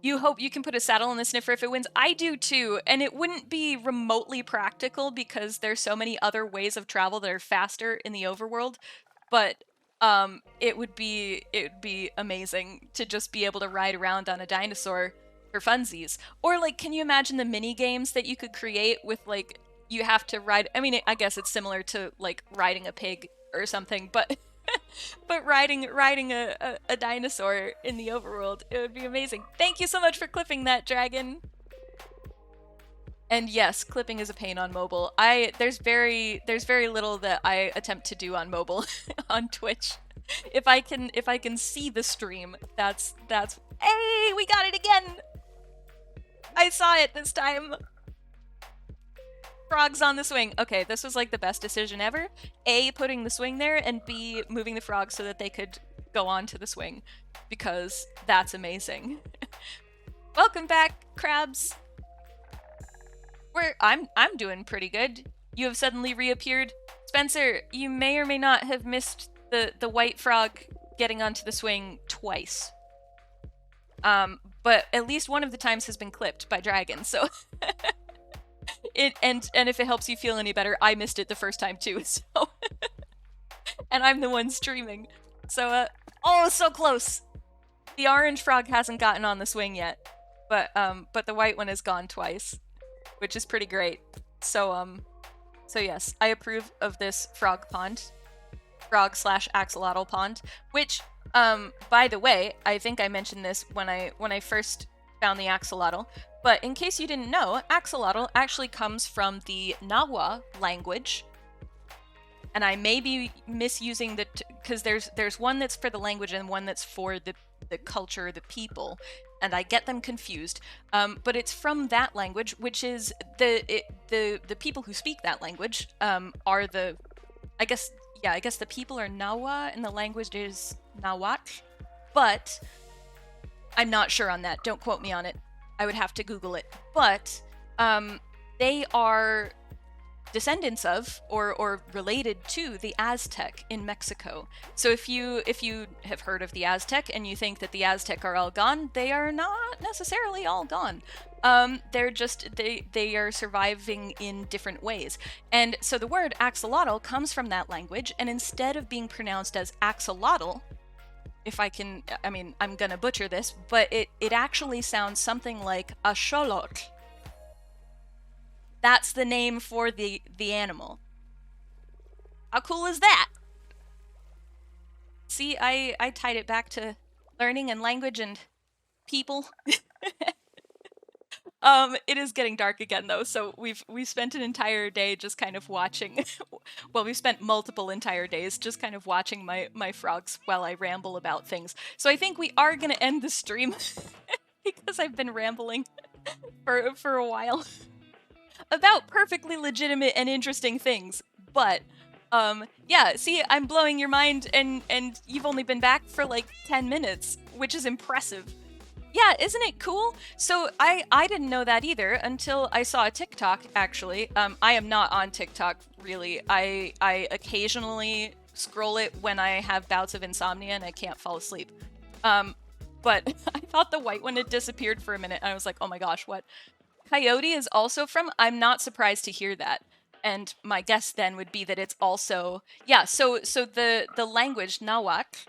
You hope you can put a saddle on the sniffer if it wins. I do too, and it wouldn't be remotely practical because there's so many other ways of travel that are faster in the overworld, but it would be amazing to just be able to ride around on a dinosaur for funsies. Or like, can you imagine the mini games that you could create with like, you have to ride, I mean, I guess it's similar to like riding a pig or something, but but riding a dinosaur in the overworld, it would be amazing. Thank you so much for clipping that, Dragon. And yes, clipping is a pain on mobile. There's very little that I attempt to do on mobile on Twitch. If I can see the stream, that's hey, we got it again. I saw it this time. Frogs on the swing. Okay, this was like the best decision ever. A, putting the swing there, and B, moving the frogs so that they could go on to the swing, because that's amazing. Welcome back, crabs. I'm doing pretty good. You have suddenly reappeared. Spencer, you may or may not have missed the white frog getting onto the swing twice. But at least one of the times has been clipped by Dragon, so and if it helps you feel any better, I missed it the first time too, so and I'm the one streaming. So oh, so close. The orange frog hasn't gotten on the swing yet, but the white one has gone twice, which is pretty great. So so yes, I approve of this frog pond. Frog/axolotl pond, which by the way, I think I mentioned this when I first found the axolotl, but in case you didn't know, axolotl actually comes from the Nawa language, and I may be misusing the because there's one that's for the language and one that's for the culture, the people, and I get them confused. But it's from that language, which is the people who speak that language are the, I guess the people are Nawa and the language is Nahuatl, but I'm not sure on that. Don't quote me on it. I would have to Google it. But they are descendants of or related to the Aztec in Mexico. So if you have heard of the Aztec and you think that the Aztec are all gone, they are not necessarily all gone. They're just they are surviving in different ways. And so the word axolotl comes from that language, and instead of being pronounced as axolotl, I'm gonna butcher this, but it actually sounds something like a xolotl. That's the name for the animal. How cool is that? See, I tied it back to learning and language and people. It is getting dark again though, so we've spent an entire day just kind of watching. Well, we've spent multiple entire days just kind of watching my frogs while I ramble about things. So I think we are gonna end the stream because I've been rambling for a while about perfectly legitimate and interesting things. But yeah, see, I'm blowing your mind, and you've only been back for like 10 minutes, which is impressive. Yeah, isn't it cool? So I didn't know that either until I saw a TikTok, actually. I am not on TikTok, really. I occasionally scroll it when I have bouts of insomnia and I can't fall asleep. But I thought the white one had disappeared for a minute, and I was like, oh my gosh, what? Coyote is also from? I'm not surprised to hear that. And my guess then would be that it's also... Yeah, so the language, Nawak,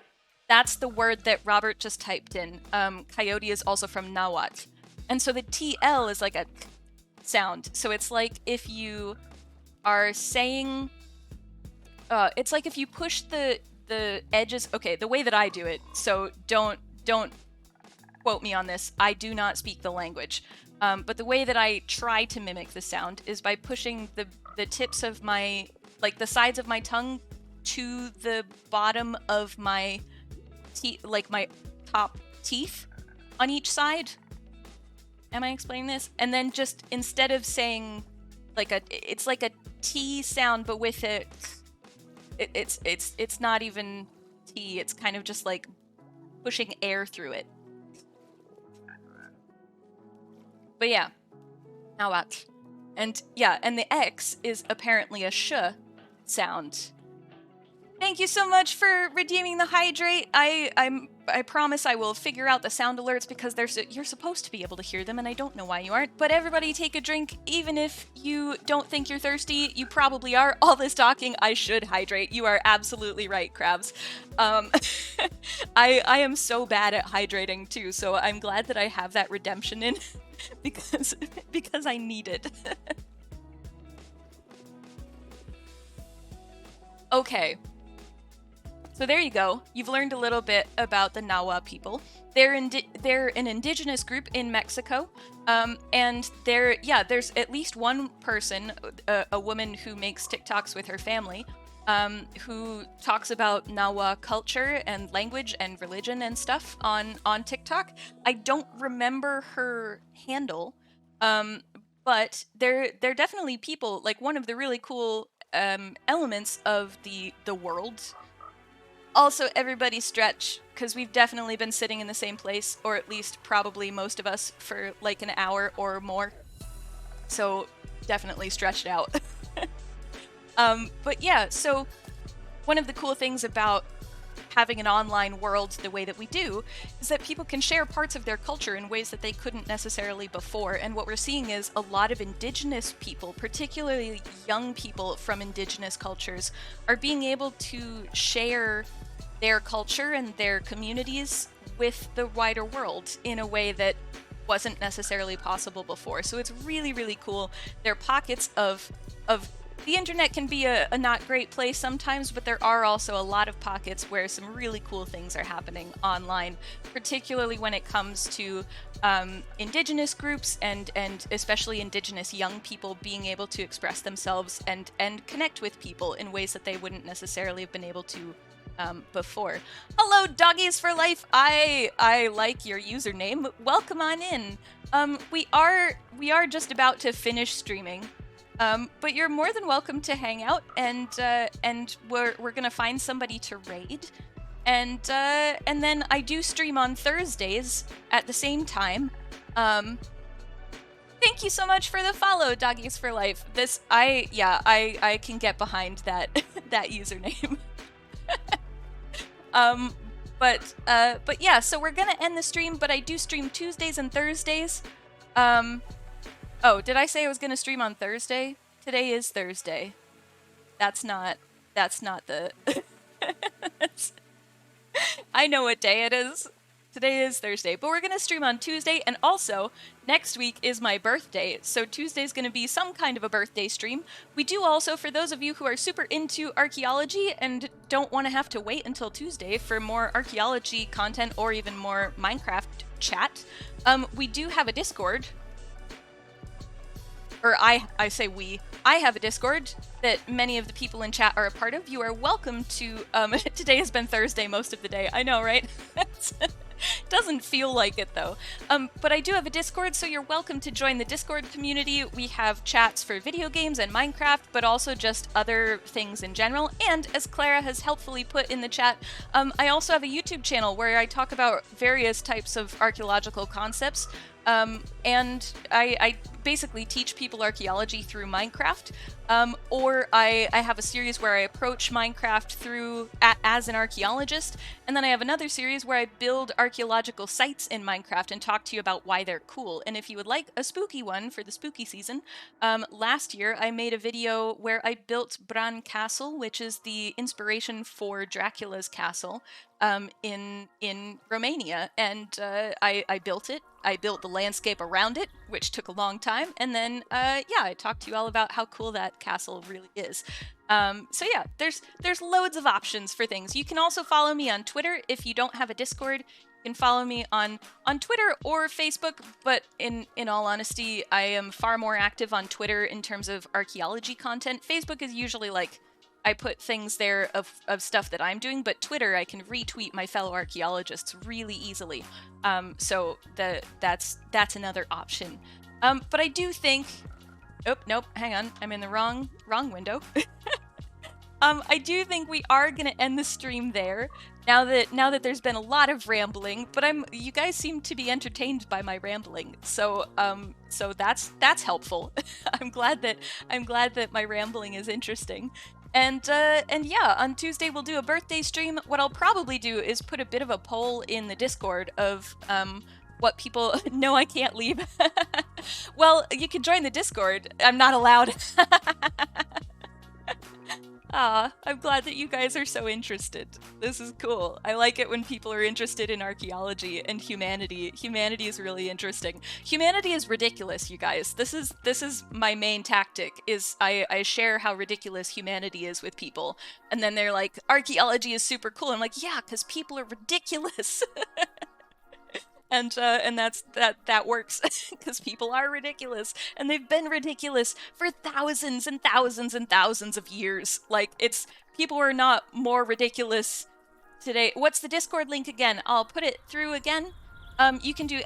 that's the word that Robert just typed in. Coyote is also from Nawak. And so the TL is like a sound. So it's like if you are saying... it's like if you push the edges... Okay, the way that I do it, so don't quote me on this. I do not speak the language. But the way that I try to mimic the sound is by pushing the tips of my... Like the sides of my tongue to the bottom of my... like my top teeth on each side. Am I explaining this? And then just instead of saying like it's like a T sound, but with it's not even T. It's kind of just like pushing air through it. But yeah, now what? And yeah, and the X is apparently a sh sound. Thank you so much for redeeming the hydrate. I promise I will figure out the sound alerts because you're supposed to be able to hear them, and I don't know why you aren't. But everybody take a drink. Even if you don't think you're thirsty, you probably are. All this talking, I should hydrate. You are absolutely right, Crabs. I am so bad at hydrating too, so I'm glad that I have that redemption in because I need it. Okay. So there you go. You've learned a little bit about the Nahua people. They're an indigenous group in Mexico, and there's at least one person, a woman who makes TikToks with her family, who talks about Nahua culture and language and religion and stuff on TikTok. I don't remember her handle, but they're definitely people. Like one of the really cool elements of the world. Also, everybody stretch, because we've definitely been sitting in the same place, or at least probably most of us, for like an hour or more. So, definitely stretched out. But yeah, so one of the cool things about having an online world the way that we do is that people can share parts of their culture in ways that they couldn't necessarily before. And what we're seeing is a lot of indigenous people, particularly young people from indigenous cultures, are being able to share their culture and their communities with the wider world in a way that wasn't necessarily possible before. So it's really, really cool. There are pockets of the internet can be a not great place sometimes, but there are also a lot of pockets where some really cool things are happening online, particularly when it comes to indigenous groups and especially indigenous young people being able to express themselves and connect with people in ways that they wouldn't necessarily have been able to before. Hello, Doggies for Life. I like your username. Welcome on in. We are just about to finish streaming. But you're more than welcome to hang out, and we're gonna find somebody to raid, and then I do stream on Thursdays at the same time. Thank you so much for the follow, Doggies for Life. I can get behind that that username. But yeah, so we're gonna end the stream, but I do stream Tuesdays and Thursdays. Oh, did I say I was going to stream on Thursday? Today is Thursday. That's not the... I know what day it is. Today is Thursday, but we're going to stream on Tuesday, and also, next week is my birthday, so Tuesday's going to be some kind of a birthday stream. We do also, for those of you who are super into archaeology and don't want to have to wait until Tuesday for more archaeology content or even more Minecraft chat, we do have a Discord. or I say we, I have a Discord that many of the people in chat are a part of. You are welcome to, today has been Thursday most of the day. I know, right? Doesn't feel like it though. But I do have a Discord, so you're welcome to join the Discord community. We have chats for video games and Minecraft, but also just other things in general. And as Clara has helpfully put in the chat, I also have a YouTube channel where I talk about various types of archaeological concepts. And I basically teach people archaeology through Minecraft, or I have a series where I approach Minecraft through as an archaeologist, and then I have another series where I build archaeological sites in Minecraft and talk to you about why they're cool. And if you would like a spooky one for the spooky season, last year I made a video where I built Bran Castle, which is the inspiration for Dracula's castle in Romania, and I built it. I built the landscape around it, which took a long time, and then yeah, I talked to you all about how cool that castle really is. So yeah, there's loads of options for things. You can also follow me on Twitter if you don't have a Discord. You can follow me on Twitter or Facebook, but in all honesty, I am far more active on Twitter in terms of archaeology content. Facebook is usually like, I put things there of stuff that I'm doing, but Twitter, I can retweet my fellow archaeologists really easily. So that's another option. But I do think, oh, nope, hang on, I'm in the wrong window. I do think we are gonna end the stream there. Now that there's been a lot of rambling, but you guys seem to be entertained by my rambling, so that's helpful. I'm glad that my rambling is interesting. And yeah, on Tuesday we'll do a birthday stream. What I'll probably do is put a bit of a poll in the Discord of what people... No, I can't leave. Well, you can join the Discord. I'm not allowed. I'm glad that you guys are so interested. This is cool. I like it when people are interested in archaeology and humanity. Humanity is really interesting. Humanity is ridiculous, you guys. This is my main tactic, is I share how ridiculous humanity is with people. And then they're like, archaeology is super cool. I'm like, yeah, because people are ridiculous. And that works because people are ridiculous, and they've been ridiculous for thousands and thousands and thousands of years. Like, people are not more ridiculous today. What's the Discord link again? I'll put it through again. You can do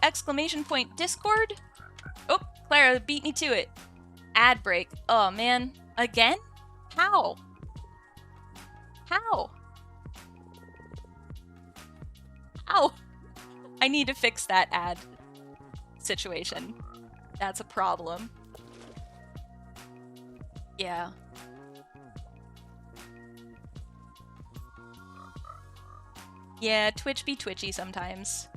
!Discord. Oh, Clara beat me to it. Ad break. Oh man, again? How? How? How? I need to fix that ad situation. That's a problem. Yeah. Yeah, Twitch be twitchy sometimes.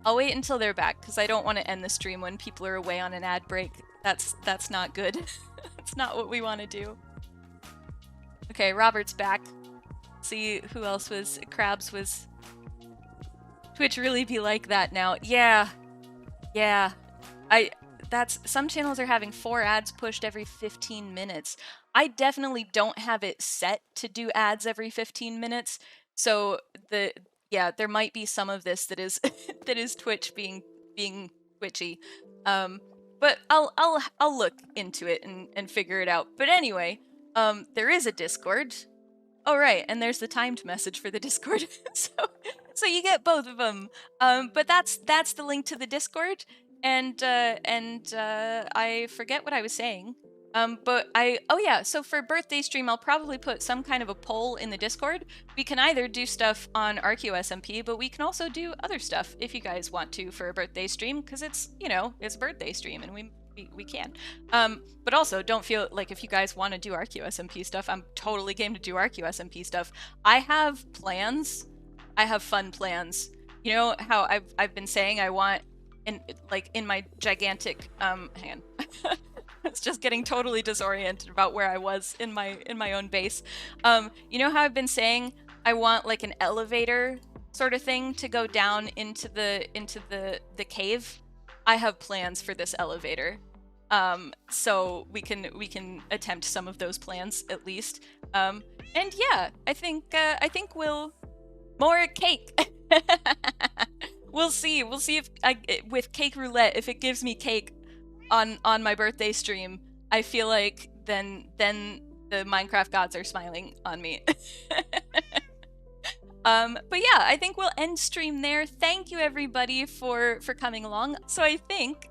I'll wait until they're back, because I don't want to end the stream when people are away on an ad break. That's not good. It's not what we want to do. Okay, Robert's back. See who else was... Krabs was... Twitch really be like that now. Yeah. Yeah. Some channels are having 4 ads pushed every 15 minutes. I definitely don't have it set to do ads every 15 minutes. So there might be some of this that is that is Twitch being twitchy. But I'll look into it and figure it out. But anyway, there is a Discord. Oh right, and there's the timed message for the Discord. So you get both of them. But that's the link to the Discord, and I forget what I was saying. Oh yeah, so for birthday stream, I'll probably put some kind of a poll in the Discord. We can either do stuff on Archaeo SMP, but we can also do other stuff if you guys want to for a birthday stream, because it's, it's a birthday stream, and we can. But also, don't feel like if you guys want to do Archaeo SMP stuff, I'm totally game to do Archaeo SMP stuff. I have plans. I have fun plans. You know how I've been saying I want, in my gigantic hang on. It's just getting totally disoriented about where I was in my own base. You know how I've been saying I want like an elevator sort of thing to go down into the cave? I have plans for this elevator. So we can attempt some of those plans at least. And yeah, I think we'll more cake. We'll see if with cake roulette, if it gives me cake, on my birthday stream, I feel like then the Minecraft gods are smiling on me. But yeah, I think we'll end stream there. Thank you everybody for coming along. So I think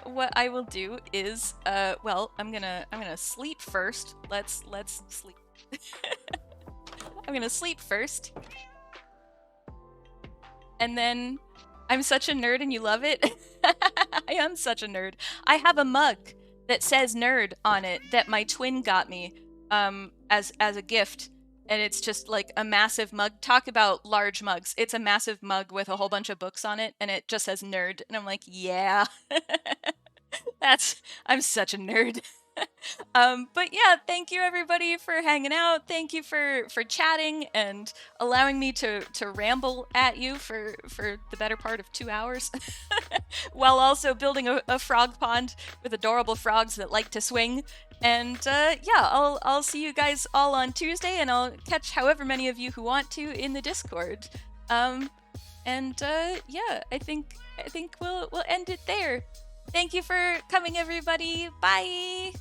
what I will do is well, I'm gonna sleep first. Let's sleep. I'm gonna sleep first. And then I'm such a nerd and you love it. I am such a nerd. I have a mug that says nerd on it that my twin got me as a gift. And it's just like a massive mug. Talk about large mugs. It's a massive mug with a whole bunch of books on it, and it just says nerd. And I'm like, yeah, I'm such a nerd. But yeah, thank you everybody for hanging out. Thank you for chatting and allowing me to ramble at you for the better part of 2 hours, while also building a frog pond with adorable frogs that like to swing. And yeah, I'll see you guys all on Tuesday, and I'll catch however many of you who want to in the Discord. And yeah, I think we'll end it there. Thank you for coming, everybody. Bye.